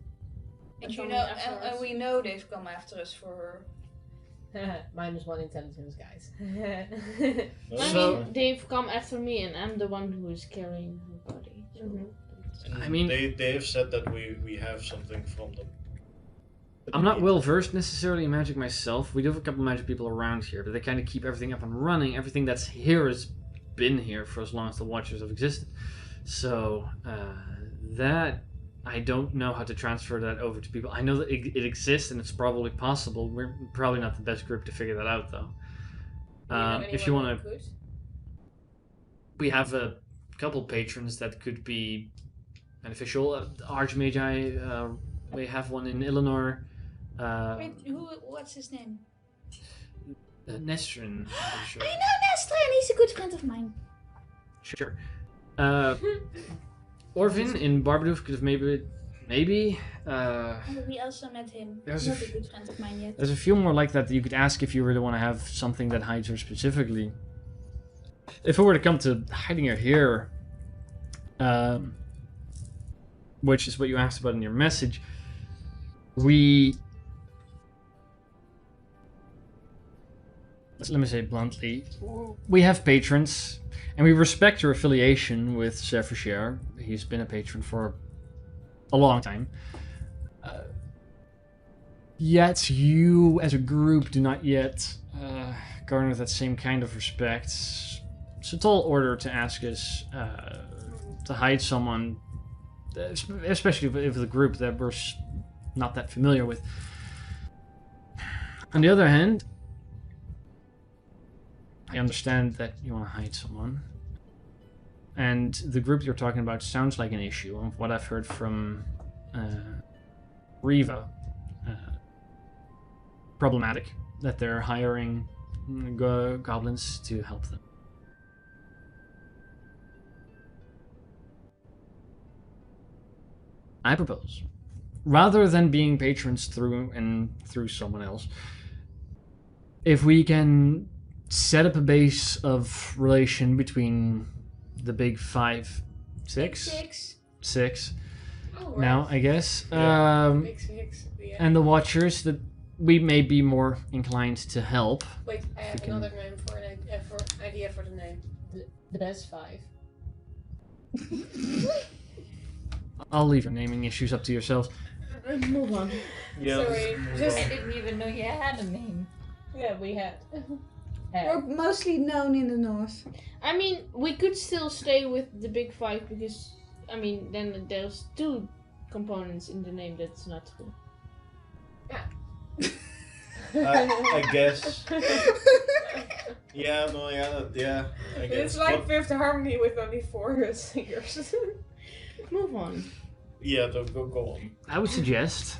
And Coming you know, after us. and we know they've come after us for her. -1 intelligence, guys. No, I So- mean, they've come after me, and I'm the one who is carrying her body. So and I mean- they have said that we have something from them. I'm not well versed necessarily in magic myself. We do have a couple magic people around here, but they kind of keep everything up and running. Everything that's here has been here for as long as the Watchers have existed. So that I don't know how to transfer that over to people. I know that it exists and it's probably possible. We're probably not the best group to figure that out, though. If you want to, we have a couple patrons that could be beneficial. Archmagi, we have one in Illinois. Wait, what's his name? Nestrin, I'm pretty sure. I know Nestrin, he's a good friend of mine. Sure. Orvin in Barbadoof could have maybe. We also met him. There's He's a not a good friend of mine yet. There's a few more like that you could ask if you really want to have something that hides her specifically. If it were to come to hiding her here, which is what you asked about in your message, let me say bluntly, we have patrons, and we respect your affiliation with Serfricher. He's been a patron for a long time. Yet you, as a group, do not yet garner that same kind of respect. It's a tall order to ask us to hide someone, especially if it's a group that we're not that familiar with. On the other hand, I understand that you want to hide someone. And the group you're talking about sounds like an issue. And what I've heard from Riva, problematic that they're hiring goblins to help them. I propose, rather than being patrons through someone else, if we can set up a base of relation between the big six now, I guess, Big six, yeah. and the Watchers, that we may be more inclined to help. Wait, I have we can- another name for an idea for the name. The best five. I'll leave your naming issues up to yourselves. Move on. Yeah, Sorry, let's just- move I on. didn't even know you had a name. Yeah, we had. We're mostly known in the north. I mean, we could still stay with the big five because I mean, then there's 2 components in the name that's not true. I guess. Yeah, no, yeah, I guess. It's like What- Fifth Harmony with only 4 singers. Move on. Yeah, go on. I would suggest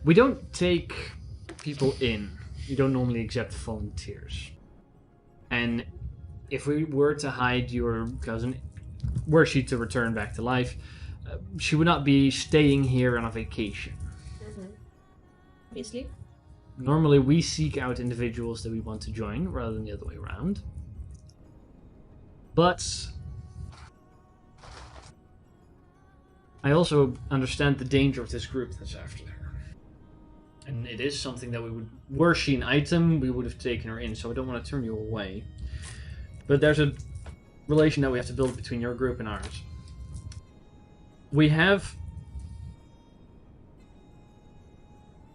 we don't take people in. We don't normally accept volunteers. And if we were to hide your cousin, were she to return back to life, she would not be staying here on a vacation. Obviously. Normally, we seek out individuals that we want to join, rather than the other way around. But I also understand the danger of this group that's after her. And it is something that we would... Were she an item, we would have taken her in, so I don't want to turn you away. But there's a relation that we have to build between your group and ours. We have...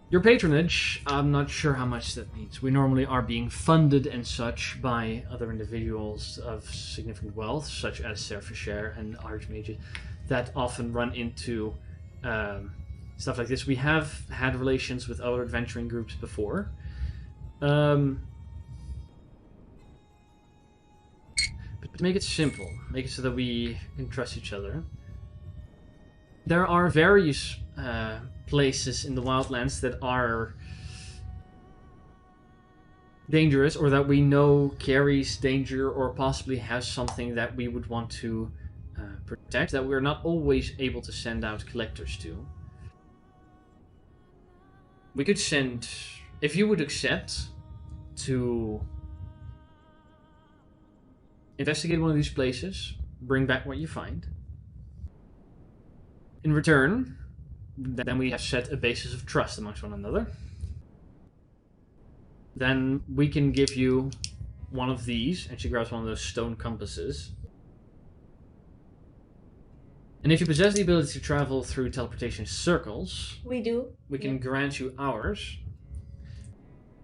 Your patronage, I'm not sure how much that means. We normally are being funded and such by other individuals of significant wealth, such as Serfisher and Archmages, that often run into stuff like this. We have had relations with other adventuring groups before. But to make it simple, make it so that we can trust each other, there are various places in the wildlands that are dangerous, or that we know carries danger, or possibly has something that we would want to protect, that we're not always able to send out collectors to. We could send, if you would accept to investigate one of these places, bring back what you find. In return, then we have set a basis of trust amongst one another. Then we can give you one of these, and she grabs one of those stone compasses. And if you possess the ability to travel through teleportation circles, We do. we can grant you ours.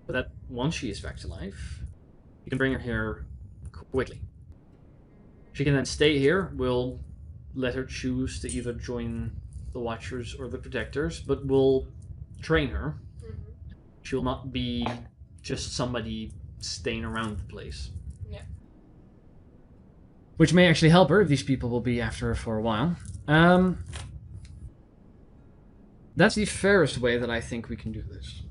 But that once she is back to life, you can bring her here quickly. She can then stay here. We'll let her choose to either join the Watchers or the Protectors, but we'll train her. She'll not be just somebody staying around the place. Yeah. Which may actually help her if these people will be after her for a while. That's the fairest way that I think we can do this.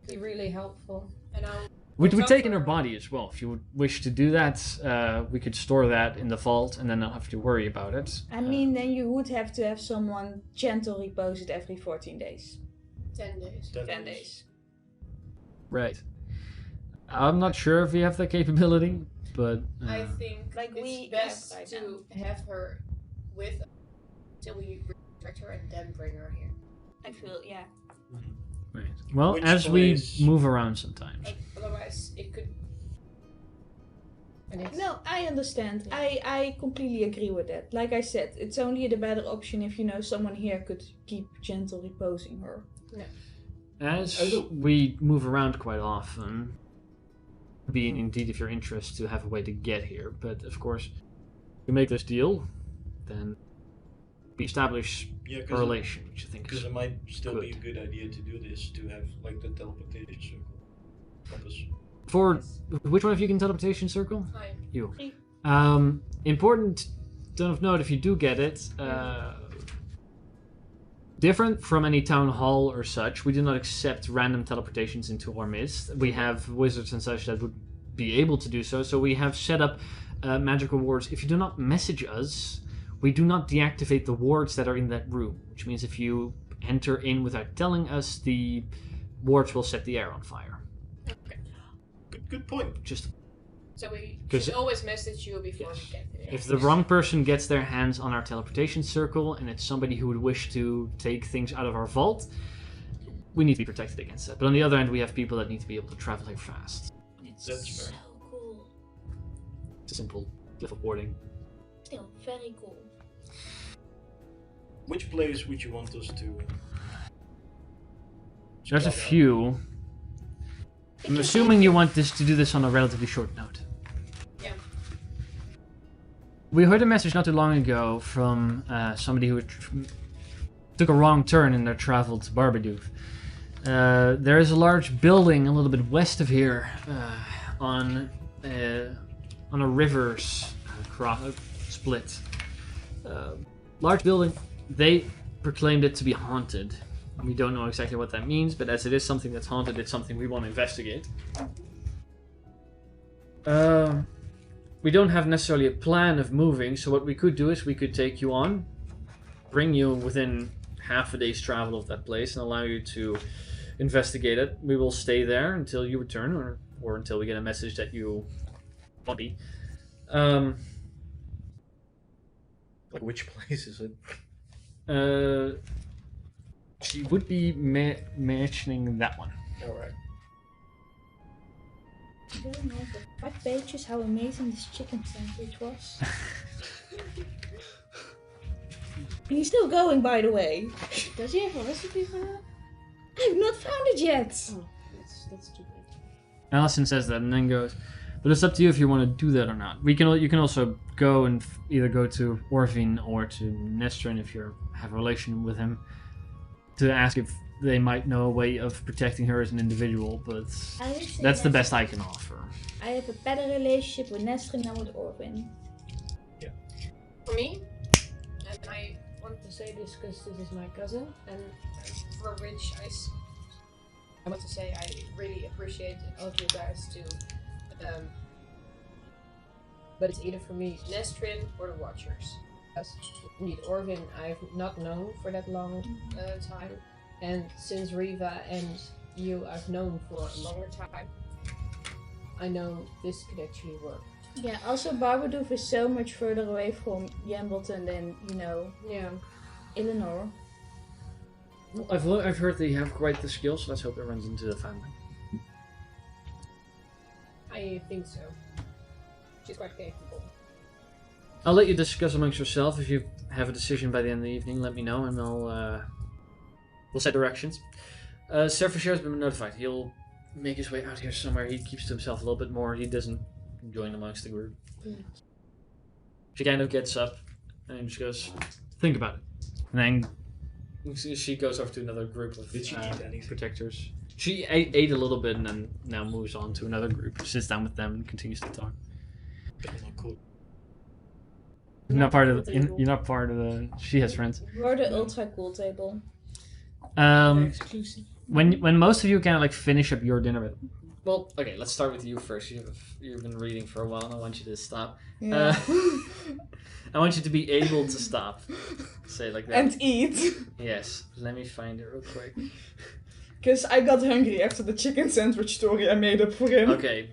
Be really helpful. And I'll We'd take in her body as well. If you would wish to do that, we could store that in the vault and then not have to worry about it. I mean, then you would have to have someone gentle repose it every 14 days. 10 days. 10 days. Right. I'm not sure if we have that capability, but... I think Like it's we best have right to have her with till we resurrect her and then bring her here. I feel, yeah. Right. Well, Which as place? we move around sometimes. Otherwise, it could. And it's, No, I understand. I completely agree with that. Like I said, it's only the better option if you know someone here could keep gentle reposing her. As we move around quite often, being indeed of your interest to have a way to get here, but of course, if we make this deal, then we establish Yeah, a relation, which I think because is it might still be a good. good idea to do this, to have like the teleportation circle compass. For which one of you can teleportation circle? I You. Me. Important of note, if you do get it, different from any town hall or such, we do not accept random teleportations into our midst. We have wizards and such that would be able to do so, so we have set up magical wards. If you do not message us, we do not deactivate the wards that are in that room, which means if you enter in without telling us, the wards will set the air on fire. Good point. Just So we 'Cause- should always message you before Yes. we get there. if the wrong person gets their hands on our teleportation circle and it's somebody who would wish to take things out of our vault, we need to be protected against that. But on the other end, we have people that need to be able to travel here fast. It's That's so fair. cool. It's a simple level boarding. Still, very cool. Which place would you want us to? There's a scout out? few. I'm assuming you want this to do this on a relatively short note. Yeah. We heard a message not too long ago from somebody who took a wrong turn in their travel to Barbadoof. There is a large building a little bit west of here, on a river's split. Large building. They proclaimed it to be haunted. We don't know exactly what that means, but as it is something that's haunted, it's something we want to investigate. We don't have necessarily a plan of moving, so what we could do is we could take you on, bring you within half a day's travel of that place, and allow you to investigate it. We will stay there until you return, or until we get a message that you want to be. Like, which place is it? She would be mentioning that one. Alright. I don't know for 5 pages how amazing this chicken sandwich was. He's still going, by the way. Does he have a recipe for that? I've not found it yet. Oh, that's too bad. Allison says that and then goes, but it's up to you if you want to do that or not. You can also go and either go to Orvin or to Nestrin if you have a relation with him, to ask if they might know a way of protecting her as an individual, but that's the best I can offer. I have a better relationship with Nestrin than with Orvin. Yeah. For me, and I want to say this because this is my cousin, and for which I want to say I really appreciate all of you guys too. But it's either for me, Nestrin or the Watchers. Because indeed, Orvin I've not known for that long time, and since Riva and you I've known for a longer time, I know this could actually work. Yeah, also Barbadoof is so much further away from Yambleton than, Yeah. Eleanor. Well, I've heard they have quite the skills, so let's hope it runs into the family. I think so. She's quite capable. I'll let you discuss amongst yourself. If you have a decision by the end of the evening, let me know, and we'll set directions. Surfer has been notified. He'll make his way out here somewhere. He keeps to himself a little bit more. He doesn't join amongst the group. She kind of gets up and just goes, think about it. And then she goes over to another group of Did she eat anything? protectors. She ate a little bit and then now moves on to another group, sits down with them and continues to talk. Cool. You're not part of the. She has friends. We're the ultra cool table. Exclusive. When most of you kind of like finish up your dinner, well, okay, let's start with you first. You've been reading for a while, and I want you to stop. Yeah. I want you to be able to stop. Say it like that. And eat. Yes. Let me find it real quick. Because I got hungry after the chicken sandwich story I made up for him. Okay.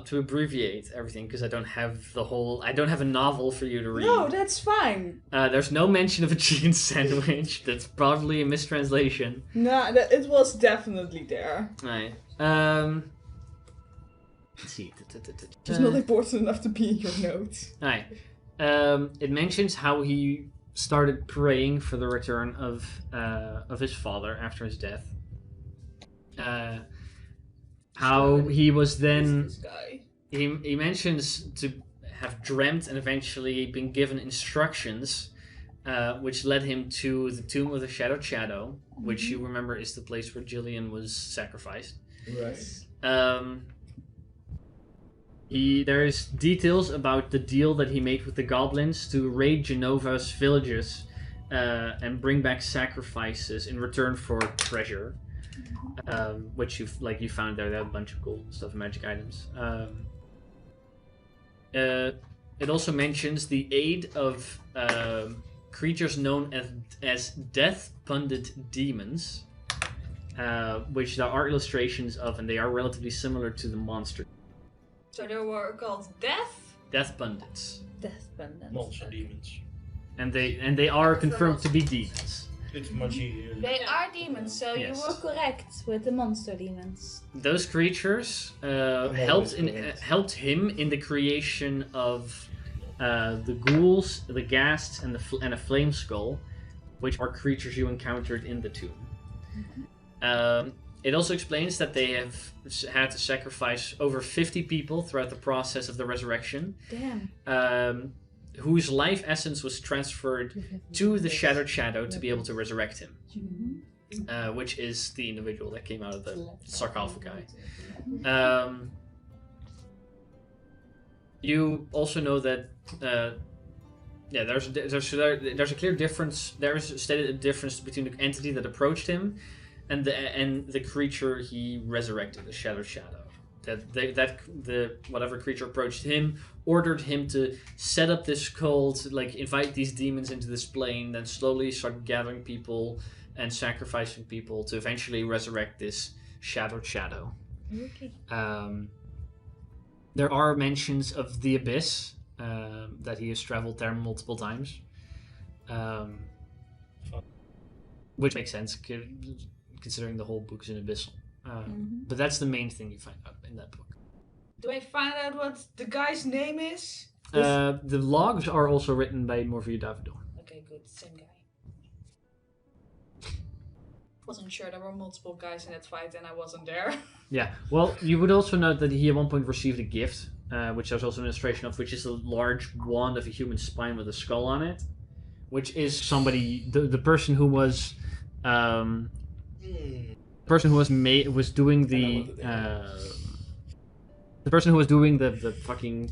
To abbreviate everything, because I don't have a novel for you to read. No, that's fine. There's no mention of a chicken sandwich. That's probably a mistranslation. No, it was definitely there. Right. Let's see. It's not important enough to be in your notes. Right. It mentions how he started praying for the return of his father after his death. How he was then. This guy. He mentions to have dreamt and eventually been given instructions, which led him to the Tomb of the Shadowed Shadow, which you remember is the place where Jillian was sacrificed. Right. There's details about the deal that he made with the goblins to raid Genova's villages and bring back sacrifices in return for treasure. Which you found there. They have a bunch of cool stuff, magic items. It also mentions the aid of creatures known as death pundit demons, which there are illustrations of, and they are relatively similar to the monster. So they were called Death pundits, Death Pendant. Monster demons. and they are confirmed to be demons. It's much easier. They are demons, so Yes. you were correct with the monster demons. Those creatures helped him in the creation of the ghouls, the ghasts, and a flame skull, which are creatures you encountered in the tomb. It also explains that they have had to sacrifice over 50 people throughout the process of the resurrection, Damn. whose life essence was transferred to the Shattered Shadow to be able to resurrect him, which is the individual that came out of the sarcophagi. You also know that there's a clear difference. There is stated a difference between the entity that approached him and the creature he resurrected, the Shattered Shadow. The whatever creature approached him ordered him to set up this cult, like invite these demons into this plane, then slowly start gathering people and sacrificing people to eventually resurrect this Shattered Shadow. Okay. There are mentions of the Abyss, that he has traveled there multiple times, which makes sense considering the whole book is an abyssal. But that's the main thing you find out in that book. Do I find out what the guy's name is? The logs are also written by Morvia Davido. Okay, good. Same guy. Wasn't sure there were multiple guys in that fight and I wasn't there. Yeah, well, you would also note that he at one point received a gift, which there's also an illustration of, which is a large wand of a human spine with a skull on it, which is somebody, the person who was, was doing the person who was doing the fucking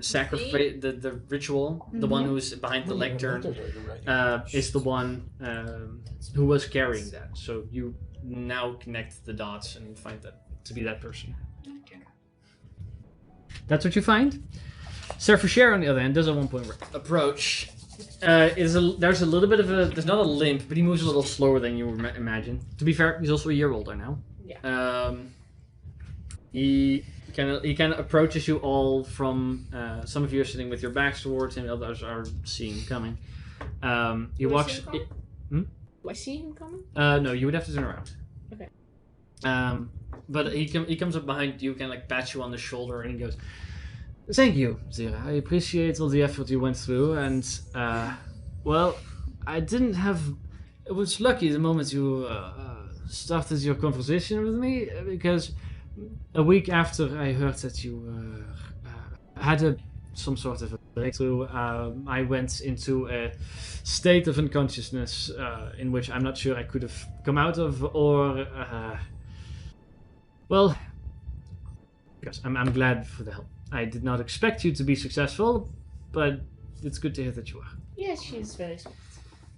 sacrifice, the ritual, the one who's behind the lectern, is the one who was carrying that. So you now connect the dots and find that to be that person. Okay. That's what you find. Serfusher, on the other hand, does at one point approach. There's a little bit of a, there's not a limp, but he moves a little slower than you would imagine. To be fair, he's also a year older now. Yeah. He kind of approaches you all from, some of you are sitting with your backs towards him, others are seeing him coming. He walks. Do I see him coming? No, you would have to turn around. Okay. But he comes up behind you, kind of like pats you on the shoulder, and he goes, "Thank you, Zira. I appreciate all the effort you went through, and well, I didn't have. It was lucky the moment you started your conversation with me, because a week after I heard that you had some sort of a breakthrough, I went into a state of unconsciousness in which I'm not sure I could have come out of, or well, because I'm glad for the help. I did not expect you to be successful, but it's good to hear that you are. Yes, she's very smart.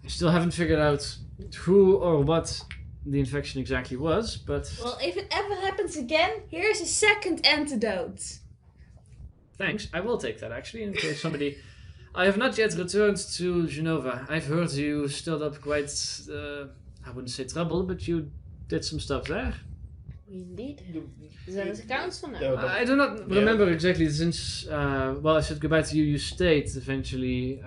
I still haven't figured out who or what the infection exactly was, but Well, if it ever happens again, here's a second antidote. thanks. I will take that, actually, in case somebody... I have not yet returned to Genova. I've heard you stirred up quite, I wouldn't say trouble, but you did some stuff there. Indeed. That accounts for now. Yeah, I do not remember exactly, since, well, I said goodbye to you, you stayed. Eventually,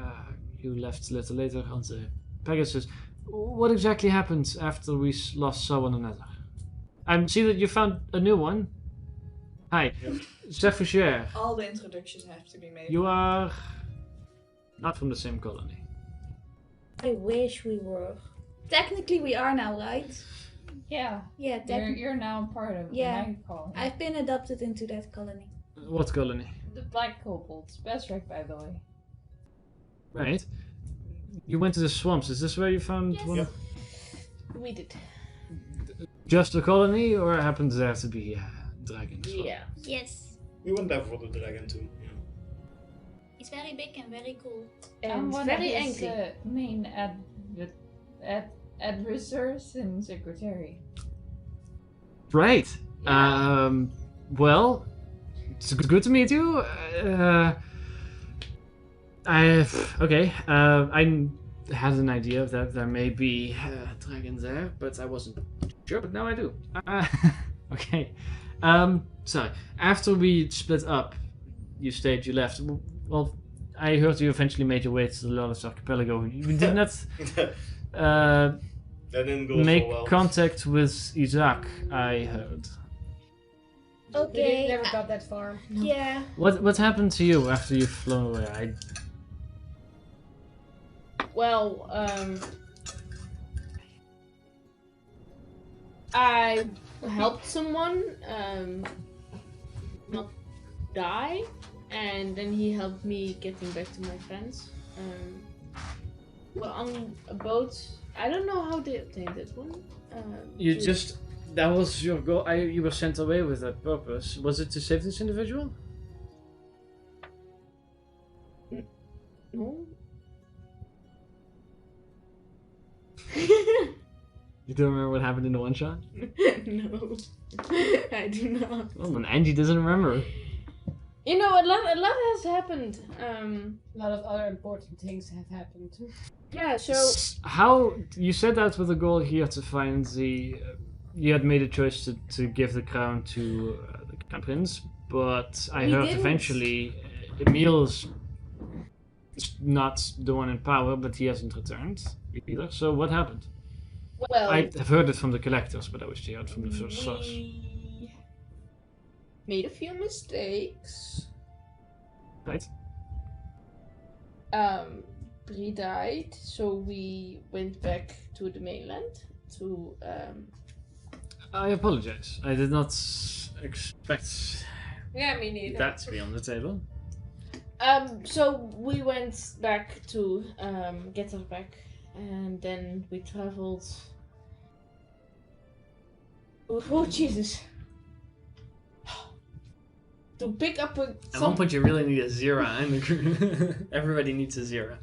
you left a little later on the Pegasus. What exactly happened after we last saw one another? I see that you found a new one. Hi, Serfusher. All the introductions have to be made. You are not from the same colony. I wish we were. Technically, we are now, right? Yeah. Yeah, technically. You're now part of Yeah. my colony. I've been adopted into that colony. What colony? The Black Kobolds. Best right, by the way. Right. You went to the swamps. Is this where you found Yes. one? Yep. We did. Just a colony, or happens there to be dragons? Yeah. Yes. We went there for the dragon too. Yeah. It's very big and very cool. I'm And one very of his angry. main adversaries and secretary. Right. Well, it's good to meet you. I had an idea that there may be dragons there, but I wasn't sure. But now I do. Okay. So after we split up, you stayed. You left. Well, I heard you eventually made your way to the Lawless Archipelago. You did not That didn't go make so well. contact with Isaac. I heard. Okay. We never got that far. Yeah. What happened to you after you've flown away? Well, I helped someone not die, and then he helped me getting back to my friends. Well, on a boat. I don't know how they obtained that one. You just... That was your goal. You were sent away with that purpose. Was it to save this individual? No. You don't remember what happened in the one shot? No. I do not. Well, then Angie doesn't remember. You know, a lot has happened. A lot of other important things have happened. Yeah, so... How... You set out with the goal here to find the... you had made a choice to give the crown to the Crown Prince, but I heard didn't. eventually Emil's not the one in power, but he hasn't returned either. So what happened? Well, I have heard it from the collectors, but I wish they heard from the first source. we made a few mistakes. Right? Bree died, so we went back to the mainland to I apologize. I did not expect Yeah, me neither. that to be on the table. So we went back to get her back, and then we traveled. Oh Jesus! To pick up a. At one point, you really need a Zira in the crew. Everybody needs a Zira.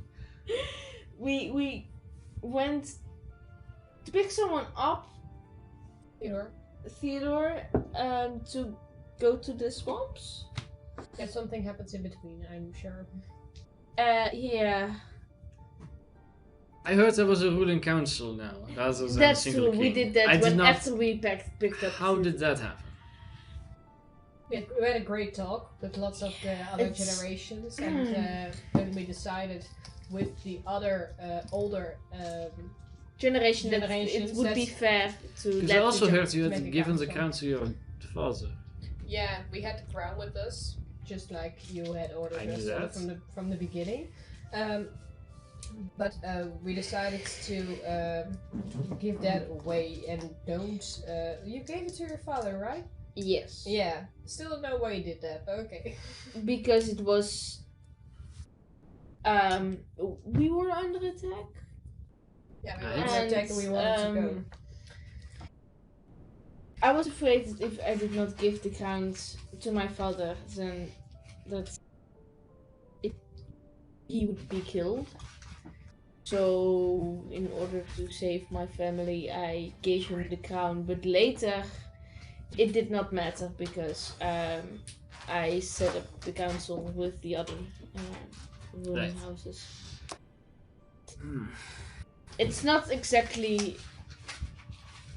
We went to pick someone up, Theodore, to go to the swamps. Yeah, something happens in between, I'm sure. Yeah. I heard there was a ruling council now. That's true. We did that after we picked up. How did that happen? We had a great talk with lots of the other generations, and then we decided with the other older generation that it generations would be fair to Because let I also the heard you make had a given the council. crown to your father. Yeah, we had the crown with us, just like you had ordered I knew us that. from the beginning. But we decided to give that away and don't. You gave it to your father, right? Yes. Yeah. Still don't know why you did that, but okay. Because it was. We were under attack. Yeah, we Right. were under attack and we wanted to go. I was afraid that if I did not give the crown to my father, then he would be killed. So, in order to save my family, I gave him the crown. But later, it did not matter because I set up the council with the other ruling Right. houses. It's not exactly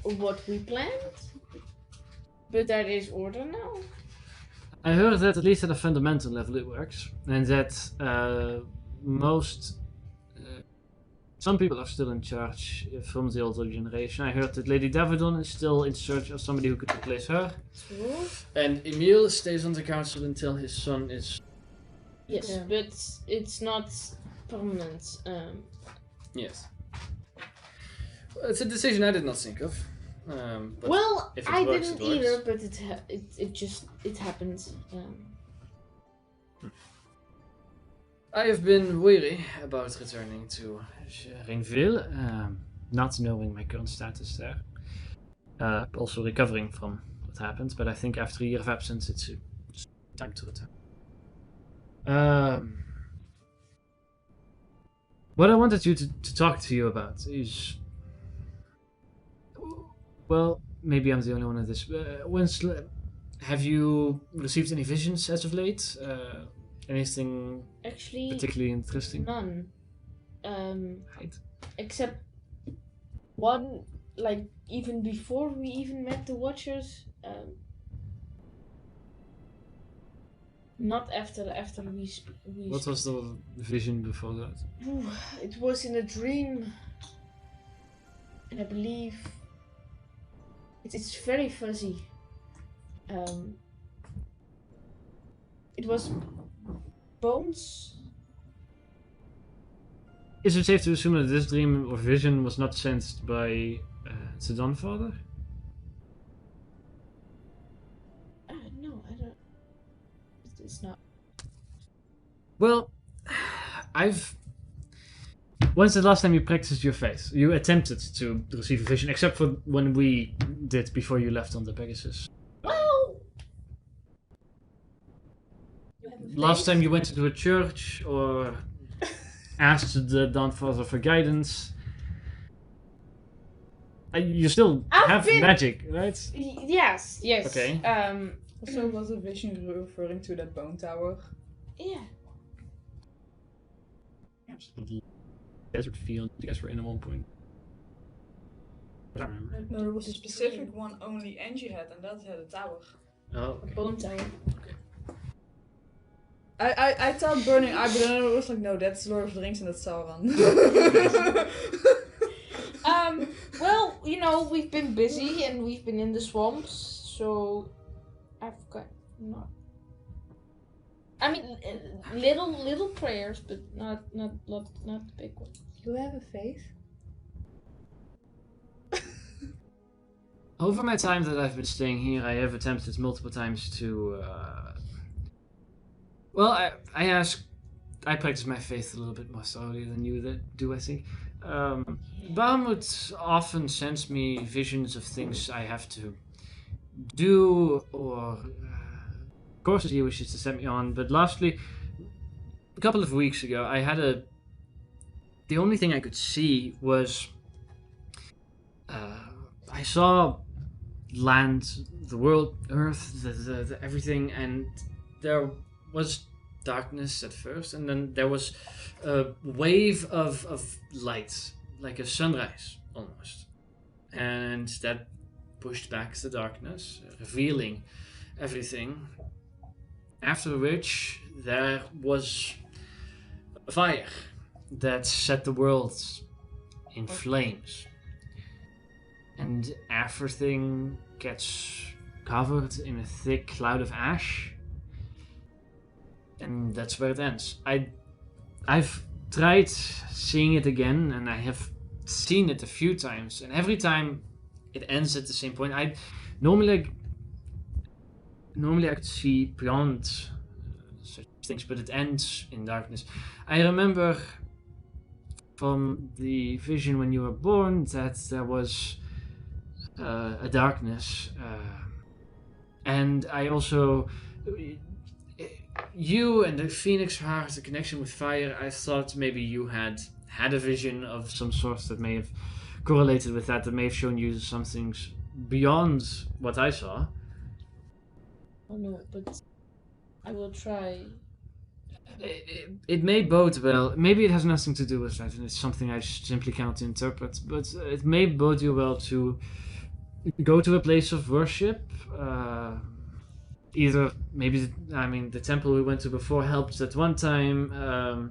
what we planned, but there is order now. I heard that at least at a fundamental level it works, and that some people are still in charge from the older generation. I heard that Lady Davidon is still in search of somebody who could replace her. True. And Emil stays on the council until his son is... Yes, Yeah. but it's not permanent. Yes. Well, it's a decision I did not think of. But Well, if it I works, didn't it works. either, but it happened. I have been weary about returning to Rainville, not knowing my current status there. Also recovering from what happened, but I think after a year of absence, it's time to return. What I wanted you to talk to you about is... Well, maybe I'm the only one at this. Have you received any visions as of late? Anything Actually, particularly interesting? none. Right. Except one, like even before we even met the Watchers. Not after we. What was the vision before that? Ooh, it was in a dream, and I believe it's very fuzzy. It was bones. Is it safe to assume that this dream or vision was not sensed by the Dawnfather? No, I don't. It's not. Well, When's the last time you practiced your faith? You attempted to receive a vision, except for when we did before you left on the Pegasus. Well. Last time you went to a church or asked the Dawnfather for guidance. You still have magic, right? Yes. Okay. So was a vision referring to that bone tower? Yeah. Absolutely. Desert field. You guys were in at one point. I don't remember. No, there was a specific one only Angie had, and that had a tower. Oh, A bone tower. I thought Burning Eye, but then I was like, no, that's Lord of the Rings and that's Sauron. Well, you know, we've been busy and we've been in the swamps, so I've got not. I mean, little prayers, but not big ones. Do you have a faith? over my time that I've been staying here, I have attempted multiple times to. Well, I practice my faith a little bit more thoroughly than you do, I think. Bahamut often sends me visions of things I have to do, or courses he wishes to send me on. But lastly, a couple of weeks ago, I had the only thing I could see was I saw land, the world, earth, the everything, and there was darkness at first, and then there was a wave of light, like a sunrise almost, and that pushed back the darkness, revealing everything. After which there was a fire that set the world in flames, and everything gets covered in a thick cloud of ash. And that's where it ends. I've tried seeing it again, and I have seen it a few times, and every time it ends at the same point. Normally I could see beyond such things, but it ends in darkness. I remember from the vision when you were born that there was a darkness, and I also. You and the Phoenix Heart, the connection with fire, I thought maybe you had a vision of some sort that may have correlated with that may have shown you some things beyond what I saw. Oh no, but I will try. It may bode well. Maybe it has nothing to do with that, and it's something I simply cannot interpret, but it may bode you well to go to a place of worship. Either maybe the temple we went to before helped at one time.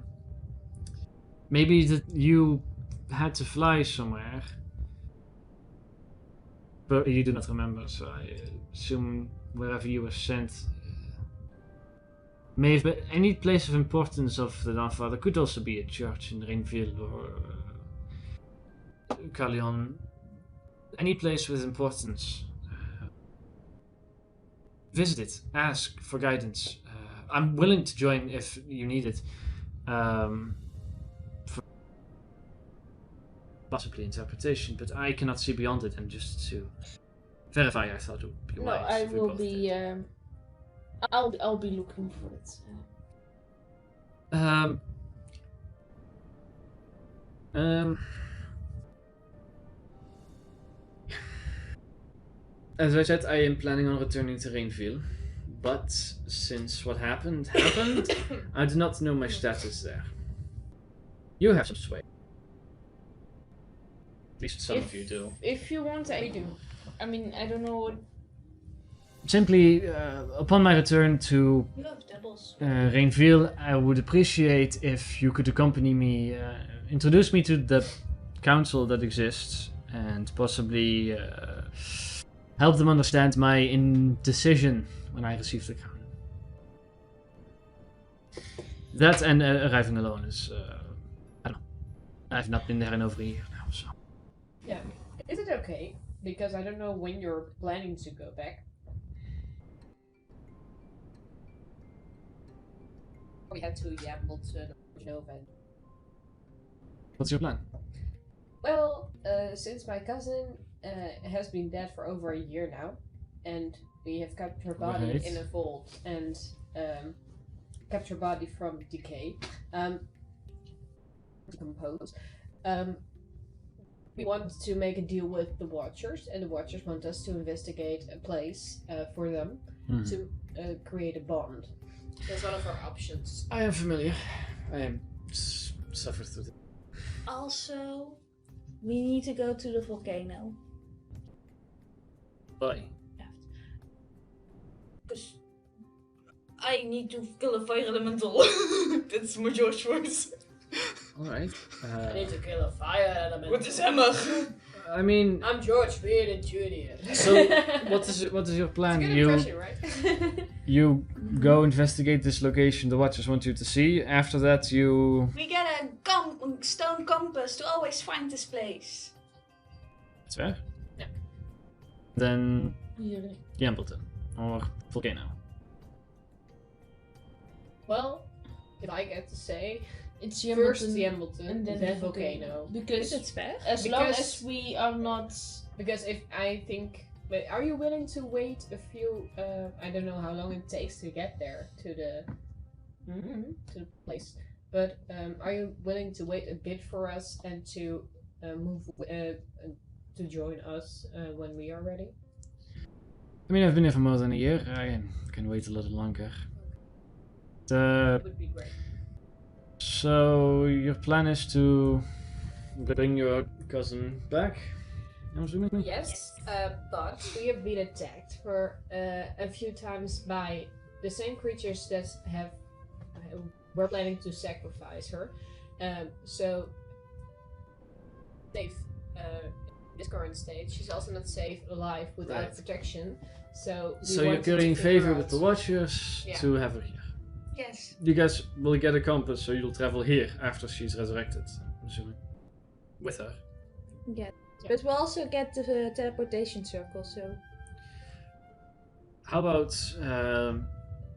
Maybe that you had to fly somewhere, but you do not remember. So I assume wherever you were sent may have been any place of importance of the Dawnfather. Could also be a church in Rainville or Carleon. Any place with importance. Visit it. Ask for guidance. I'm willing to join if you need it. For possibly interpretation, but I cannot see beyond it. And just to verify, I thought it would be wise. No, I if we will both be. did. I'll be looking for it. As I said, I am planning on returning to Rainville, but since what happened, I do not know my status there. You have some sway. At least some of you do. If you want, I do. I mean, I don't know what. Simply, upon my return to You have doubles. Rainville, I would appreciate if you could accompany me, introduce me to the council that exists, and possibly help them understand my indecision when I received the crown. That and arriving alone is, I don't know. I've not been there in over a year now, so. Yeah. Is it okay? Because I don't know when you're planning to go back. we head to Yambleton or Genova. What's your plan? Well, since my cousin has been dead for over a year now, and we have kept her body Right. in a vault and kept her body from decay, decompose. We want to make a deal with the Watchers, and the Watchers want us to investigate a place for them to create a bond. That's one of our options. I am familiar. I am suffered through it. Also, we need to go to the volcano. Why? Because I need to kill a fire elemental. That's my George voice. Alright. I need to kill a fire element. What is hammer? I mean, I'm George, being in Julian. so what is your plan? It's a good impression, right? You go investigate this location the Watchers want you to see. After that, you... We get a stone compass to always find this place. That's fair. Yeah. Then Really? Yambleton or Volcano. Well, if I get to say, It's first Yambleton Yambleton, and then then the Volcano. Because Is it fair? as long Because- as we are not... Because if I think, but are you willing to wait a few? I don't know how long it takes to get there to the to the place. But are you willing to wait a bit for us and to move to join us when we are ready? I mean, I've been here for more than a year. I can wait a little longer. That would be great. So your plan is to bring your cousin back? I'm assuming? Yes, but we have been attacked for a few times by the same creatures that have were planning to sacrifice her. So safe in this current state. She's also not safe alive without Right. protection. So we So you're wanted to currying figure favor with out- the Watchers Yeah. to have her here. Yes. You guys will get a compass, so you'll travel here after she's resurrected. I'm assuming. With her. Yeah. But we'll also get the teleportation circle, so... How about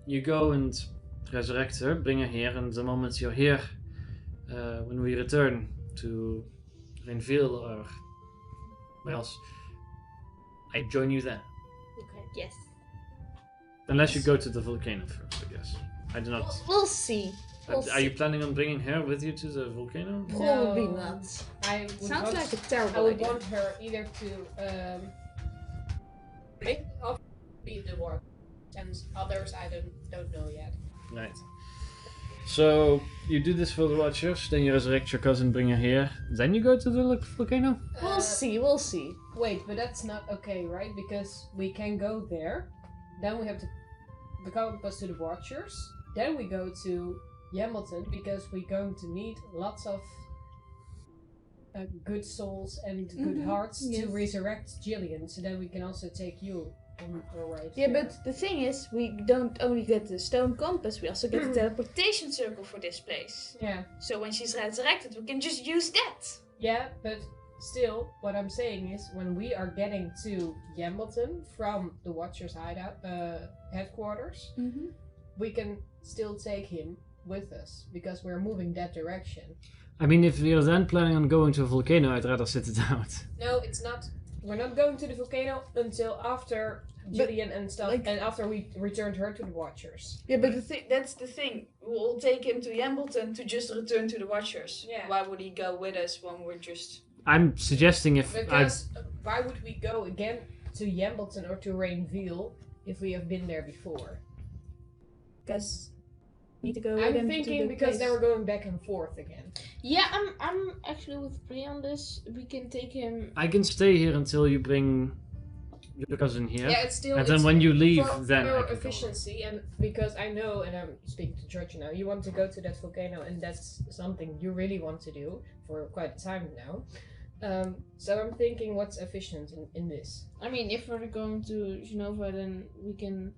you go and resurrect her, bring her here, and the moment you're here, when we return to Rainville or where else, I join you then. Okay. Yes. Unless you go to the volcano first, I guess. I do not. We'll see. We'll Are you planning on bringing her with you to the volcano? Probably No. not. I would Sounds want, like a I terrible would idea. want her either to make of be the war, and others I don't know yet. Right. So you do this for the Watchers, then you resurrect your cousin, bring her here, then you go to the volcano? We'll see, we'll see. Wait, but that's not okay, right? Because we can go there, then we have to become close to the Watchers, then we go to Yambleton because we're going to need lots of good souls and good hearts yes. to resurrect Jillian, so then we can also take you on our way. Yeah, there. but the thing is, we don't only get the stone compass, we also get the teleportation circle for this place. Yeah. So when she's resurrected, we can just use that. Yeah, but still, what I'm saying is, when we are getting to Yambleton from the Watchers' hideout headquarters, we can still take him with us because we're moving that direction. I mean, if you're then planning on going to a volcano, I'd rather sit it out. No, it's not. We're not going to the volcano until after Jillian and stuff, like- and after we returned her to the Watchers. Yeah, but that's the thing. We'll take him to Yambleton to just return to the Watchers. Yeah. Why would he go with us when we're just... I'm suggesting if Because why would we go again to Yambleton or to Rainville if we have been there before? Because we need to go with I'm him to thinking the because they place. were going back and forth again. Yeah, I'm actually with Pri on this. We can take him... I can stay here until you bring your cousin here. Yeah, it's still. And then it's when you leave, for then I our can go. efficiency, and because I know, and I'm speaking to George now, you want to go to that volcano, and that's something you really want to do for quite a time now. So I'm thinking, what's efficient in this? I mean, if we're going to Genova, then we can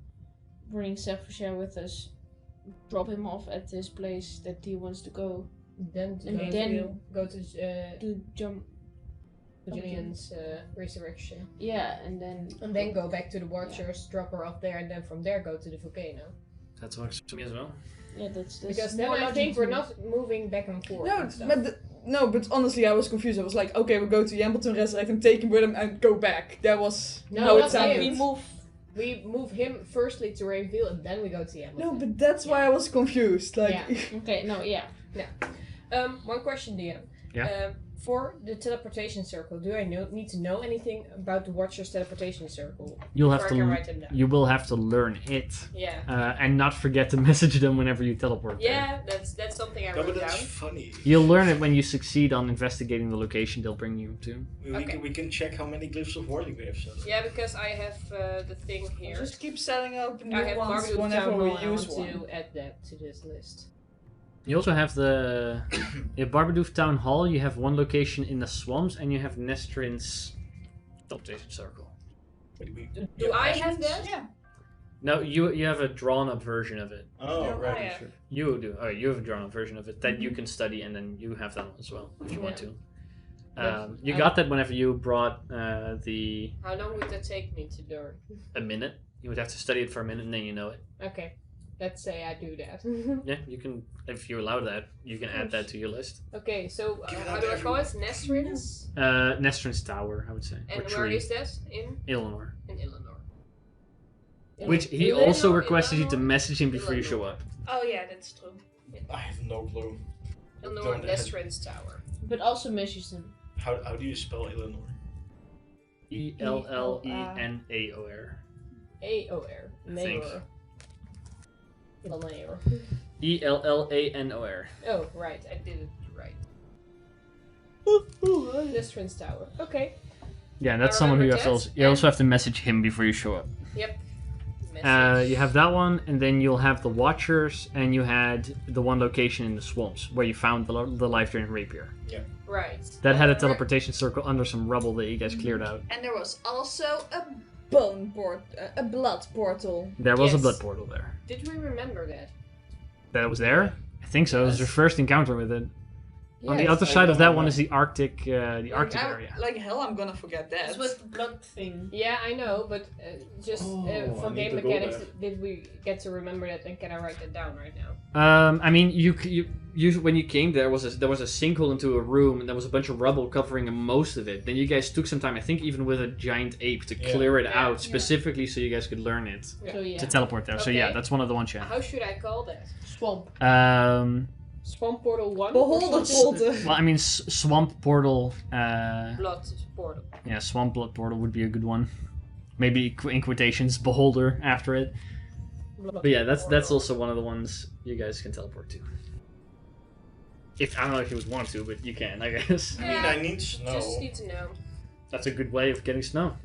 bring Sephiroth with us, drop him off at this place that he wants to go, Then to And go then- to go to to jump. Julian's resurrection, Yeah, and then go back to the Watchers, drop her off there, and then from there go to the volcano. That works for me as well. Yeah, that's Because then more I think we're logical. not moving back and forth. No, and stuff. but honestly, I was confused. I was like, okay, we'll go to Yambleton, resurrect him, take him with him, and go back. That was No, how it not sounded. you. We move him firstly to Rainville and then we go to Hamilton. No, but that's why I was confused. Like, Yeah. Okay, no, yeah. One question, Dion. Yeah. For the teleportation circle, do I need to know anything about the Watcher's teleportation circle? You'll have Before I can write to. them down. You will have to learn it, Yeah. and not forget to message them whenever you teleport. there. Yeah, that's something I No, wrote but that's down. funny. You'll learn it when you succeed on investigating the location they'll bring you to. We can check how many glyphs of warding we have set up. Yeah, because I have the thing here. just keep setting up new I have ones Margaret whenever Town we Hall. I use want one. to add that to this list. You also have the Barbadoof Town Hall. You have one location in the swamps, and you have Nestrin's teleportation circle. Do I have that? Yeah. No, you have a drawn up version of it. Oh, No, right. I have. You do. Oh, you have a drawn up version of it that you can study, and then you have that one as well if you want to. You got that whenever you brought the How long would that take me to learn? a minute. You would have to study it for a minute, and then you know it. Okay, let's say I do that. Yeah, you can. If you allow that, you can add that to your list. Okay, so Give it how out do I to call it? Nestrins? Nestrin's Tower, I would say, And or where tree, is that? In Illinois. Illinois. Which he Illinois, also requested you to Illinois? message him before you show Illinois. up. Oh yeah, that's true. I have no clue. Illinois Don't have- Nestrins Tower. But also message them. How do you spell Illinois? Ellenaor. A-O-R. think. Mayor. Illinois. Ellanor. Oh, right, I did it right. Nestrins Tower. Okay. Yeah, that's I someone who you remember have to. that, You also have to message him before you show up. Yep. You have that one, and then you'll have the Watchers, and you had the one location in the swamps where you found the life drain rapier. Right. That had a teleportation circle under some rubble that you guys cleared out. And there was also a bone port, a blood portal. There was a Yes. blood portal there. Did we remember that? That was there. I think so. It was your first encounter with it. On the Yes. other I side of don't that know. one is the Arctic area. Like hell, I'm gonna forget that. It's with the blood thing. Yeah, I know, but just for I need game to go mechanics, there. did we get to remember that, and can I write that down right now? I mean, you when you came there was a sinkhole into a room, and there was a bunch of rubble covering most of it. Then you guys took some time, I think, even with a giant ape to Yeah. clear it Yeah. out specifically so you guys could learn it Yeah. So yeah. to teleport there. So yeah, Okay. that's one of the ones you have. How should I call that? Swamp. Swamp Portal 1? Beholder portal. Well, I mean, swamp portal. Blood Portal. Yeah, swamp blood portal would be a good one. Maybe in quotations, beholder after it. Blood But yeah, that's Portal. also one of the ones you guys can teleport to. If I don't know if you would want to, but you can, I guess. I mean, I need snow. Just need to know. That's a good way of getting snow.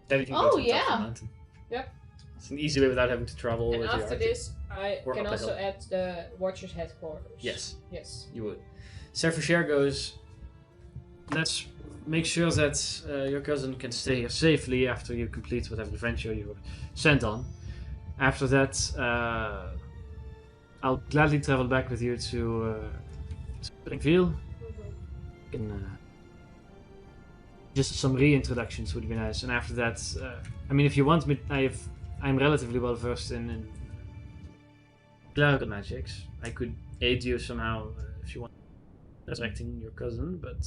Then you can go Oh, to the top of yeah. the mountain. Yep. It's an easy way without having to travel. And with the after Arctic. this, I Or can up the also hill. add the Watcher's headquarters. Yes, Yes. you would. Serfusher goes, let's make sure that your cousin can stay here safely after you complete whatever adventure you were sent on. After that, I'll gladly travel back with you to Springfield. Just some reintroductions would be nice. And after that, I mean, if you want me, I'm relatively well versed in clerical magics. I could aid you somehow if you want resurrecting your cousin, but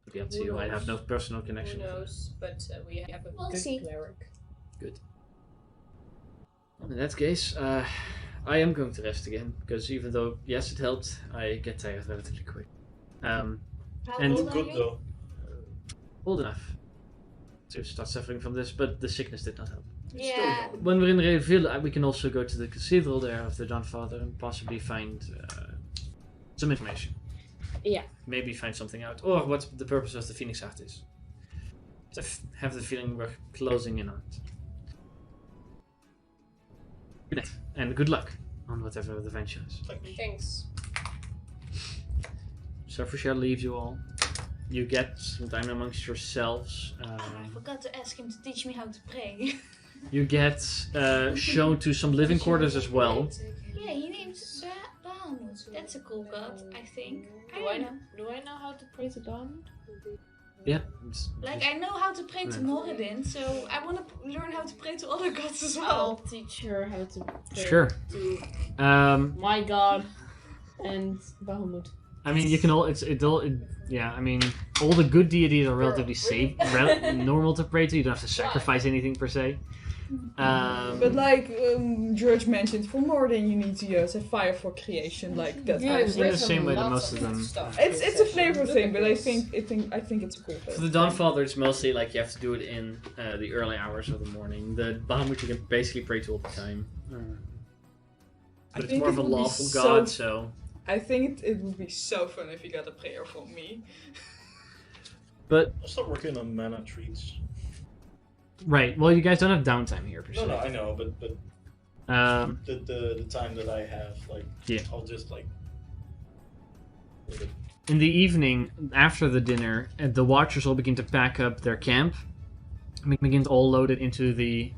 it'll be up to Who you. I have no knows? personal connection. Who with her. knows? But we have a We'll good see. cleric. In that case, I am going to rest again because even though yes, it helped, I get tired relatively quick. How And- old are Good you? though. Old enough to start suffering from this, but the sickness did not help. It's Yeah. still young. When we're in Rainville, we can also go to the cathedral there of the Dawnfather and possibly find some information. Yeah. Maybe find something out, or what the purpose of the Phoenix Heart is. I have the feeling we're closing in on it. Good night, and good luck on whatever the venture is. Thanks. Serfusher leaves you all. You get some time amongst yourselves. I forgot to ask him to teach me how to pray. You get shown to some living quarters as well. Yeah, he named Bahamut. That's a cool god, I think. I Do don't know. I know how to pray to Dawn? Yeah. Like, I know how to pray to Moradin, so I want to learn how to pray to other gods as I'll well. teach her how to pray Sure. to I my god and Bahamut. mean, you can all. Yeah. I mean, all the good deities are relatively safe, normal to pray to. You don't have to sacrifice anything per se. But like George mentioned, for more than you need to use a fire for creation, like that. Yeah, kind of it's in the stuff. same way that most of them. It's a flavor thing, but I think it's a cool For thing. the Dawnfather, it's mostly like you have to do it in the early hours of the morning. The Bahamut you can basically pray to all the time. But it's think more of it a would be lawful so- god, so. I think it would be so fun if you got a prayer from me. But I'll start working on mana treats. right, well, you guys don't have downtime here per se. No, I know, but the time that I have, like, Yeah. I'll just like. In the evening, after the dinner, the Watchers will begin to pack up their camp. Begin to all load it into the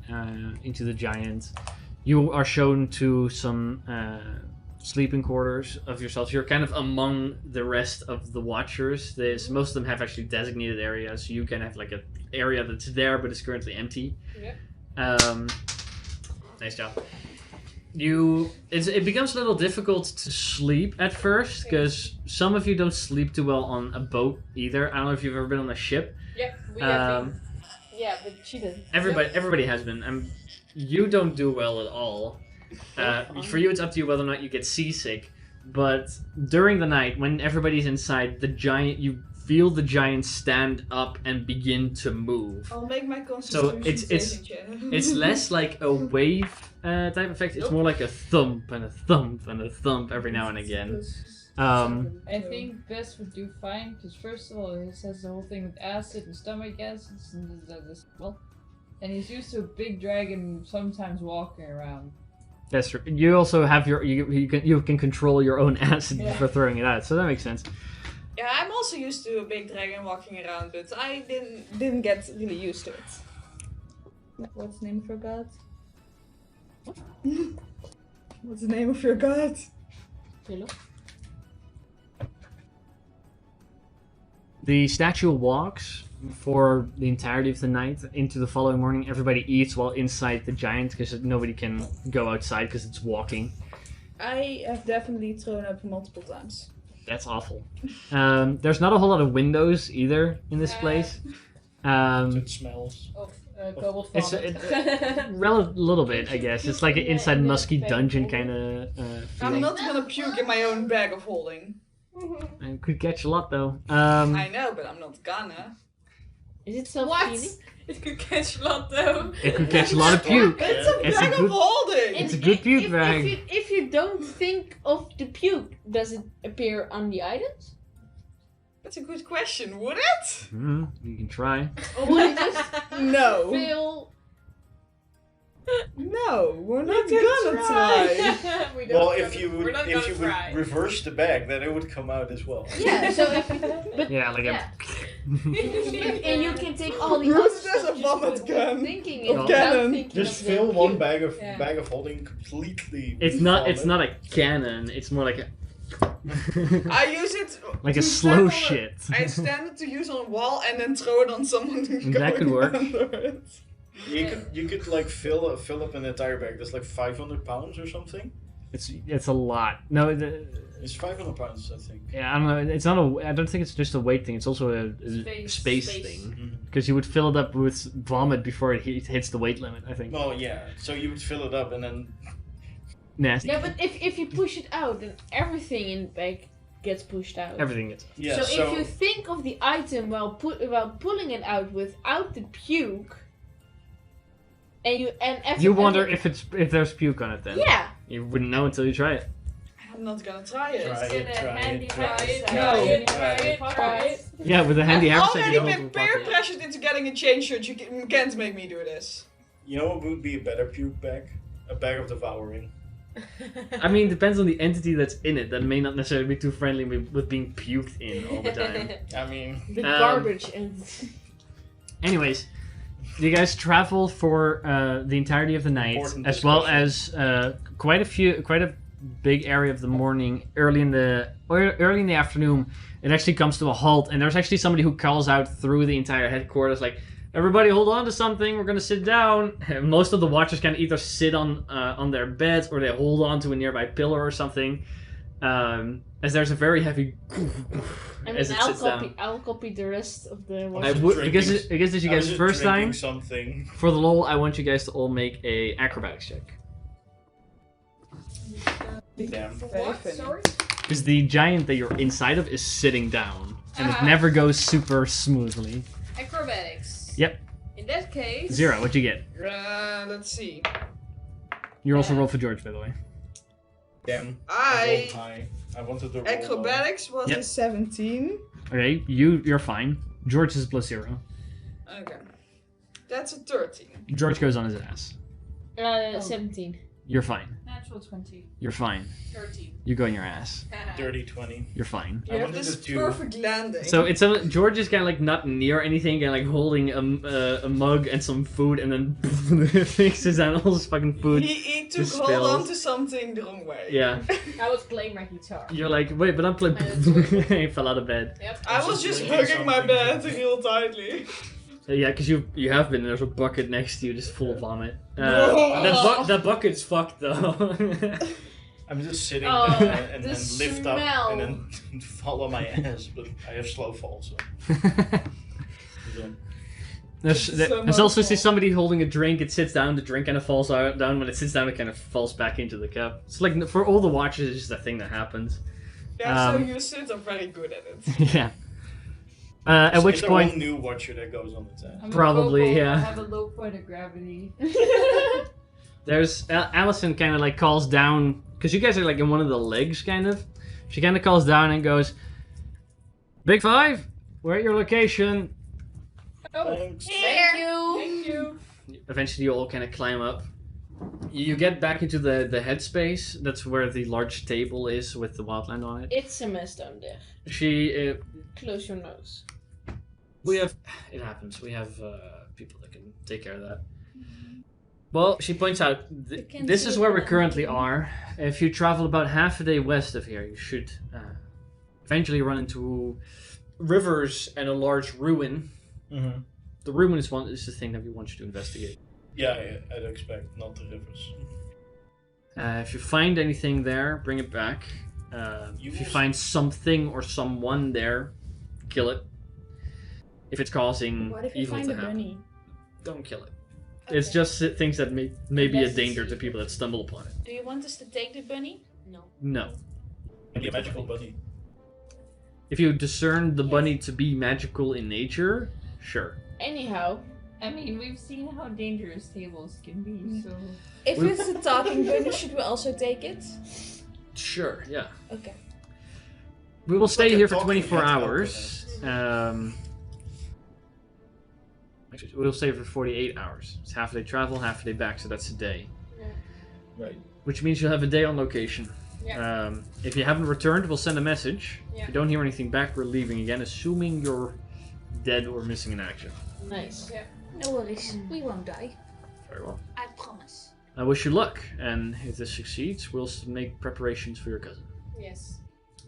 giant. You are shown to some sleeping quarters of yourselves. You're kind of among the rest of the Watchers. Most of them have actually designated areas. You can have like an area that's there but is currently empty. Yeah. Nice job. It becomes a little difficult to sleep at first because some of you don't sleep too well on a boat either. I don't know if you've ever been on a ship. Yeah, we have been. Yeah, but she didn't. Everybody has been. You don't do well at all. For you, it's up to you whether or not you get seasick. But during the night, when everybody's inside, you feel the giant stand up and begin to move. I'll make my So constitution saving check. it's less like a wave type effect. It's more like a thump and a thump and a thump every now and again. I think Bess would do fine, because first of all, he says the whole thing with acid and stomach acids and this. Well, and he's used to a big dragon sometimes walking around. That's true. You also have you can control your own acid for throwing it out, so that makes sense. Yeah, I'm also used to a big dragon walking around, but I didn't get really used to it. What's the name of your god? What's the name of your god? Hello? The statue walks for the entirety of the night into the following morning. Everybody eats while inside the giant because nobody can go outside because it's walking. I have definitely thrown up multiple times. That's awful. There's not a whole lot of windows either in this place. It smells. Cobalt It's vomit. little bit, I guess. It's like an inside musky dungeon kind of I'm feeling. not gonna puke in my own bag of holding. It could catch a lot though. I know, but I'm not gonna. Is it self-healing? It could catch a lot though. It could catch a lot of puke. It's a It's a bag good- of holding! It's a good puke bag. If you don't think of the puke, does it appear on the items? That's a good question, would it? You can try. Or would it just No. feel... No, we're not gonna try. We don't Well, gonna- if you we're would not if gonna you would try. reverse the bag, then it would come out as well. Yeah, so if you... But Yeah, like yeah. a. And you can take all the Who other says stuff a you vomit put gun? thinking Of without cannon. thinking Just of the fill one puke. bag of Yeah. holding completely. It's with not. It's vomit. not a cannon. It's more like a. I use it Like a to slow stand on shit. I stand it to use on a wall and then throw it on someone who's That could going work. under it. You could like fill up an entire bag. That's like 500 pounds or something. It's a lot. No, It's 500 pounds, I think. yeah, I don't know. It's not a. I don't think it's just a weight thing. It's also a space Space. thing. Because you would fill it up with vomit before it hits the weight limit. I think. Well, yeah. So you would fill it up and then. Nasty. Yeah, but if you push it out, then everything in the bag gets pushed out. Everything gets. Yeah. so if you think of the item while pulling it out without the puke, and after You wonder if there's puke on it then. Yeah. You wouldn't know until you try it. I'm not gonna try it. Try it, try it, Try it, No. try it. Yeah, with a handy I've haversack you already can hold been in the peer pocket. pressured into getting a chain shirt. You can't make me do this. You know what would be a better puke bag? A bag of devouring. I mean, depends on the entity that's in it. That may not necessarily be too friendly with being puked in all the time. I mean, the garbage and Anyways, you guys travel for the entirety of the night, Important as well discussion. as quite a big area of the morning, early in the afternoon, it actually comes to a halt, and there's actually somebody who calls out through the entire headquarters, like, "Everybody, hold on to something. We're gonna sit down." And most of the watchers can either sit on their beds or they hold on to a nearby pillar or something. As there's a very heavy as it sits down. I'll copy the rest of the I watchers. would because this is you guys' first time. Something. For the lol, I want you guys to all make a acrobatics check. Damn. What? Sorry? Because the giant that you're inside of is sitting down, and it never goes super smoothly. Acrobatics. Yep. In that case. 0. What'd you get? Let's see. You also rolled for George, by the way. Damn. I rolled high. I wanted to roll acrobatics was Yep. a 17. Okay, you're fine. George is +0. Okay. That's a 13. George goes on his ass. 17. You're fine. Natural 20. You're fine. 13. You go on your ass. Dirty 20. You're fine. You I have wanted this to do- perfect landing. So it's George is kind of like not near anything, kind of like holding a mug and some food, and then fixes down all his fucking food. he took just hold spills. on to something the wrong way. Yeah, I was playing my guitar. you're like, wait, but I'm playing. He fell out of bed. Yep. I was just drinking hugging my something. bed real tightly. Yeah, because you have been. There's a bucket next to you, just full of vomit. Whoa. That bucket's fucked though. I'm just sitting Oh, there and the then lift smell. up and then fall on my ass, but I have slow fall, so. Yeah. There's also see somebody holding a drink. It sits down, the drink kind of falls down. When it sits down, it kind of falls back into the cup. It's like for all the watchers, it's just a thing that happens. Yeah, so Um, you sit are very good at it. Yeah. At which Is there point, one new watcher that goes on its ass? I'm a Probably, local- yeah. I have a low point of gravity. there's Allison kind of like calls down because you guys are like in one of the legs, kind of. She kind of calls down and goes, "Big Five, we're at your location." Thanks. Thank you. Thank you. Eventually, you all kind of climb up. You get back into the headspace. That's where the large table is with the wildland on it. It's a mess down there. She, Close your nose. we have, it happens. We have people that can take care of that. Well, she points out, can this see is it where we from currently the- are. If you travel about half a day west of here, you should eventually run into rivers and a large ruin. Mm-hmm. The ruin is the thing that we want you to investigate. Yeah, I'd expect, not the rivers. If you find anything there, bring it back. If you find something or someone there, kill it. If it's causing What if you evil find to a happen, bunny? don't kill it. It's just things that may be a Unless it's danger to evil. people that stumble upon it. Do you want us to take the bunny? No. No. Maybe a magical bunny. If you discern the bunny to be magical in nature, sure. Anyhow, I mean, we've seen how dangerous tables can be, so. If it's a talking bunny, should we also take it? Sure, yeah. Okay. We will stay Like a here for talking 24 head hours. Actually, we'll stay for 48 hours. It's half a day travel, half a day back, so that's a day. Right. Which means you'll have a day on location. Yeah. If you haven't returned, we'll send a message. Yeah. If you don't hear anything back, we're leaving again, assuming you're dead or missing in action. nice. No worries. We won't die. Very well. I promise. I wish you luck, and if this succeeds, we'll make preparations for your cousin. Yes.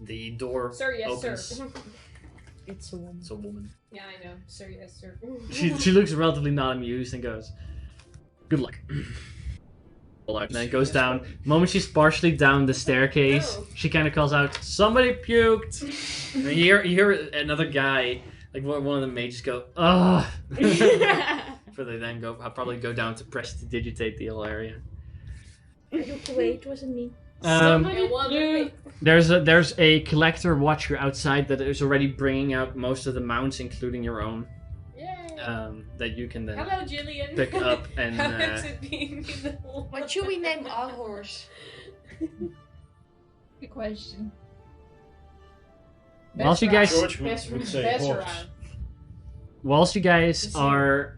The door Sir, yes, opens. sir. It's a woman. It's a woman. Yeah, I know. Sir, yes, sir. She looks relatively not amused and goes, "Good luck." And then goes down. The moment she's partially down the staircase, No. she kind of calls out, "Somebody puked!" And then you hear another guy, like one of the mages, go, "Ugh." Before they then probably go down to prestidigitate the whole area. Look away, it wasn't me. Yeah, well, wait. There's a collector watcher outside that is already bringing out most of the mounts, including your own, Yay. that you can then Hello, Jillian. pick up and. How is it being in the whole What should we name our horse? Good question. Whilst you guys, George would say best horse. around. whilst you guys are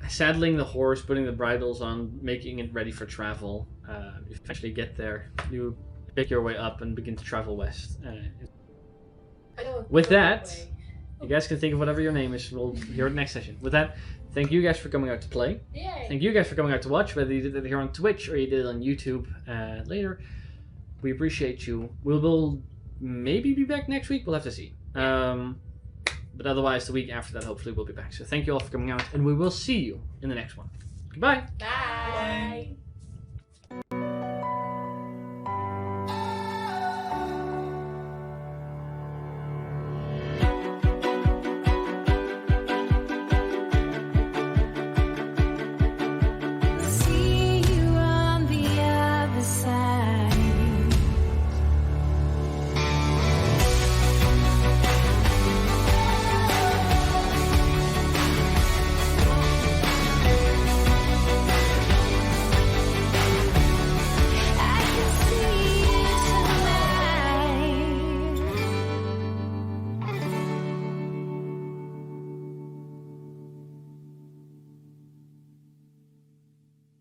saddling the horse, putting the bridles on, making it ready for travel, you eventually get there. You pick your way up and begin to travel west. I don't With go that- way. You guys can think of whatever your name is. We'll hear it next session. With that, thank you guys for coming out to play. Yay. Thank you guys for coming out to watch, whether you did it here on Twitch or you did it on YouTube later. We appreciate you. We will maybe be back next week. We'll have to see. But otherwise, the week after that, hopefully, we'll be back. So thank you all for coming out, and we will see you in the next one. Goodbye. Bye.